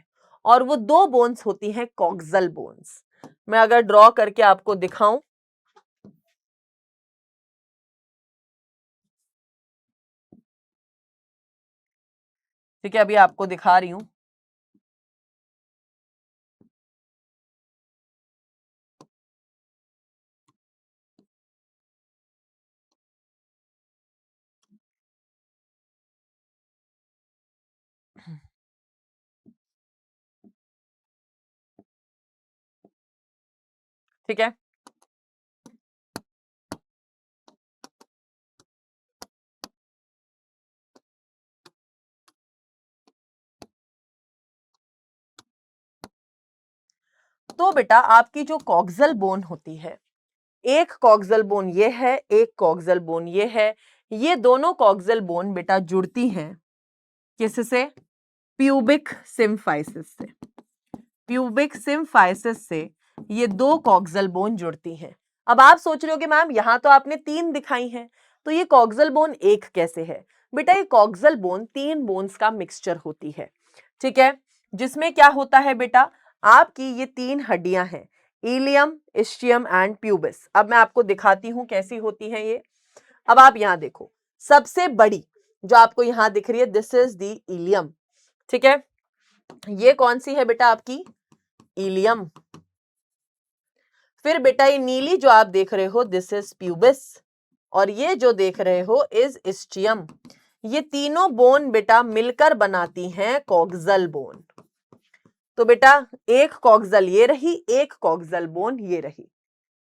Speaker 1: और वो 2 बोन्स होती हैं कॉक्सल बोन्स। मैं अगर ड्रॉ करके आपको दिखाऊं, ठीक है, अभी आपको दिखा रही हूं। ठीक है, तो बेटा आपकी जो कॉक्सल बोन होती है, एक कॉक्सल बोन ये है, एक कॉक्सल बोन ये है। ये दोनों कॉक्सल बोन बेटा जुड़ती हैं किससे, प्यूबिक सिम्फाइसिस से। प्यूबिक सिम्फाइसिस से ये 2 कॉक्सल बोन जुड़ती हैं। अब आप सोच रहे हो कि मैम यहां तो आपने 3 दिखाई हैं, तो ये कॉक्सल बोन एक कैसे है? बेटा ये कॉक्सल बोन 3 बोन्स का मिक्सचर होती है। ठीक है, जिसमें क्या होता है बेटा, आपकी ये 3 हड्डियां हैं, इलियम, इस्चियम एंड प्यूबिस। अब मैं आपको दिखाती हूं कैसी होती है ये। अब आप यहां देखो, सबसे बड़ी जो आपको यहां दिख रही है, दिस इज द इलियम। ठीक है, ये कौन सी है बेटा आपकी, इलियम। फिर बेटा ये नीली जो आप देख रहे हो, दिस इज प्यूबिस, और ये जो देख रहे हो इज इस्चियम। ये तीनों बोन बेटा मिलकर बनाती हैं कॉक्सल बोन। तो बेटा एक कॉक्सल ये रही, एक कॉक्सल बोन ये रही।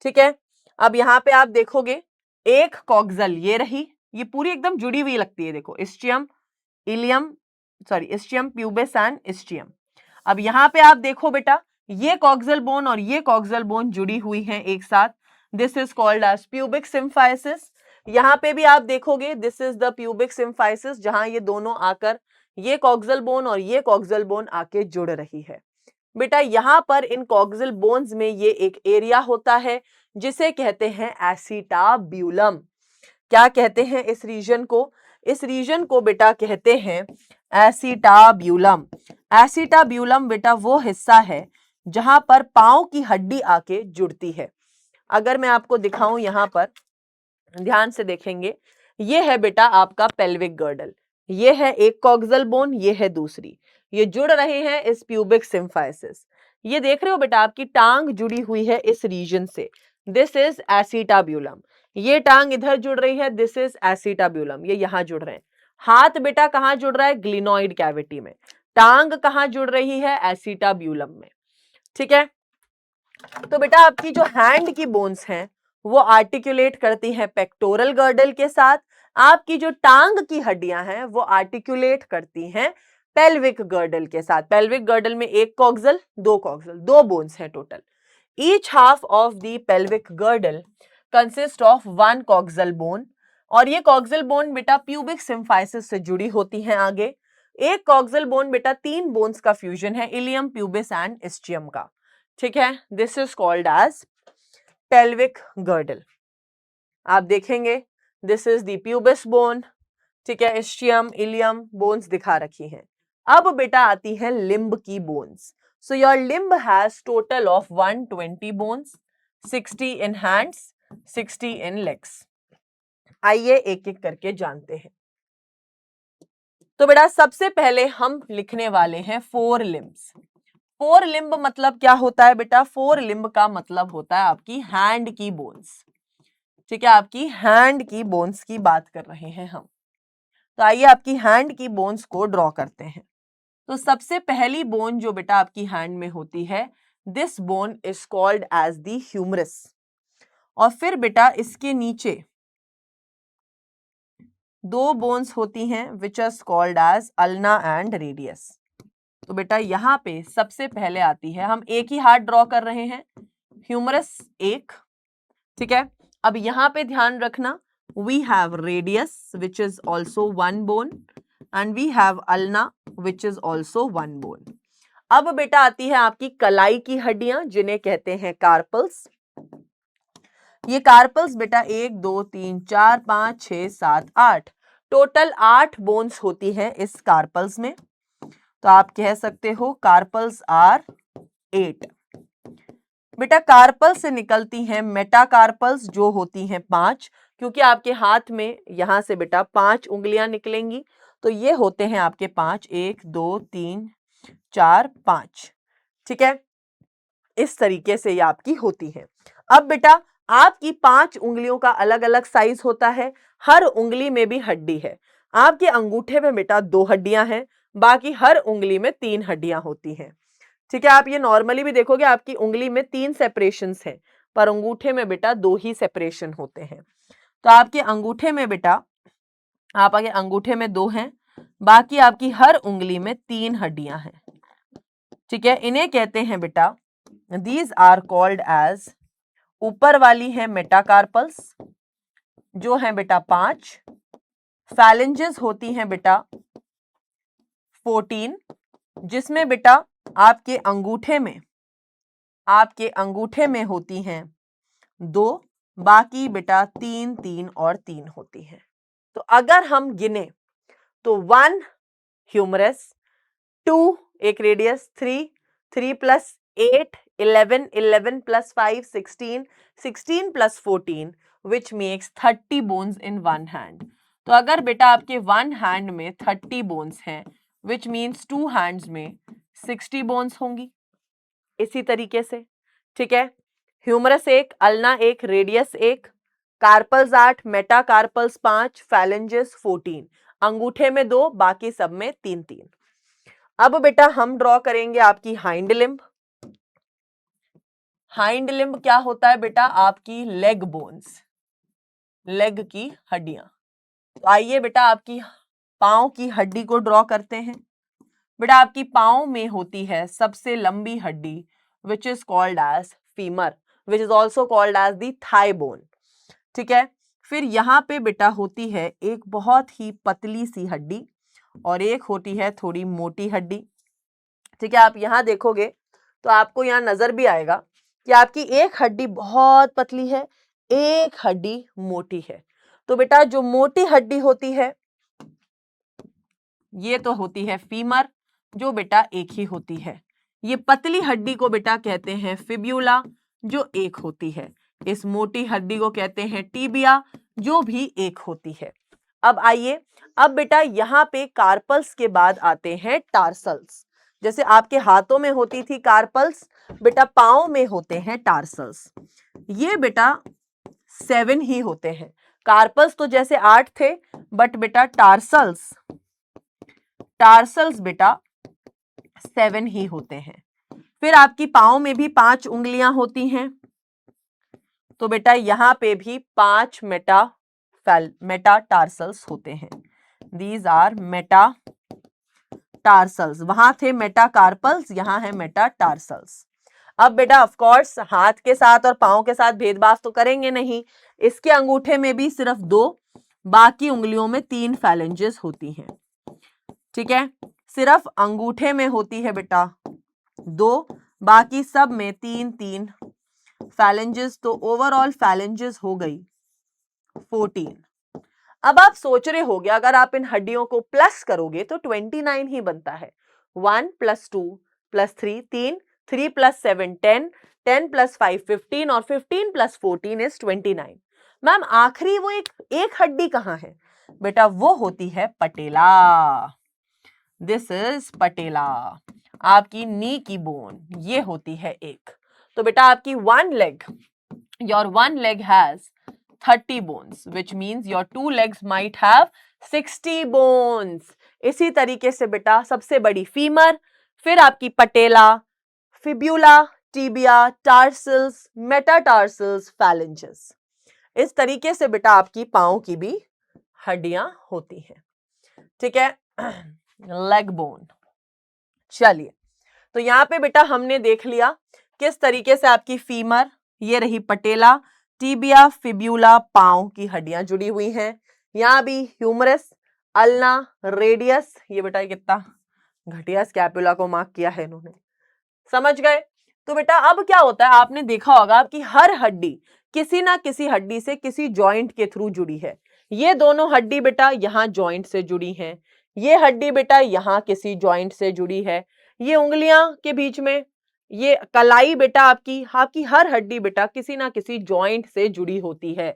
Speaker 1: ठीक है, अब यहां पे आप देखोगे एक कॉक्सल ये रही, ये पूरी एकदम जुड़ी हुई लगती है, देखो ischium, ilium, sorry ischium, pubis and ischium. अब यहां पे आप देखो बेटा, ये कॉक्सल बोन और ये कॉक्सल बोन जुड़ी हुई हैं एक साथ, this is called as pubic symphysis. यहां पे भी आप देखोगे this is the pubic symphysis, जहां ये दोनों आकर, ये कॉक्सल बोन और ये कॉक्सल बोन आके जुड़ रही है। बेटा यहां पर इन कॉक्सल बोन्स में ये एक एरिया होता है जिसे कहते हैं एसिटाब्यूलम। क्या कहते हैं इस रीजन को, इस रीजन को बेटा कहते हैं एसिटाब्यूलम। एसिटाब्यूलम बेटा वो हिस्सा है जहां पर पांव की हड्डी आके जुड़ती है। अगर मैं आपको दिखाऊं, यहां पर ध्यान से देखेंगे, ये है बेटा आपका पेल्विक गर्डल, ये है एक कॉक्सल बोन, ये है दूसरी, ये जुड़ रहे हैं इस प्यूबिक सिम्फाइसिस। ये देख रहे हो बेटा आपकी टांग जुड़ी हुई है इस रीजन से, दिस इज एसिटाब्यूलम। ये टांग इधर जुड़ रही है, दिस इज एसिटाब्यूलम, ये यहां जुड़ रहे हैं। हाथ बेटा कहां जुड़ रहा है, ग्लिनॉइड कैविटी में। टांग कहां जुड़ रही है, एसिटाब्यूलम में। ठीक है, तो बेटा आपकी जो हैंड की बोन्स हैं वो आर्टिकुलेट करती हैं पेक्टोरल गर्डल के साथ। आपकी जो टांग की हड्डियां हैं वो आर्टिकुलेट करती हैं पेल्विक गर्डल के साथ। पेल्विक गर्डल में एक कॉक्सल, दो बोन्स हैं total. Each half of the pelvic girdle consist of 1 coxal bone, और ये कॉक्सल बोन बेटा प्यूबिक सिम्फाइसिस से जुड़ी होती हैं आगे। एक कॉक्सल बोन बेटा 3 बोन्स का फ्यूजन है, इलियम, प्यूबिस एंड इस्चियम का। ठीक है, this is called as pelvic girdle. आप देखेंगे this is the pubis bone, ठीक है, इस्चियम, इलियम बोन्स दिखा रखी हैं। अब बेटा आती है लिम्ब की bones. So your limb has total of 120 bones, 60 in hands, 60 in legs. आइए एक एक करके जानते हैं। तो बेटा सबसे पहले हम लिखने वाले हैं 4 लिम्ब्स। 4 लिम्ब मतलब क्या होता है बेटा, 4 लिम्ब का मतलब होता है आपकी हैंड की बोन्स। ठीक है, आपकी हैंड की बोन्स की बात कर रहे हैं हम। तो आइए आपकी हैंड की बोन्स को ड्रॉ करते हैं। तो सबसे पहली बोन जो बेटा आपकी हैंड में होती है, this bone is called as the humerus. और फिर बेटा इसके नीचे दो बोन्स होती हैं which is called as ulna and radius. तो बेटा यहाँ पे सबसे पहले आती है, हम एक ही हार्ट ड्रॉ कर रहे हैं, ह्यूमरस एक, ठीक है। अब यहाँ पे ध्यान रखना, we have radius which is also one bone and we have ulna which is also one bone. अब बेटा आती है आपकी कलाई की हड्डियां जिन्हें कहते हैं कार्पल्स। ये कार्पल्स बेटा 1 2 3 4 5 6 7 8, टोटल 8 बोन्स होती हैं इस कार्पल्स में। तो आप कह सकते हो कार्पल्स आर 8। बेटा कार्पल से निकलती हैं मेटाकार्पल्स जो होती हैं 5, क्योंकि आपके हाथ में यहां से बेटा 5 उंगलियां निकलेंगी, तो ये होते हैं आपके 5, 1 2 3 4 5, ठीक है। इस तरीके से ये आपकी होती है। अब बेटा आपकी 5 उंगलियों का अलग अलग साइज होता है, हर उंगली में भी हड्डी है। आपके अंगूठे में बेटा 2 हड्डियां हैं, बाकी हर उंगली में 3 हड्डियां होती हैं, ठीक है। आप ये नॉर्मली भी देखोगे आपकी उंगली में 3 सेपरेशंस हैं, पर अंगूठे में बेटा 2 ही सेपरेशन होते हैं। तो आपके अंगूठे में बेटा, आपके अंगूठे में 2 हैं, बाकी आपकी हर उंगली में 3 हड्डियां हैं, ठीक है। इन्हें कहते हैं बेटा, दीज आर कॉल्ड एज, ऊपर वाली है मेटाकार्पल्स जो है बेटा 5, फैलेंजेस होती हैं बेटा 14, जिसमें बेटा आपके अंगूठे में होती हैं 2, बाकी बेटा 3 3 और 3 होती हैं। तो अगर हम गिने तो 1 ह्यूमरस, 2 एक radius, 3 plus 8 11, 11 plus 5 16, 16 plus 14 which makes 30 bones in one hand. तो अगर बेटा आपके वन हैंड में 30 बोन्स हैं, विच मीन्स 2 हैंड्स में 60 बोन्स होंगी, इसी तरीके से, ठीक है। Humerus 1, ulna 1, radius 1, carpals 8, metacarpals 5, phalanges 14, अंगूठे में 2, बाकी सब में 3 3। अब बेटा हम ड्रॉ करेंगे आपकी हाइंड लिम्ब। हाइंड लिम्ब क्या होता है बेटा, आपकी लेग बोन्स, लेग की हड्डियां। तो आइए बेटा आपकी पांव की हड्डी को ड्रॉ करते हैं। बेटा आपकी पांव में होती है सबसे लंबी हड्डी which is called as femur, which is also called as the thigh bone, ठीक है। फिर यहाँ पे बेटा होती है एक बहुत ही पतली सी हड्डी और एक होती है थोड़ी मोटी हड्डी, ठीक है। आप यहाँ देखोगे तो आपको यहाँ नजर भी आएगा कि आपकी एक हड्डी बहुत पतली है, एक हड्डी मोटी है। तो बेटा जो मोटी हड्डी होती है ये तो होती है फीमर, जो बेटा एक ही होती है। ये पतली हड्डी को बेटा कहते हैं फिब्यूला, जो एक होती है। इस मोटी हड्डी को कहते हैं टीबिया, जो भी एक होती है। अब आइए, अब बेटा यहाँ पे कार्पल्स के बाद आते हैं टार्सल्स। जैसे आपके हाथों में होती थी कार्पल्स, बेटा पांव में होते हैं टार्सल्स। ये बेटा 7 ही होते हैं। कार्पल्स तो जैसे 8 थे, बट बेटा टार्सल्स बेटा 7 ही होते हैं। फिर आपकी पांव में भी 5 उंगलियां होती हैं, तो बेटा यहां पे भी 5 मेटाटार्सल्स होते हैं। These are metatarsals. वहां थे मेटाकार्पल्स, यहां है मेटाटार्सल्स। अब बेटा ऑफ कोर्स हाथ के साथ और पांव के साथ भेदभाव तो करेंगे नहीं, इसके अंगूठे में भी सिर्फ 2, बाकी उंगलियों में 3 फैलेंजेस होती हैं, ठीक है। सिर्फ अंगूठे में होती है बेटा 2, बाकी सब में 3 3 फैलेंजेस, तो ओवरऑल फैलेंजेस हो गई 14। अब आप सोच रहे होगे अगर आप इन हड्डियों को प्लस करोगे तो 29 ही बनता है। 1 + 2 + 3 3, 3 + 7 10, 10 + 5 15 और 15 + 14 इज 29। मैम आखिरी वो एक हड्डी कहां है? बेटा वो होती है पटेला। दिस इज पटेला, आपकी नी की बोन, ये होती है एक। तो बेटा आपकी one leg, your one leg has 30 bones, which means your 2 legs might have 60 bones. इसी तरीके से बेटा सबसे बड़ी फीमर, फिर आपकी patella, fibula, tibia, tarsals, metatarsals, phalanges. इस तरीके से बेटा आपकी पांव की भी हड्डियां होती हैं। ठीक है, लेग बोन। चलिए, तो यहां पे बेटा हमने देख लिया किस तरीके से आपकी फीमर, ये रही पटेला, टीबिया, फिब्यूला, पांव की हड्डियां जुड़ी हुई हैं। यहां भी ह्यूमरस, अल्ना, रेडियस, ये बेटा कितना घटिया स्कैपुला को मार्क किया है इन्होंने, समझ गए। तो बेटा अब क्या होता है, आपने देखा होगा कि हर हड्डी किसी ना किसी हड्डी से किसी जॉइंट के थ्रू जुड़ी है। ये दोनों हड्डी बेटा यहाँ जॉइंट से जुड़ी हैं, ये हड्डी बेटा यहाँ किसी जॉइंट से जुड़ी है, ये उंगलियां के बीच में, ये कलाई बेटा आपकी हर हड्डी बेटा किसी ना किसी जॉइंट से जुड़ी होती है।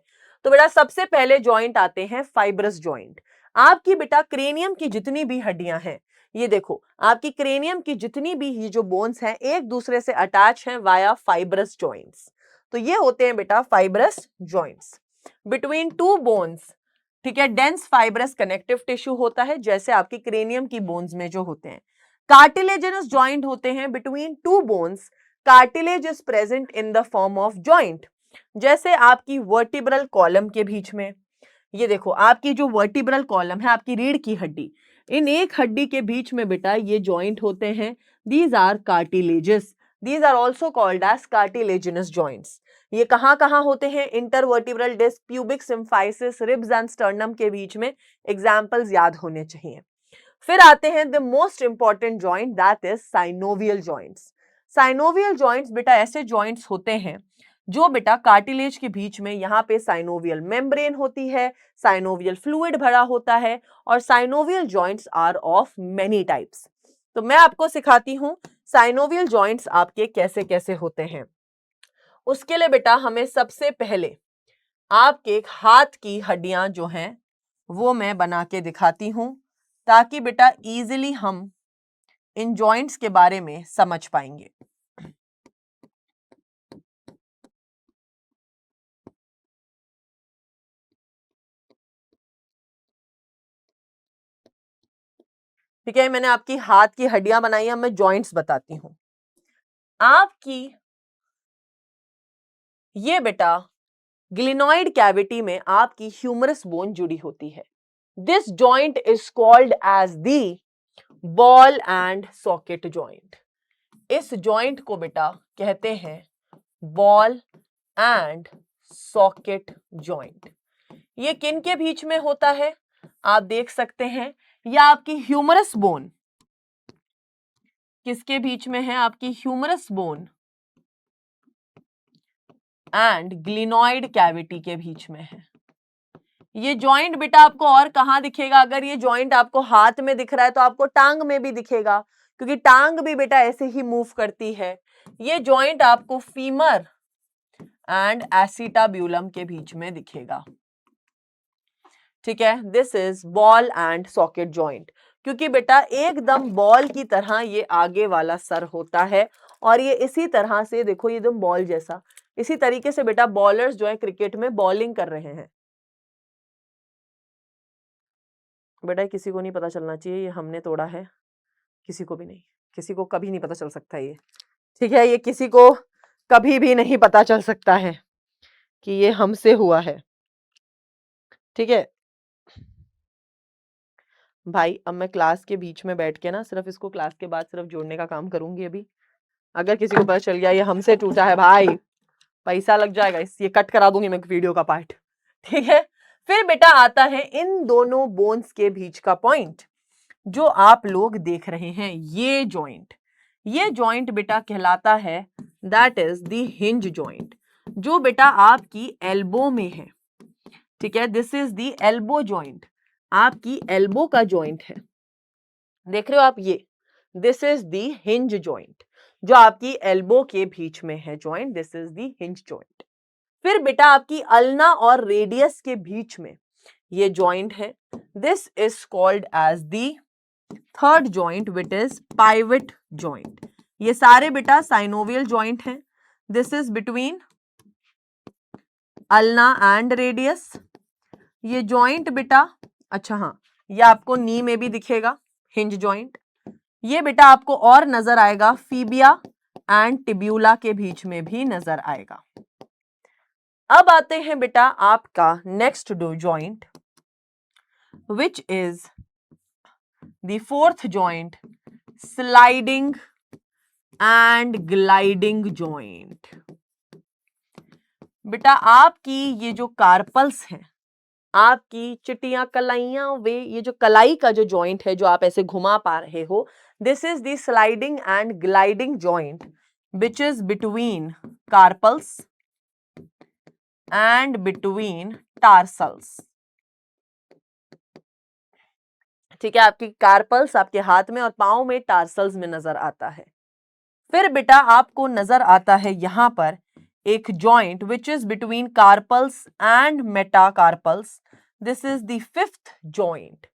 Speaker 1: तो बेटा सबसे पहले जॉइंट आते हैं फाइब्रस जॉइंट। आपकी बेटा क्रेनियम की जितनी भी हड्डियां हैं, ये देखो आपकी क्रेनियम की जितनी भी ये जो बोन्स हैं एक दूसरे से अटैच हैं वाया फाइब्रस जॉइंट्स। तो ये होते हैं बेटा fibrous joints. Between two bones, ठीक है, डेंस फाइब्रस कनेक्टिव टिश्यू होता है, जैसे आपकी क्रेनियम की बोन्स में जो होते हैं। कार्टिलेजिनस जॉइंट होते हैं between two bones, cartilage is present in the form of joint, जैसे आपकी वर्टिब्रल कॉलम के बीच में। ये देखो आपकी जो वर्टिब्रल कॉलम है, आपकी रीढ़ की हड्डी, इन एक हड्डी के बीच में बेटा ये जॉइंट होते हैं, these are cartilages, these are also called as cartilaginous joints. ये कहाँ कहाँ होते हैं, intervertebral disc, pubic symphysis, ribs and sternum के बीच में। एग्जाम्पल्स याद होने चाहिए। फिर आते हैं the most important joint, that is synovial joints. Synovial joints बेटा ऐसे जॉइंट्स होते हैं जो बेटा कार्टिलेज के बीच में, यहाँ पे साइनोवियल मेम्ब्रेन होती है, साइनोवियल फ्लूइड भरा होता है, और synovial joints are of many types. तो मैं आपको सिखाती हूँ साइनोवियल जॉइंट्स आपके कैसे कैसे होते हैं। उसके लिए बेटा हमें सबसे पहले आपके हाथ की हड्डियां जो हैं वो मैं बना के दिखाती हूं, ताकि बेटा इजीली हम इन जॉइंट्स के बारे में समझ पाएंगे। ठीक है, मैंने आपकी हाथ की हड्डियां बनाई है, मैं जॉइंट्स बताती हूं। आपकी ये बेटा ग्लिनॉइड कैविटी में आपकी ह्यूमरस बोन जुड़ी होती है। This joint is called as the ball and socket joint. इस जॉइंट को बेटा कहते हैं बॉल एंड सॉकेट जॉइंट। ये किन के बीच में होता है, आप देख सकते हैं, या आपकी ह्यूमरस बोन किसके बीच में है, आपकी humerus bone and glenoid cavity के बीच में है। ये जॉइंट बेटा आपको और कहां दिखेगा, अगर ये जॉइंट आपको हाथ में दिख रहा है तो आपको टांग में भी दिखेगा, क्योंकि टांग भी बेटा ऐसे ही मूव करती है। ये जॉइंट आपको फीमर एंड एसिटाब्यूलम के बीच में दिखेगा। ठीक है, this is ball and socket joint, क्योंकि बेटा एकदम बॉल की तरह ये आगे वाला सर होता है, और ये इसी तरह से देखो ये एकदम बॉल जैसा, इसी तरीके से बेटा बॉलर्स जो है क्रिकेट में बॉलिंग कर रहे हैं। बेटा किसी को नहीं पता चलना चाहिए ये हमने तोड़ा है, किसी को भी नहीं, किसी को कभी नहीं पता चल सकता ये। ठीक है, ये किसी को कभी भी नहीं पता चल सकता है कि ये हमसे हुआ है। ठीक है भाई, अब मैं क्लास के बीच में बैठ के ना सिर्फ इसको क्लास के बाद सिर्फ जोड़ने का काम करूंगी अभी। अगर किसी को पता चल गया ये हमसे टूटा है भाई, पैसा लग जाएगा, ये कट करा दूंगी मैं वीडियो का पार्ट। ठीक है, फिर बेटा आता है इन दोनों बोन्स के बीच का पॉइंट, जो आप लोग देख रहे हैं, ये जॉइंट। ये जॉइंट बेटा कहलाता है that is the hinge joint, जो बेटा आपकी एल्बो में है। ठीक है, this is the elbow joint, आपकी एल्बो का जॉइंट है, देख रहे हो आप ये, this is the hinge joint, जो आपकी एल्बो के बीच में है joint, this is the hinge joint. फिर बेटा आपकी अल्ना और रेडियस के बीच में ये जॉइंट है, this is called as the third joint which is pivot joint. ये सारे बेटा साइनोवियल जॉइंट हैं, this is between ulna and radius. ये जॉइंट बेटा, अच्छा हाँ, ये आपको नी में भी दिखेगा, हिंज जॉइंट। ये बेटा आपको और नजर आएगा फीबिया एंड टिब्यूला के बीच में भी नजर आएगा। अब आते हैं बेटा आपका नेक्स्ट डो joint, which is the fourth joint, sliding and gliding joint. बेटा आपकी ये जो कार्पल्स हैं, आपकी चिटियां कलाइयां, वे ये जो कलाई का जो जॉइंट है जो आप ऐसे घुमा पा रहे हो, this is the sliding and gliding joint which is between carpals and between tarsals. ठीक है, आपकी कार्पल्स आपके हाथ में और पांव में टार्सल्स में नजर आता है। फिर बेटा आपको नजर आता है यहां पर एक joint which is between carpals and metacarpals, this is the fifth joint.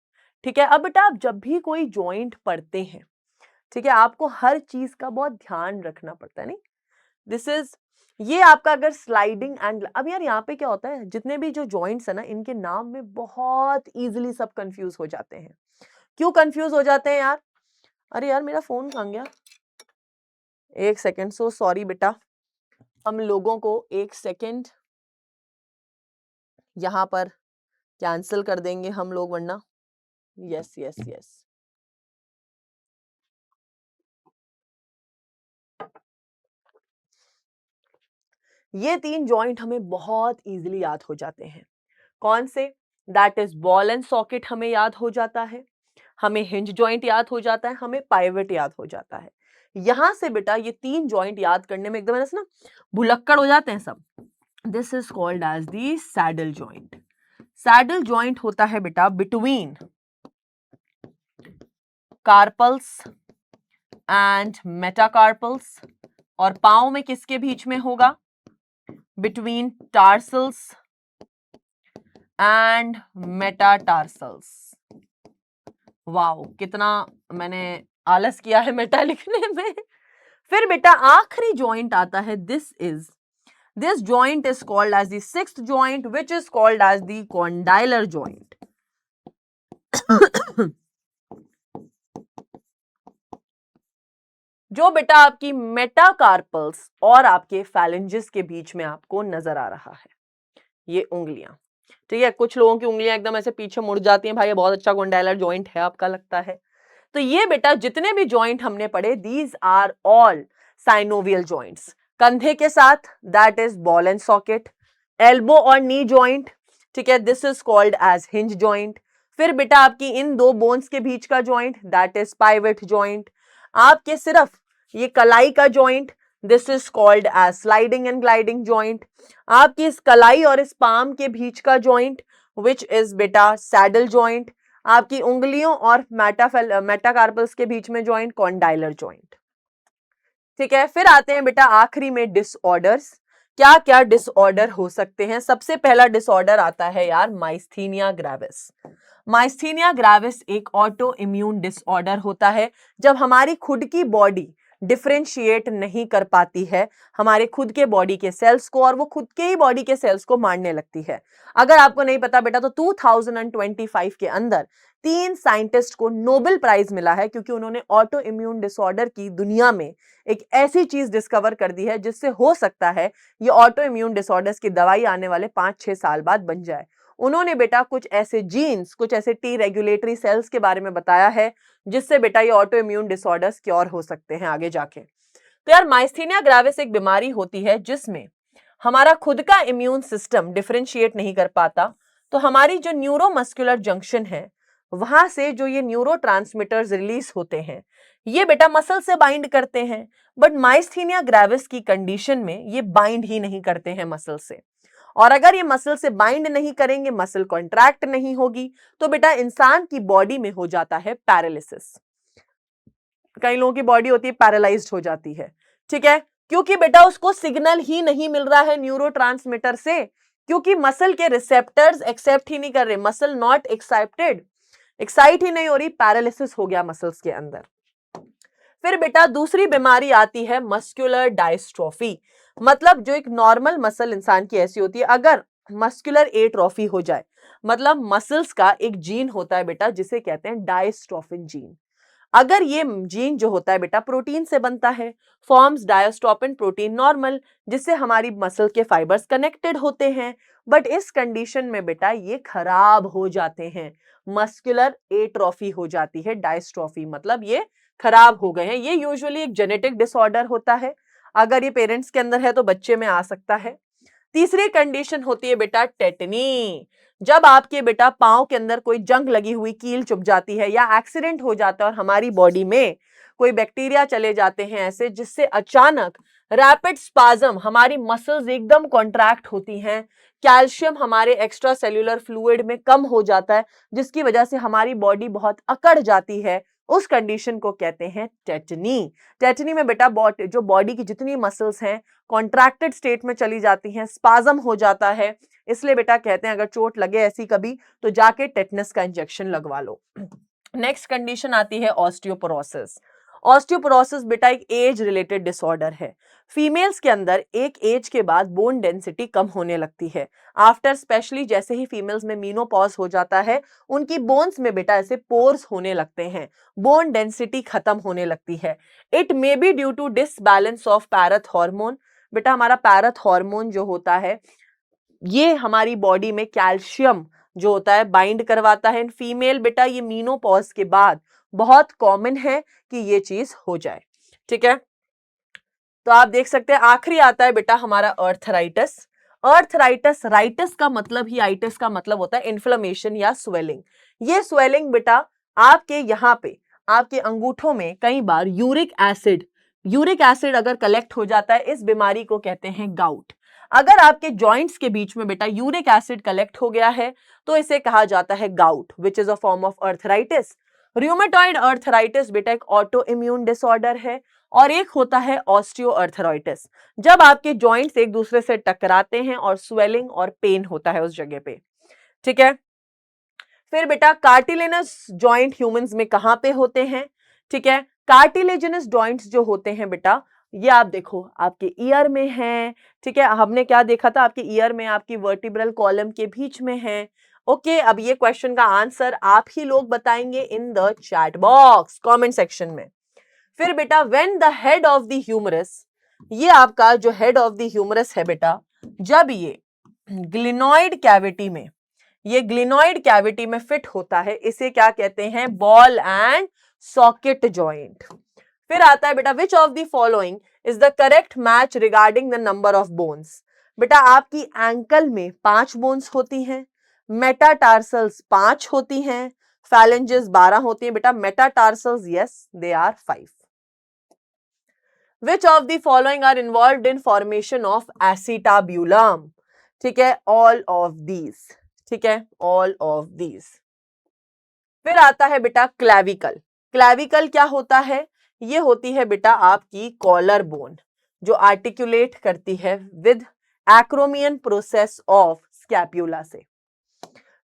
Speaker 1: ठीक है, अब बेटा आप जब भी कोई जॉइंट पढ़ते हैं, ठीक है, आपको हर चीज का बहुत ध्यान रखना पड़ता है, नहीं? दिस इज, ये आपका अगर स्लाइडिंग एंड, अब यार यहाँ पे क्या होता है, जितने भी जो जॉइंट्स है ना, इनके नाम में बहुत इजीली सब कंफ्यूज हो जाते हैं। क्यों कंफ्यूज हो जाते हैं यार? अरे यार मेरा फोन कहाँ गया, एक सेकेंड, सो सॉरी बेटा, हम लोगों को एक सेकेंड यहां पर कैंसिल कर देंगे हम लोग, वरना यस यस यस। ये तीन जॉइंट हमें बहुत इजीली याद हो जाते हैं। कौन से? That is ball and socket हमें याद हो जाता है, हमें हिंज जॉइंट याद हो जाता है, हमें पाइवट याद हो जाता है। यहां से बेटा ये तीन जॉइंट याद करने में एकदम ऐसे ना भुलक्कड़ हो जाते हैं सब। This is called as the saddle joint. Saddle joint होता है बेटा बिटवीन कार्पल्स एंड मेटाकार्पल्स, और पांव में किसके बीच में होगा? Between tarsals and metatarsals. Wow, कितना मैंने आलस किया है मेटा लिखने में। फिर बेटा आखिरी जॉइंट आता है, this joint is called as the sixth joint which is called as the condylar joint. जो बेटा आपकी मेटाकार्पल्स और आपके फैलेंजेस के बीच में आपको नजर आ रहा है, ये उंगलियां। ठीक है, कुछ लोगों की उंगलियां एकदम ऐसे पीछे मुड़ जाती हैं, भाई ये बहुत अच्छा कॉन्डाइलर जॉइंट है आपका लगता है। तो ये बेटा जितने भी जॉइंट हमने पढ़े, these are all synovial joints. कंधे के साथ that is ball and socket, elbow और नी जॉइंट, ठीक है, this is called as hinge joint. फिर बेटा आपकी इन दो बोन्स के बीच का joint that is pivot joint. आपके सिर्फ ये कलाई का joint, this is called as sliding and gliding joint. आपकी इस कलाई और इस पाम के बीच का जॉइंट विच इज बेटा सैडल जॉइंट। आपकी उंगलियों और मेटाकार्पल्स के बीच में जॉइंट कॉन्डाइलर जॉइंट। ठीक है, फिर आते हैं बेटा आखिरी में डिसऑर्डर्स। क्या क्या डिसऑर्डर हो सकते हैं? सबसे पहला डिसऑर्डर आता है यार माइस्थीनिया ग्रेविस। माइस्थीनिया ग्रेविस एक ऑटो इम्यून डिसऑर्डर होता है, जब हमारी खुद की बॉडी डिफरेंशिएट नहीं कर पाती है हमारे खुद के बॉडी के सेल्स को, और वो खुद के ही बॉडी के सेल्स को मारने लगती है। अगर आपको नहीं पता बेटा, तो 2025 के अंदर 3 साइंटिस्ट को नोबेल प्राइज मिला है, क्योंकि उन्होंने ऑटो इम्यून डिसऑर्डर की दुनिया में एक ऐसी चीज डिस्कवर कर दी है जिससे हो सकता है ये ऑटो इम्यून डिसऑर्डर्स की दवाई आने वाले 5-6 साल बाद बन जाए। उन्होंने बेटा कुछ ऐसे जीन्स, कुछ ऐसे टी रेगुलेटरी सेल्स के बारे में बताया है जिससे बेटा ये ऑटो इम्यून डिसऑर्डर्स क्योर हो सकते हैं आगे जाके। तो यार माइस्थीनिया ग्रेविस एक बीमारी होती है जिसमें हमारा खुद का इम्यून सिस्टम डिफरेंशिएट नहीं कर पाता, तो हमारी जो न्यूरोमस्कुलर जंक्शन है वहां से जो ये न्यूरोट्रांसमीटर्स रिलीज होते हैं, ये बेटा मसल से बाइंड करते हैं। बट माइस्थीनिया ग्रेविस की कंडीशन में ये बाइंड ही नहीं करते हैं मसल से, और अगर ये मसल से बाइंड नहीं करेंगे, मसल कॉन्ट्रैक्ट नहीं होगी, तो बेटा इंसान की बॉडी में हो जाता है पैरालिसिस। कई लोगों की बॉडी होती है पैरालाइज्ड हो जाती है। ठीक है, क्योंकि बेटा उसको सिग्नल ही नहीं मिल रहा है न्यूरोट्रांसमीटर से, क्योंकि मसल के रिसेप्टर्स एक्सेप्ट ही नहीं कर रहे, मसल नॉट एक्साइटेड, एक्साइट ही नहीं हो रही, पैरालिसिस हो गया मसल्स के अंदर। फिर बेटा दूसरी बीमारी आती है मस्कुलर डायस्ट्रोफी, मतलब जो एक नॉर्मल मसल इंसान की ऐसी होती है, अगर मस्कुलर एट्रोफी हो जाए, मतलब मसल्स का एक जीन होता है बेटा जिसे कहते हैं डायस्ट्रोफिन जीन। अगर ये जीन जो होता है बेटा प्रोटीन से बनता है, फॉर्म्स डायस्ट्रोफिन प्रोटीन नॉर्मल, जिससे हमारी मसल के फाइबर्स कनेक्टेड होते हैं, बट इस कंडीशन में बेटा ये खराब हो जाते हैं, मस्कुलर एट्रोफी हो जाती है, डायस्ट्रोफी मतलब ये खराब हो गए हैं। ये यूजुअली एक जेनेटिक डिसऑर्डर होता है, अगर ये पेरेंट्स के अंदर है तो बच्चे में आ सकता है। तीसरी कंडीशन होती है बेटा टेटनी, जब आपके बेटा पांव के अंदर कोई जंग लगी हुई कील चुभ जाती है या एक्सीडेंट हो जाता है और हमारी बॉडी में कोई बैक्टीरिया चले जाते हैं ऐसे, जिससे अचानक रैपिड स्पाज्म, हमारी मसल्स एकदम कॉन्ट्रैक्ट होती हैं, कैल्शियम हमारे एक्स्ट्रा सेल्यूलर फ्लूइड में कम हो जाता है, जिसकी वजह से हमारी बॉडी बहुत अकड़ जाती है, उस कंडीशन को कहते हैं टेटनी। टेटनी में बेटा जो बॉडी की जितनी मसल्स हैं कॉन्ट्रैक्टेड स्टेट में चली जाती हैं, स्पाज्म हो जाता है, इसलिए बेटा कहते हैं अगर चोट लगे ऐसी कभी तो जाके टेटनस का इंजेक्शन लगवा लो। नेक्स्ट कंडीशन आती है ऑस्टियोपोरोसिस। ऑस्टियोपोरोसिस बेटा एक एज रिलेटेड डिसऑर्डर है। फीमेल्स के अंदर एक एज के बाद बोन डेंसिटी कम होने लगती है, आफ्टर स्पेशली जैसे ही फीमेल्स में मीनोपॉज हो जाता है, उनकी बोन्स में बेटा ऐसे पोर्स होने लगते हैं, बोन डेंसिटी खत्म होने लगती है। It may be due to disbalance of parath hormone. बेटा हमारा पैरथ हार्मोन जो होता है ये हमारी बॉडी में कैल्शियम जो होता है बाइंड करवाता है। फीमेल बेटा ये मीनोपॉज के बाद बहुत कॉमन है कि ये चीज हो जाए, ठीक है। तो आप देख सकते हैं आखिरी आता है बेटा हमारा अर्थराइटिस। अर्थराइटिस, राइटिस का मतलब ही, आइटिस का मतलब होता है इन्फ्लेमेशन या स्वेलिंग। ये स्वेलिंग बेटा आपके यहाँ पे, आपके अंगूठों में कई बार यूरिक एसिड अगर कलेक्ट हो जाता है, इस बीमारी को कहते हैं गाउट। अगर आपके जॉइंट्स के बीच में बेटा यूरिक एसिड कलेक्ट हो गया है तो इसे कहा जाता है gout, which is a form of arthritis. Rheumatoid arthritis बेटा एक ऑटो इम्यून डिसऑर्डर है, और एक होता है ऑस्टियोआर्थराइटिस, जब आपके जॉइंट्स एक दूसरे से टकराते हैं और स्वेलिंग और पेन होता है उस जगह पे, ठीक है। फिर बेटा कार्टिलेनस जॉइंट ह्यूमंस में कहां पे होते हैं, ठीक है। कार्टिलेजिनस जॉइंट्स जो होते हैं बेटा ये आप देखो आपके ईयर में है, ठीक है। हमने क्या देखा था, आपके ईयर में आपकी वर्टिब्रल कॉलम के बीच में है। ओके, अब ये क्वेश्चन का आंसर आप ही लोग बताएंगे in the chat box, comment section में। फिर बेटा when the head of the humerus, ये आपका जो हेड ऑफ द ह्यूमरस है बेटा, जब ये ग्लिनॉइड कैविटी में, ये ग्लिनॉइड कैविटी में फिट होता है, इसे क्या कहते हैं, बॉल एंड सॉकेट जॉइंट। फिर आता है बेटा विच of the following is the correct match regarding the number of bones. बेटा आपकी एंकल में 5 बोन्स होती हैं, मेटाटार्सल्स 5 होती हैं, फैलेंजेस 12 होती हैं। बेटा metatarsals yes they are 5। Which of the following are involved in formation of acetabulum? ठीक है, all of these, ठीक है, all of these। फिर आता है बेटा क्लैविकल। क्लैविकल क्या होता है, ये होती है बेटा आपकी कॉलर बोन जो आर्टिकुलेट करती है with acromion process of scapula से।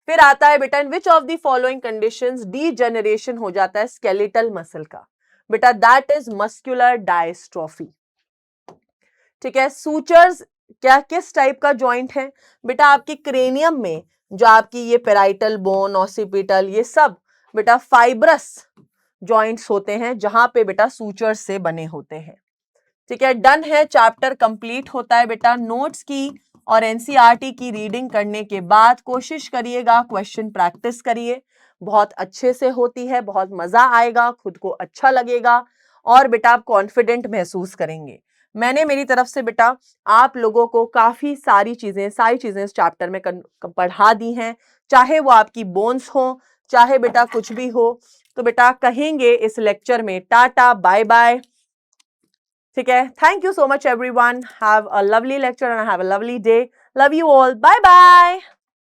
Speaker 1: फिर आता है बेटा in which of the following conditions degeneration हो जाता है स्केलेटल मसल का, बेटा दैट इज मस्कुलर डायस्ट्रोफी, ठीक है। सूचर्स क्या किस टाइप का जॉइंट है, बेटा आपके क्रेनियम में जो आपकी ये पेराइटल बोन, ऑसिपिटल, ये सब बेटा फाइब्रस जॉइंट्स होते हैं जहां पे बेटा सूचर्स से बने होते हैं, ठीक है। डन है, चैप्टर कंप्लीट होता है बेटा। नोट्स की और एनसीईआरटी की रीडिंग करने के बाद कोशिश करिएगा क्वेश्चन प्रैक्टिस करिए, बहुत अच्छे से होती है, बहुत मजा आएगा, खुद को अच्छा लगेगा और बेटा आप कॉन्फिडेंट महसूस करेंगे। मैंने मेरी तरफ से बेटा आप लोगों को काफी सारी चीजें इस चैप्टर में पढ़ा दी हैं, चाहे वो आपकी बोन्स हो, चाहे बेटा कुछ भी हो। तो बेटा कहेंगे इस लेक्चर में टाटा बाय बाय, ठीक है। Thank you so much everyone, have a lovely lecture and have a lovely day, love you all, bye bye.